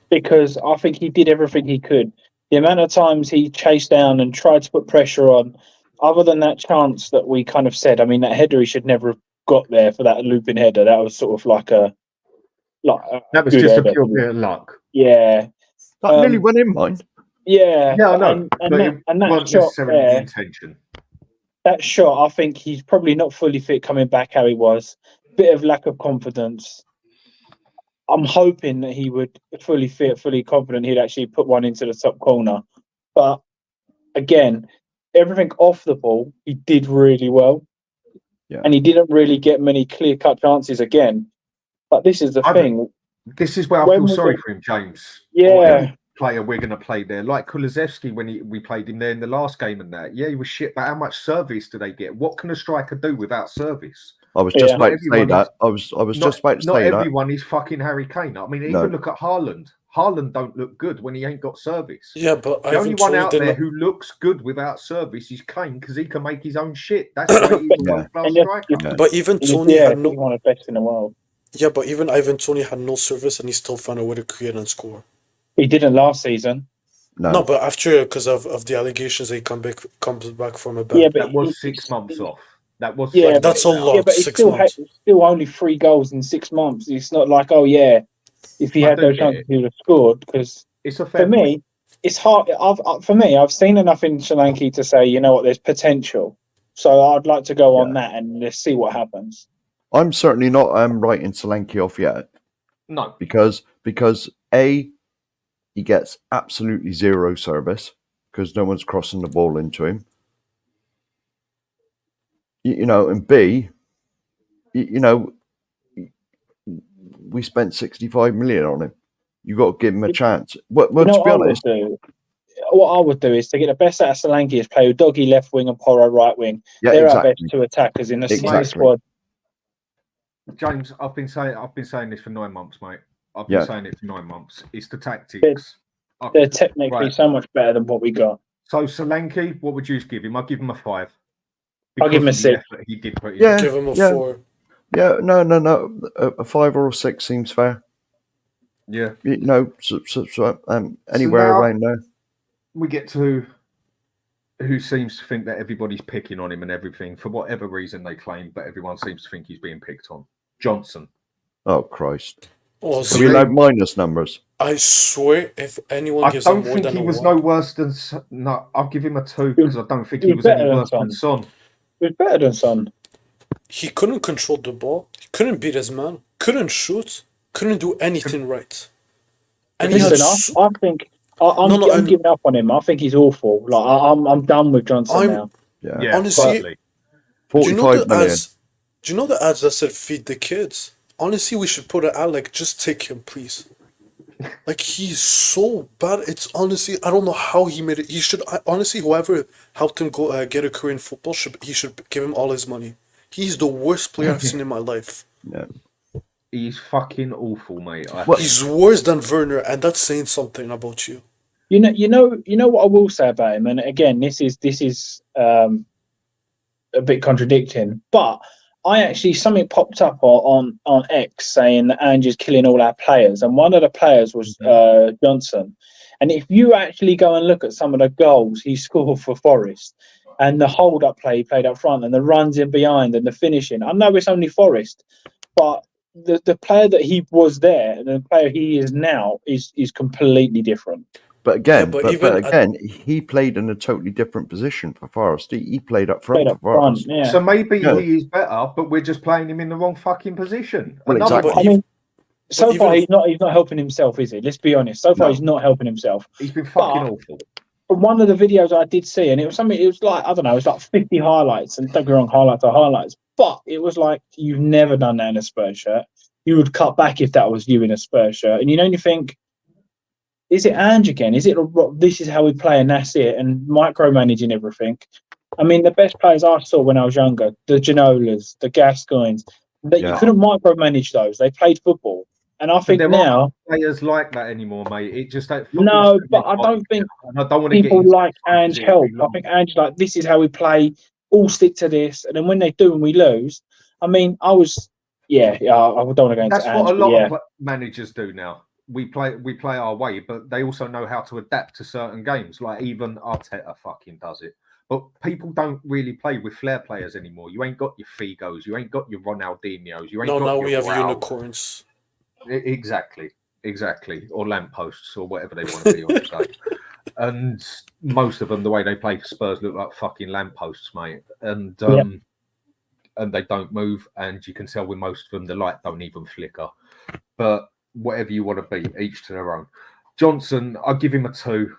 because I think he did everything he could. The amount of times he chased down and tried to put pressure on, other than that chance that we kind of said, I mean, that header he should never have got there for that looping header. That was sort of like a That was good just a header. pure bit of luck. Yeah, That nearly went in, mine. yeah, Yeah, I know. and but that, it and that wasn't shot necessarily the there, intention. that shot, I think he's probably not fully fit coming back how he was. Bit of lack of confidence. I'm hoping that he would fully fit, fully confident he'd actually put one into the top corner. But again, everything off the ball, he did really well. Yeah. And he didn't really get many clear-cut chances again. But this is the thing. This is where I When feel we sorry get- for him, James. Yeah. Or every player we're going to play there, like Kulusevski when we played him there in the last game and that. Yeah, he was shit, but how much service do they get? What can a striker do without service? I was just Yeah. about to say that. I was just about to Not say that. everyone is fucking Harry Kane. I mean, even No. look at Haaland. Haaland don't look good when he ain't got service. Yeah, but The Ivan only one Toney out did there not. who looks good without service is Kane because he can make his own shit. That's why he's a Yeah. world-class And you- striker. Yeah. But even Toney Yeah, had he's no. one of the best in the world. Yeah, but even Ivan Toney had no service, and he still found a way to create and score. He didn't last season. No, but after because of the allegations, he comes back from a ban. Yeah, but That was he- 6 months off. That was Yeah, so that's a much lot. Yeah, but he 6 still months. had still only 3 goals in 6 months. It's not like, oh yeah, if he I had do those get chances, it. he would have scored. Because It's a fair for me, it's hard. I've seen enough in Solanke to say, you know what, there's potential. So I'd like to go on that and let's see what happens. I'm certainly not writing Solanke off yet No, because A, he gets absolutely zero service because no one's crossing the ball into him. You know, and B, you know, we spent 65 million on him. You got to give him a chance. Well, You know to be what honest, what I would do is to get the best out of Solanke is play with Doggy left wing and Porro right wing. yeah, They're our exactly. best 2 attackers in the Exactly. squad. James, I've been saying this for 9 months, mate. I've been saying it for 9 months. It's the tactics. They're technically so much better than what we got. So Solanke, what would you give him? I'll give him a 5. I'll give him a Because of the 6. effort he did put in. Yeah, Give him a yeah. 4. Yeah, no. A 5 or a 6 seems fair. Yeah. You know, anywhere now- around there. We get to who seems to think that everybody's picking on him and everything for whatever reason they claim, but everyone seems to think he's being picked on. Johnson. Oh Christ! Oh, Are we allowed minus numbers? I swear, if anyone I gives him don't more think than he a was 1, no worse than. No, I'll give him a 2 because I don't think he he was was any better than worse than Son. Son. He was better than Son. he couldn't control the ball. He couldn't beat his man. Couldn't shoot. Couldn't do anything right. And he had Listen, I think I'm giving up on him. I think he's awful. Like I'm done with Johnson now. Yeah. honestly, totally. do you know 45 the million. ads? Do you know the ads that said feed the kids? Honestly, we should put an ad like just take him, please. Like he's so bad. It's honestly, I don't know how he made it. He should honestly, whoever helped him go get a career in football should give him all his money. He's the worst player I've seen in my life. Yeah. He's fucking awful, mate. He's worse than Werner, and that's saying something about you. You know what I will say about him, and again, this is a bit contradicting, but I actually something popped up on X saying that Ange is killing all our players, and one of the players was Johnson. And if you actually go and look at some of the goals he scored for Forest, and the hold-up play he played up front, and the runs in behind, and the finishing, I know it's only Forest, but the player that he was there and the player he is now is completely different. But again, Yeah, but but again, he played in a totally different position for Forest. He played up front for Forest. Yeah. So maybe Yeah. he is better, but we're just playing him in the wrong fucking position. Well, Another exactly. one. I mean, so but far even- he's not helping himself, is he? Let's be honest. So far No. he's not helping himself. He's been fucking But- awful. From one of the videos I did see, and it was something. It was like, I don't know, it was like 50 highlights, and don't get me wrong, highlights are highlights. But it was like, you've never done that in a Spurs shirt. You would cut back if that was you in a Spurs shirt, and you think, is it Ange again? Is it this is how we play and that's it, and micromanaging everything? I mean, the best players I saw when I was younger, the Ginolas, the Gascoignes, that you couldn't micromanage those. They played football. And I think now players like that anymore, mate. It just no, but I don't think people like Ange help. I think Ange like this is how we play. All stick to this, and then when they do and we lose, I mean, I don't want to go into That's Ange, what a lot of managers do now. We play our way, but they also know how to adapt to certain games. Like even Arteta fucking does it. But people don't really play with flair players anymore. You ain't got your Figos, you ain't got your Ronaldinhos, you ain't got now your we have Raul. unicorns. Exactly, or lampposts or whatever they want to be on the day. And most of them, the way they play for Spurs, look like fucking lampposts, mate. And they don't move, and you can tell with most of them the light don't even flicker. But whatever you want to be, each to their own. Johnson, I'll give him a 2.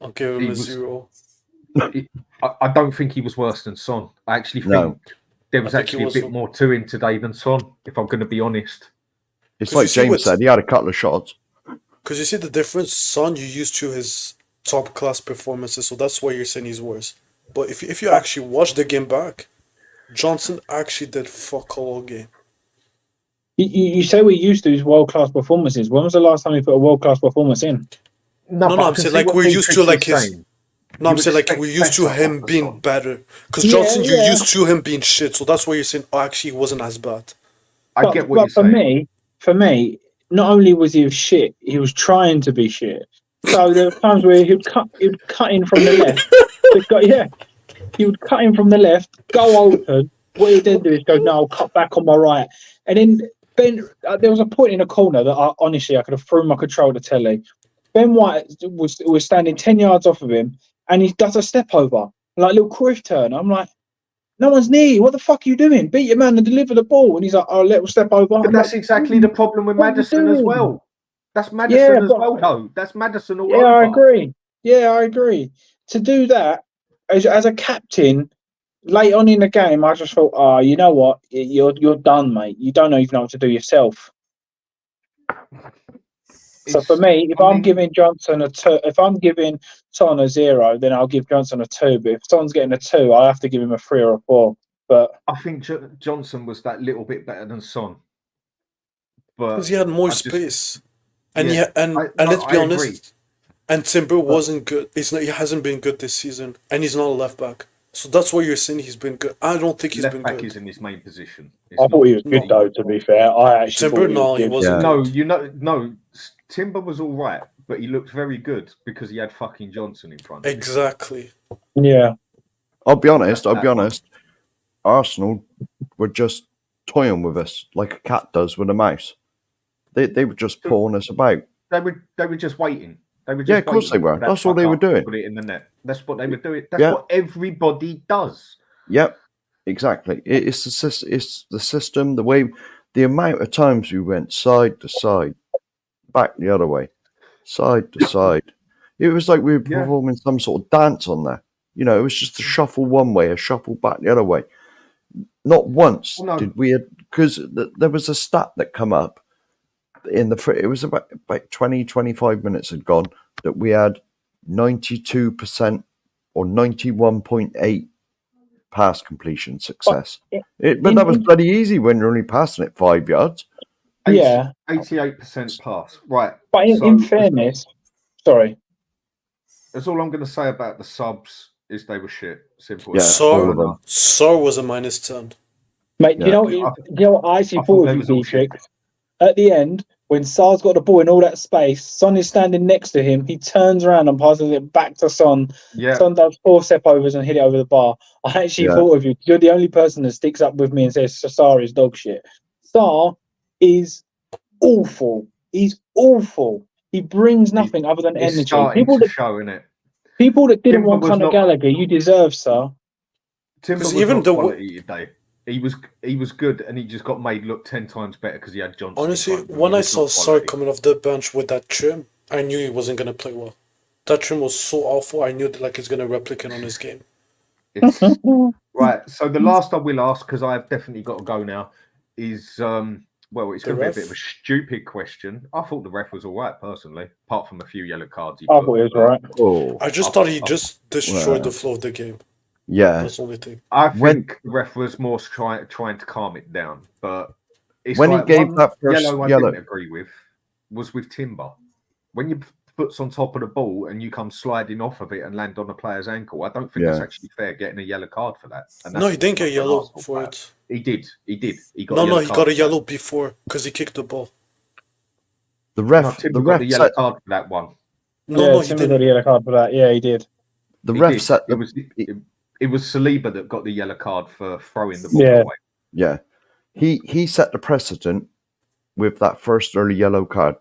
I'll give him a 0. I don't think he was worse than Son. I actually think there was actually a bit more to him today than Son, if I'm going to be honest. It's like James said, he had a couple of shots. Because you see the difference, Son, you used to his top class performances, so that's why you're saying he's worse. But if you actually watch the game back, Johnson actually did fuck all game. You say we used to his world class performances. When was the last time he put a world class performance in? No, I'm saying like we're used to like his. No, I'm saying like we're used to him being better. Because Johnson, you're used to him being shit, so that's why you're saying, actually, he wasn't as bad. I get what you're saying. For me, not only was he shit, he was trying to be shit. So there were times where he'd cut in from the left. He would cut in from the left, go open. What he'd then do is go, no, I'll cut back on my right. And then Ben, there was a point in a corner that I could have thrown my control to telly. Ben White was standing 10 yards off of him, and he does a step over, like a little Cruyff turn. I'm like, no one's near you. What the fuck are you doing? Beat your man and deliver the ball. And he's like, oh, little step over. But that's exactly the problem with Maddison as well. That's Maddison as well, though. That's Maddison all over. I agree. To do that, as a captain, late on in the game, I just thought, you know what? You're done, mate. You don't even know what to do yourself. So for me, if I'm giving Johnson a 2, if I'm giving Son a 0, then I'll give Johnson a 2. But if Son's getting a 2, I have to give him a 3 or a 4. But I think Johnson was that little bit better than Son, because he had more space, and let's be honest, and Timber wasn't good. He hasn't been good this season, and he's not a left back. So that's why you're saying he's been good. I don't think he's been good. Left back is in his main position. I thought he was good though. To be fair, I actually Timber, he wasn't. No. Timber was all right, but he looked very good because he had fucking Johnson in front of him. Exactly. Yeah. I'll be honest. Arsenal were just toying with us like a cat does with a mouse. They were just pulling us about. They were just waiting. They were just of course they were. That's all they were doing. Put it in the net. That's what they were doing. That's what everybody does. Yep, exactly. It's the system, the amount of times we went side to side, back the other way, side to side. It was like we were performing some sort of dance on there. You know, it was just a shuffle one way, a shuffle back the other way. Not once did we, because there was a stat that come up in it was about 20, 25 minutes had gone that we had 92% or 91.8 pass completion success. But that was bloody easy when you're only passing it 5 yards. 88% pass. Right. But in fairness, sorry. That's all I'm going to say about the subs is they were shit. Simple. Yeah, So was a -10. Mate, you know what I actually thought of you, Dietrich? At the end, when Sar's got the ball in all that space, Son is standing next to him. He turns around and passes it back to Son. Yeah. Son does 4 step overs and hit it over the bar. I actually thought of you. You're the only person that sticks up with me and says Sar is dog shit. Sar is awful. He's awful. He brings nothing other than energy. People that didn't want Conor Gallagher, you deserve, Sar. Timber was even the quality today. He was good, and he just got made look 10 times better because he had Johnson. Honestly, when I saw Sar coming off the bench with that trim, I knew he wasn't going to play well. That trim was so awful. I knew that he's going to replicate on his game. Right. So the last I will ask, because I have definitely got to go now, is it's going to be a bit of a stupid question. I thought the ref was all right, personally, apart from a few yellow cards. I thought he was all right. I just thought he just destroyed the flow of the game. Yeah. That's the only thing. I think the ref was more trying to calm it down, but it's when he like gave one that first yellow I yellow, didn't agree with was with Timber. When your foot's on top of the ball and you come sliding off of it and land on the player's ankle, I don't think that's actually fair getting a yellow card for that. And No, he didn't get yellow Arsenal for player. it. He did. He got No, he got a yellow before because he kicked the ball. the ref, No, Timber the got ref the yellow set, card for that one. No, he he got a didn't. yellow card for that. Yeah, he did. the He ref did. set. It was Saliba that got the yellow card for throwing the ball away. Yeah, he set the precedent with that first early yellow card,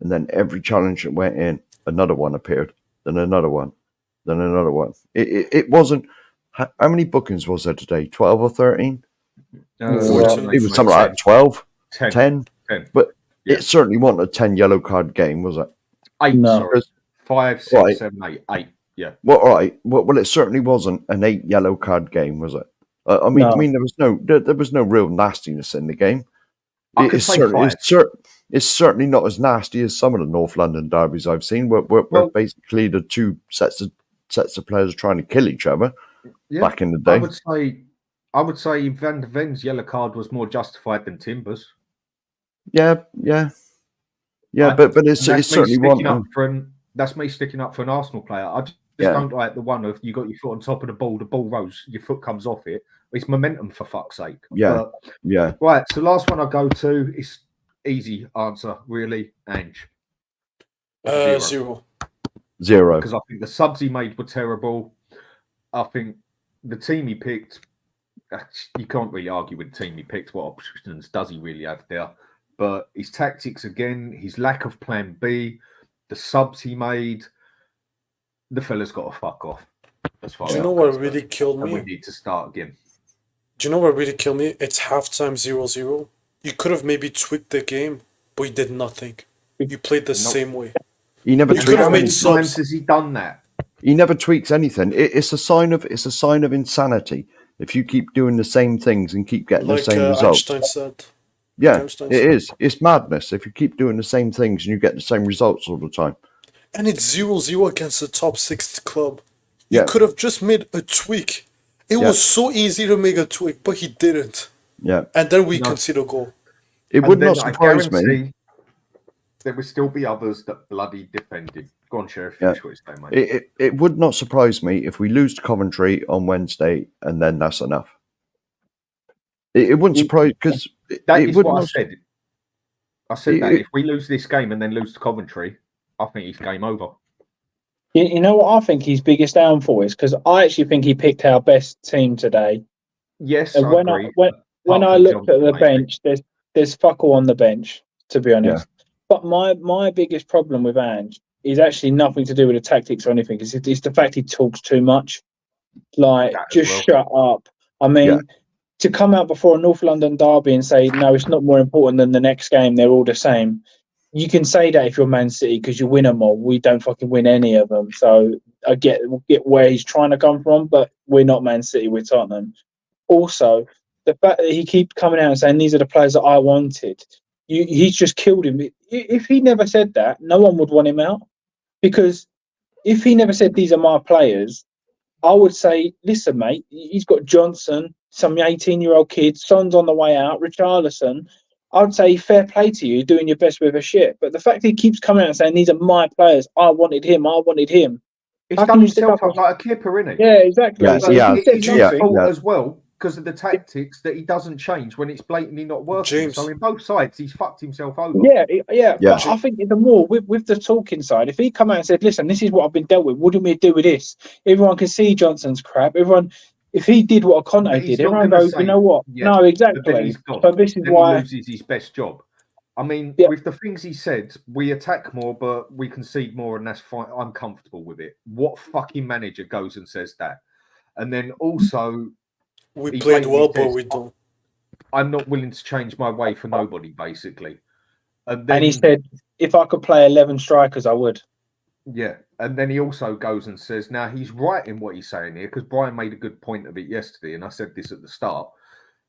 and then every challenge that went in, another one appeared, then another one, then another one. It wasn't. How many bookings was there today? 12 or 13? Yeah. It was something like 12, 10. But it certainly wasn't a 10 yellow card game, was it? 8, No. sorry. 5, 6, 7, 8. 8, yeah. Well, all right. Well, it certainly wasn't an 8 yellow card game, was it? I mean, there was no real nastiness in the game. It's certainly not as nasty as some of the North London derbies I've seen, where basically the two sets of players trying to kill each other back in the day. I would say Van der Ven's yellow card was more justified than Timber's. Yeah. But it's certainly one. That's me sticking up for an Arsenal player. I just don't like the one of you got your foot on top of the ball rose, your foot comes off it. It's momentum, for fuck's sake. Yeah. Right. So last one I go to is easy answer, really. Ange. 0. Zero. Because I think the subs he made were terrible. I think the team he picked, you can't really argue with the team he picked. What options does he really have there? But his tactics again, his lack of plan B, the subs he made, the fella's got to fuck off. Do you know what really killed me? We need to start again. Do you know what really killed me? It's halftime 0-0. You could have maybe tweaked the game, but you did nothing. You played the same way. He never tweaks. How many times has he done that? He never tweaks anything. It's a sign of insanity if you keep doing the same things and keep getting the same results. Einstein said. Yeah, it is. It's madness if you keep doing the same things and you get the same results all the time. And it's 0-0 against the top 6 club. You could have just made a tweak. It was so easy to make a tweak, but he didn't. Yeah. And then we concede a goal. It would not surprise me. There would still be others that bloody defended. Go on, Sheriff. Finish what you're saying, mate. It would not surprise me if we lose to Coventry on Wednesday and then that's enough. It wouldn't surprise because that is what I said. I said that if we lose this game and then lose to Coventry, I think it's game over. You know what I think his biggest downfall is? Because I actually think he picked our best team today. Yes, and when I looked at the bench, there's fuck all on the bench, to be honest. Yeah. But my biggest problem with Ange is actually nothing to do with the tactics or anything. It's the fact he talks too much. Like, shut up. I mean, to come out before a North London derby and say, no, it's not more important than the next game, they're all the same. You can say that if you're Man City because you win them all. We don't fucking win any of them. So I get where he's trying to come from, but we're not Man City, we're Tottenham. Also, the fact that he keeps coming out and saying these are the players that I wanted, he's just killed him. If he never said that, no one would want him out. Because if he never said these are my players, I would say, listen, mate, he's got Johnson, some 18-year-old kids, Son's on the way out, Richarlison. I'd say fair play to you, doing your best with a shit. But the fact that he keeps coming out and saying, these are my players, I wanted him. He's done himself up like a kipper, isn't he? Yeah, exactly. It's his fault as well, because of the tactics that he doesn't change when it's blatantly not working. James. So in both sides, he's fucked himself over. Yeah. But I think the more, with the talking side, if he come out and said, listen, this is what I've been dealt with, what do we do with this? Everyone can see Johnson's crap. If he did what Conte did, everyone goes, you know what? No, exactly. So this is why he loses his best job. I mean, with the things he said, we attack more, but we concede more, and that's fine. I'm comfortable with it. What fucking manager goes and says that? And then also, we played well, but we don't. I'm not willing to change my way for nobody, basically. And he said, if I could play 11 strikers, I would. Yeah, and then he also goes and says, now he's right in what he's saying here, because Brian made a good point of it yesterday, and I said this at the start,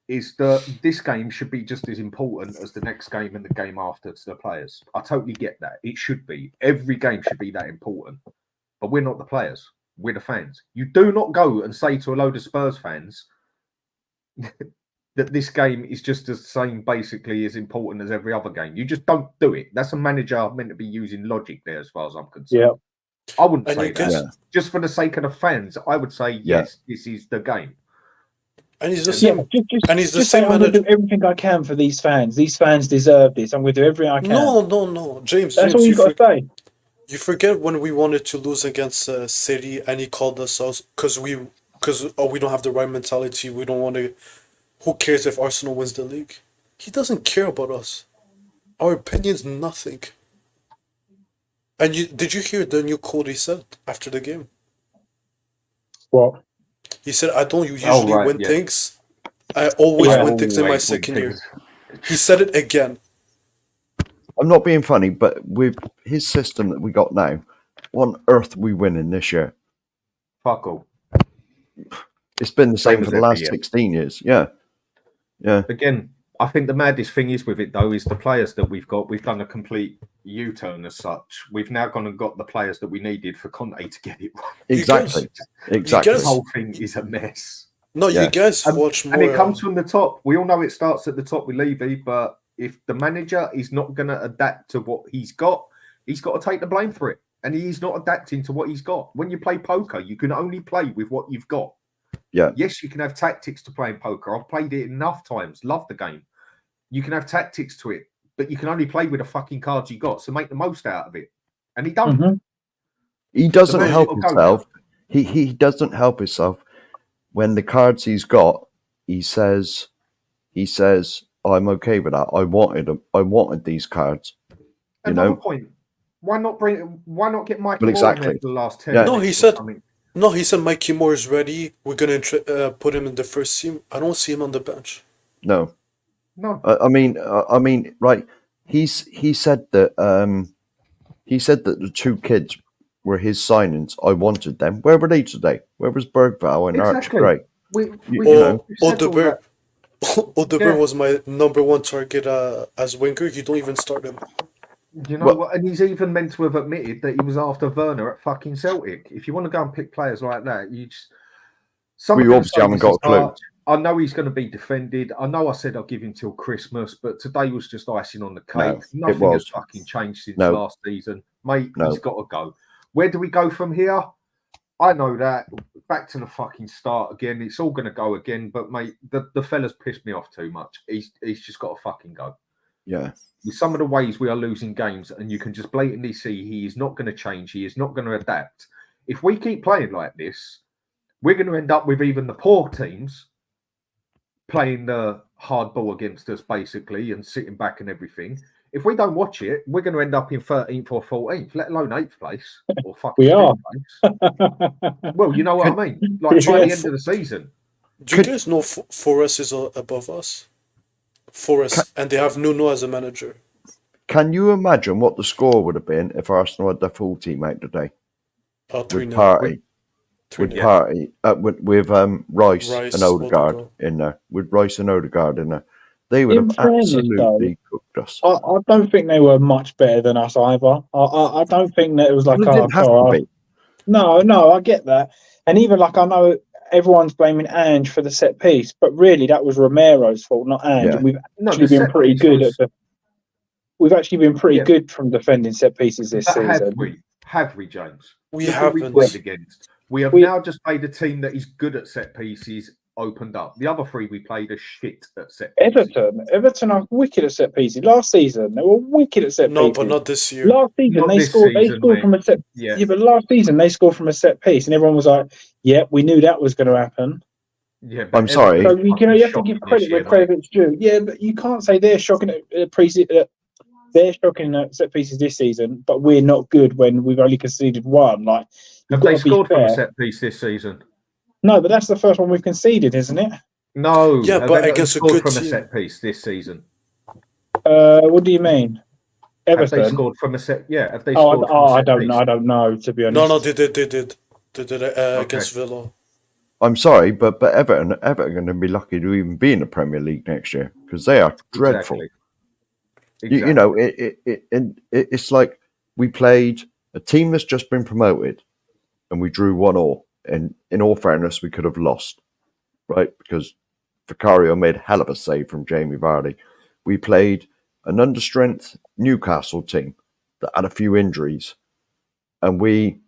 is that this game should be just as important as the next game and the game after to the players. I totally get that. It should be. Every game should be that important. But we're not the players. with the fans. You do not go and say to a load of Spurs fans that this game is just the same, basically as important as every other game. You just don't do it. That's a manager meant to be using logic there, as far as I'm concerned. Yeah. I wouldn't And say you that. guess- Just for the sake of the fans, I would say, yes, this is the game. And he's the same. And he's the just say, same I'm going to manager. do everything I can for these fans. These fans deserve this. I'm going to do everything I can. No, James. That's all you got to say. You forget when we wanted to lose against City, and he called us out because we don't have the right mentality. We don't want to. Who cares if Arsenal wins the league? He doesn't care about us. Our opinion's nothing. And did you hear the new quote he said after the game? What? He said, "I don't usually win things. I always win things in my second year." He said it again. I'm not being funny, but with his system that we got now, what on earth are we winning this year? Fuck all. It's been the same Same for as the every last year. 16 years. Yeah. Again, I think the maddest thing is with it, though, is the players that we've got. We've done a complete U-turn as such. We've now gone and got the players that we needed for Conte to get it right. Exactly. The whole thing is a mess. No, you guys watch more. And it comes from the top. We all know it starts at the top with Levy, but if the manager is not going to adapt to what he's got to take the blame for it. And he's not adapting to what he's got. When you play poker, you can only play with what you've got. Yeah. Yes, you can have tactics to play in poker. I've played it enough times. Love the game. You can have tactics to it, but you can only play with the fucking cards you got. So make the most out of it. And he don't. Mm-hmm. He doesn't help himself. He doesn't help himself. When the cards he's got, he says, I'm okay with that. I wanted these cards. Another point. Why not get Mikey Moore in there for the last 10 minutes? He said Mikey Moore is ready. We're gonna put him in the first team. I don't see him on the bench. No. I mean, right. He said that the two kids were his signings. I wanted them. Where were they today? Where was Bergvall and Arch Gray? Odegaard was my number one target as winger. You don't even start him. You know what? And he's even meant to have admitted that he was after Werner at fucking Celtic. If you want to go and pick players like that, you just... We obviously haven't got a clue. I know he's going to be defended. I know I said I'll give him till Christmas, but today was just icing on the cake. No, Nothing has fucking changed since last season. Mate, he's got to go. Where do we go from here? I know that. Back to the fucking start again. It's all going to go again, but mate, the fella's pissed me off too much. He's just got to fucking go. Yeah. With some of the ways we are losing games, and you can just blatantly see he is not going to change. He is not going to adapt. If we keep playing like this, we're going to end up with even the poor teams playing the hard ball against us, basically, and sitting back and everything. If we don't watch it, we're going to end up in 13th or 14th, let alone 8th place or fucking we are. Place. Well, you know what I mean? Like by the end of the season. Do you guys know Forest is above us? Forest, and they have Nuno as a manager. Can you imagine what the score would have been if Arsenal had their full team out today? 3-0. With Rice and Odegaard in there. With Rice and Odegaard in there. They would have absolutely cooked us. I don't think they were much better than us either. I don't think that it was like... No, I get that. And even like, I know everyone's blaming Ange for the set piece, but really that was Romero's fault, not Ange. Yeah. And we've actually been pretty good We've actually been pretty good from defending set pieces this season. Have we, James? We haven't. Played against. We have now just played a team that is good at set pieces, opened up. The other three we played are shit at set pieces. Everton are wicked at set pieces. Last season they were wicked at set pieces. No, but not this year. Last season they scored from a set. Yeah, but last season they scored from a set piece, and everyone was like, "Yeah, we knew that was going to happen." Yeah, I'm sorry. So you have to give credit where credit's due. Yeah, but you can't say they're shocking at they're shocking at set pieces this season, but we're not good when we've only conceded one. Like, have they scored from a set piece this season? No, but that's the first one we've conceded, isn't it? No. Yeah, but against a good from team. a set piece this season. What do you mean? Everton? Have they scored from a set? Yeah. Have they scored from a set I don't know. I don't know, to be honest. No, they did against Villa. I'm sorry, but Everton are going to be lucky to even be in the Premier League next year because they are dreadful. Exactly. You know, it's like we played a team that's just been promoted. and we drew 1-1. And in all fairness, we could have lost, right? Because Vicario made a hell of a save from Jamie Vardy. We played an understrength Newcastle team that had a few injuries, and we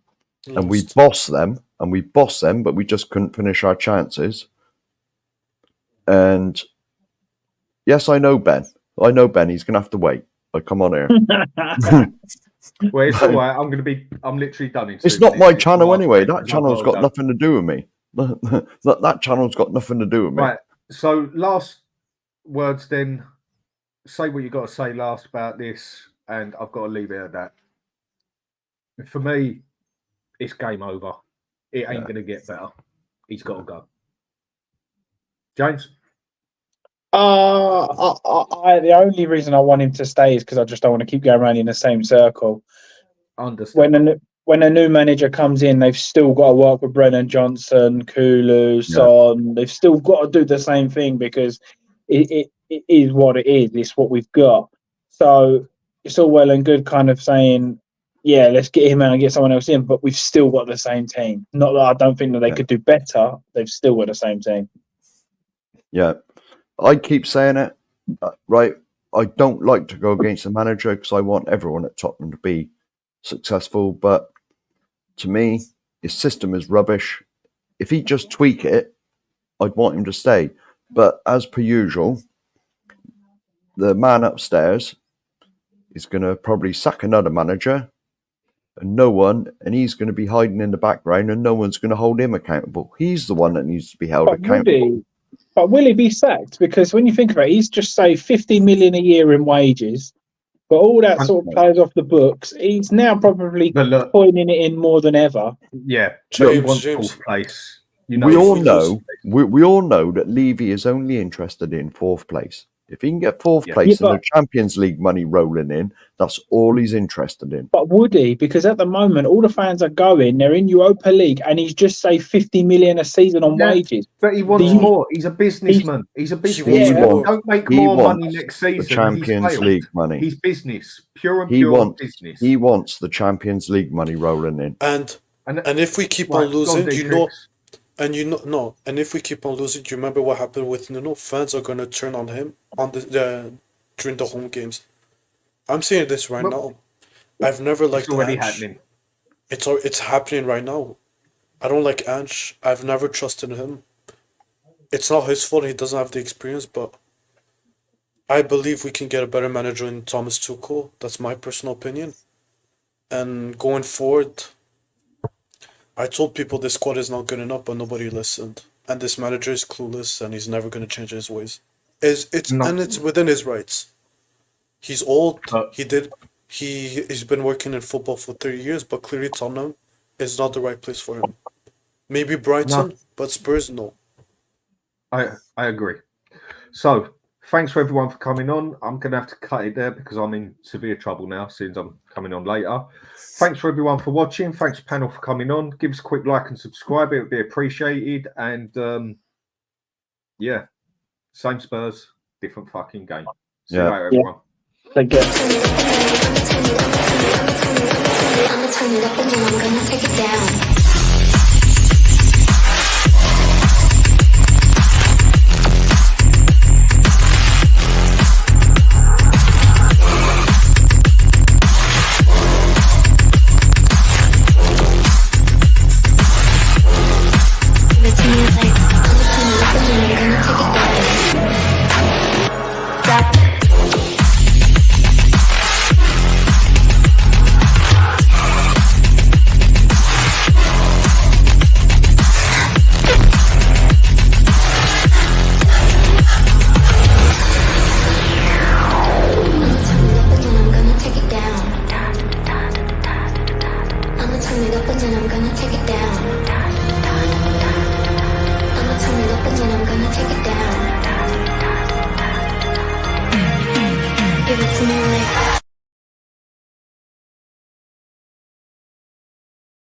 bossed them, but we just couldn't finish our chances. And yes, I know Ben. He's gonna have to wait. Like, come on here. Well, it's all right. I'm literally done. It's not my channel anyway. That channel's got nothing to do with me. That channel's got nothing to do with me. Right. So, last words then. Say what you got to say last about this, and I've got to leave it at that. For me, it's game over. It ain't going to get better. He's got to go. James? The only reason I want him to stay is because I just don't want to keep going around in the same circle. Understand. When a new manager comes in, they've still got to work with Brennan Johnson, Kulu, Son. They've still got to do the same thing because it is what it is. It's what we've got. So it's all well and good kind of saying, yeah, let's get him out and get someone else in, but we've still got the same team. Not that I don't think that they could do better. They've still got the same team. Yeah. I keep saying it, right? I don't like to go against the manager because I want everyone at Tottenham to be successful. But to me, his system is rubbish. If he just tweak it, I'd want him to stay. But as per usual, the man upstairs is going to probably sack another manager and he's going to be hiding in the background and no one's going to hold him accountable. He's the one that needs to be held accountable. But will he be sacked? Because when you think about it, he's just saved 50 million a year in wages. But all that sort of plays off the books. He's now probably pointing it in more than ever. Yeah, James. Fourth place. We all know that Levy is only interested in fourth place. If he can get fourth place and the Champions League money rolling in, that's all he's interested in. But would he? Because at the moment, all the fans are going. They're in Europa League, and he's just saved 50 million a season on wages. But he wants more. He's a businessman. He's a businessman. Don't make more money next season. The Champions League money. He's business, pure business. He wants the Champions League money rolling in. And if we keep on losing, and if we keep on losing, do you remember what happened with Nuno? Fans are going to turn on him on during the home games. I'm saying this right now. I've never liked Ange. Happening. It's happening right now. I don't like Ange. I've never trusted him. It's not his fault. He doesn't have the experience, but I believe we can get a better manager in Thomas Tuchel. That's my personal opinion. And going forward, I told people this squad is not good enough, but nobody listened. And this manager is clueless, and he's never going to change his ways. And it's within his rights. He's old. He's been working in football for 30 years, but clearly Tottenham is not the right place for him. Maybe Brighton, but Spurs, no. I agree. So, thanks for everyone for coming on. I'm going to have to cut it there because I'm in severe trouble now since I'm coming on later. Thanks for everyone for watching. Thanks, panel, for coming on. Give us a quick like and subscribe. It would be appreciated. And, same Spurs, different fucking game. See you later, everyone. Take care. I'ma turn it up and then I'm gonna take it down. Give it to me like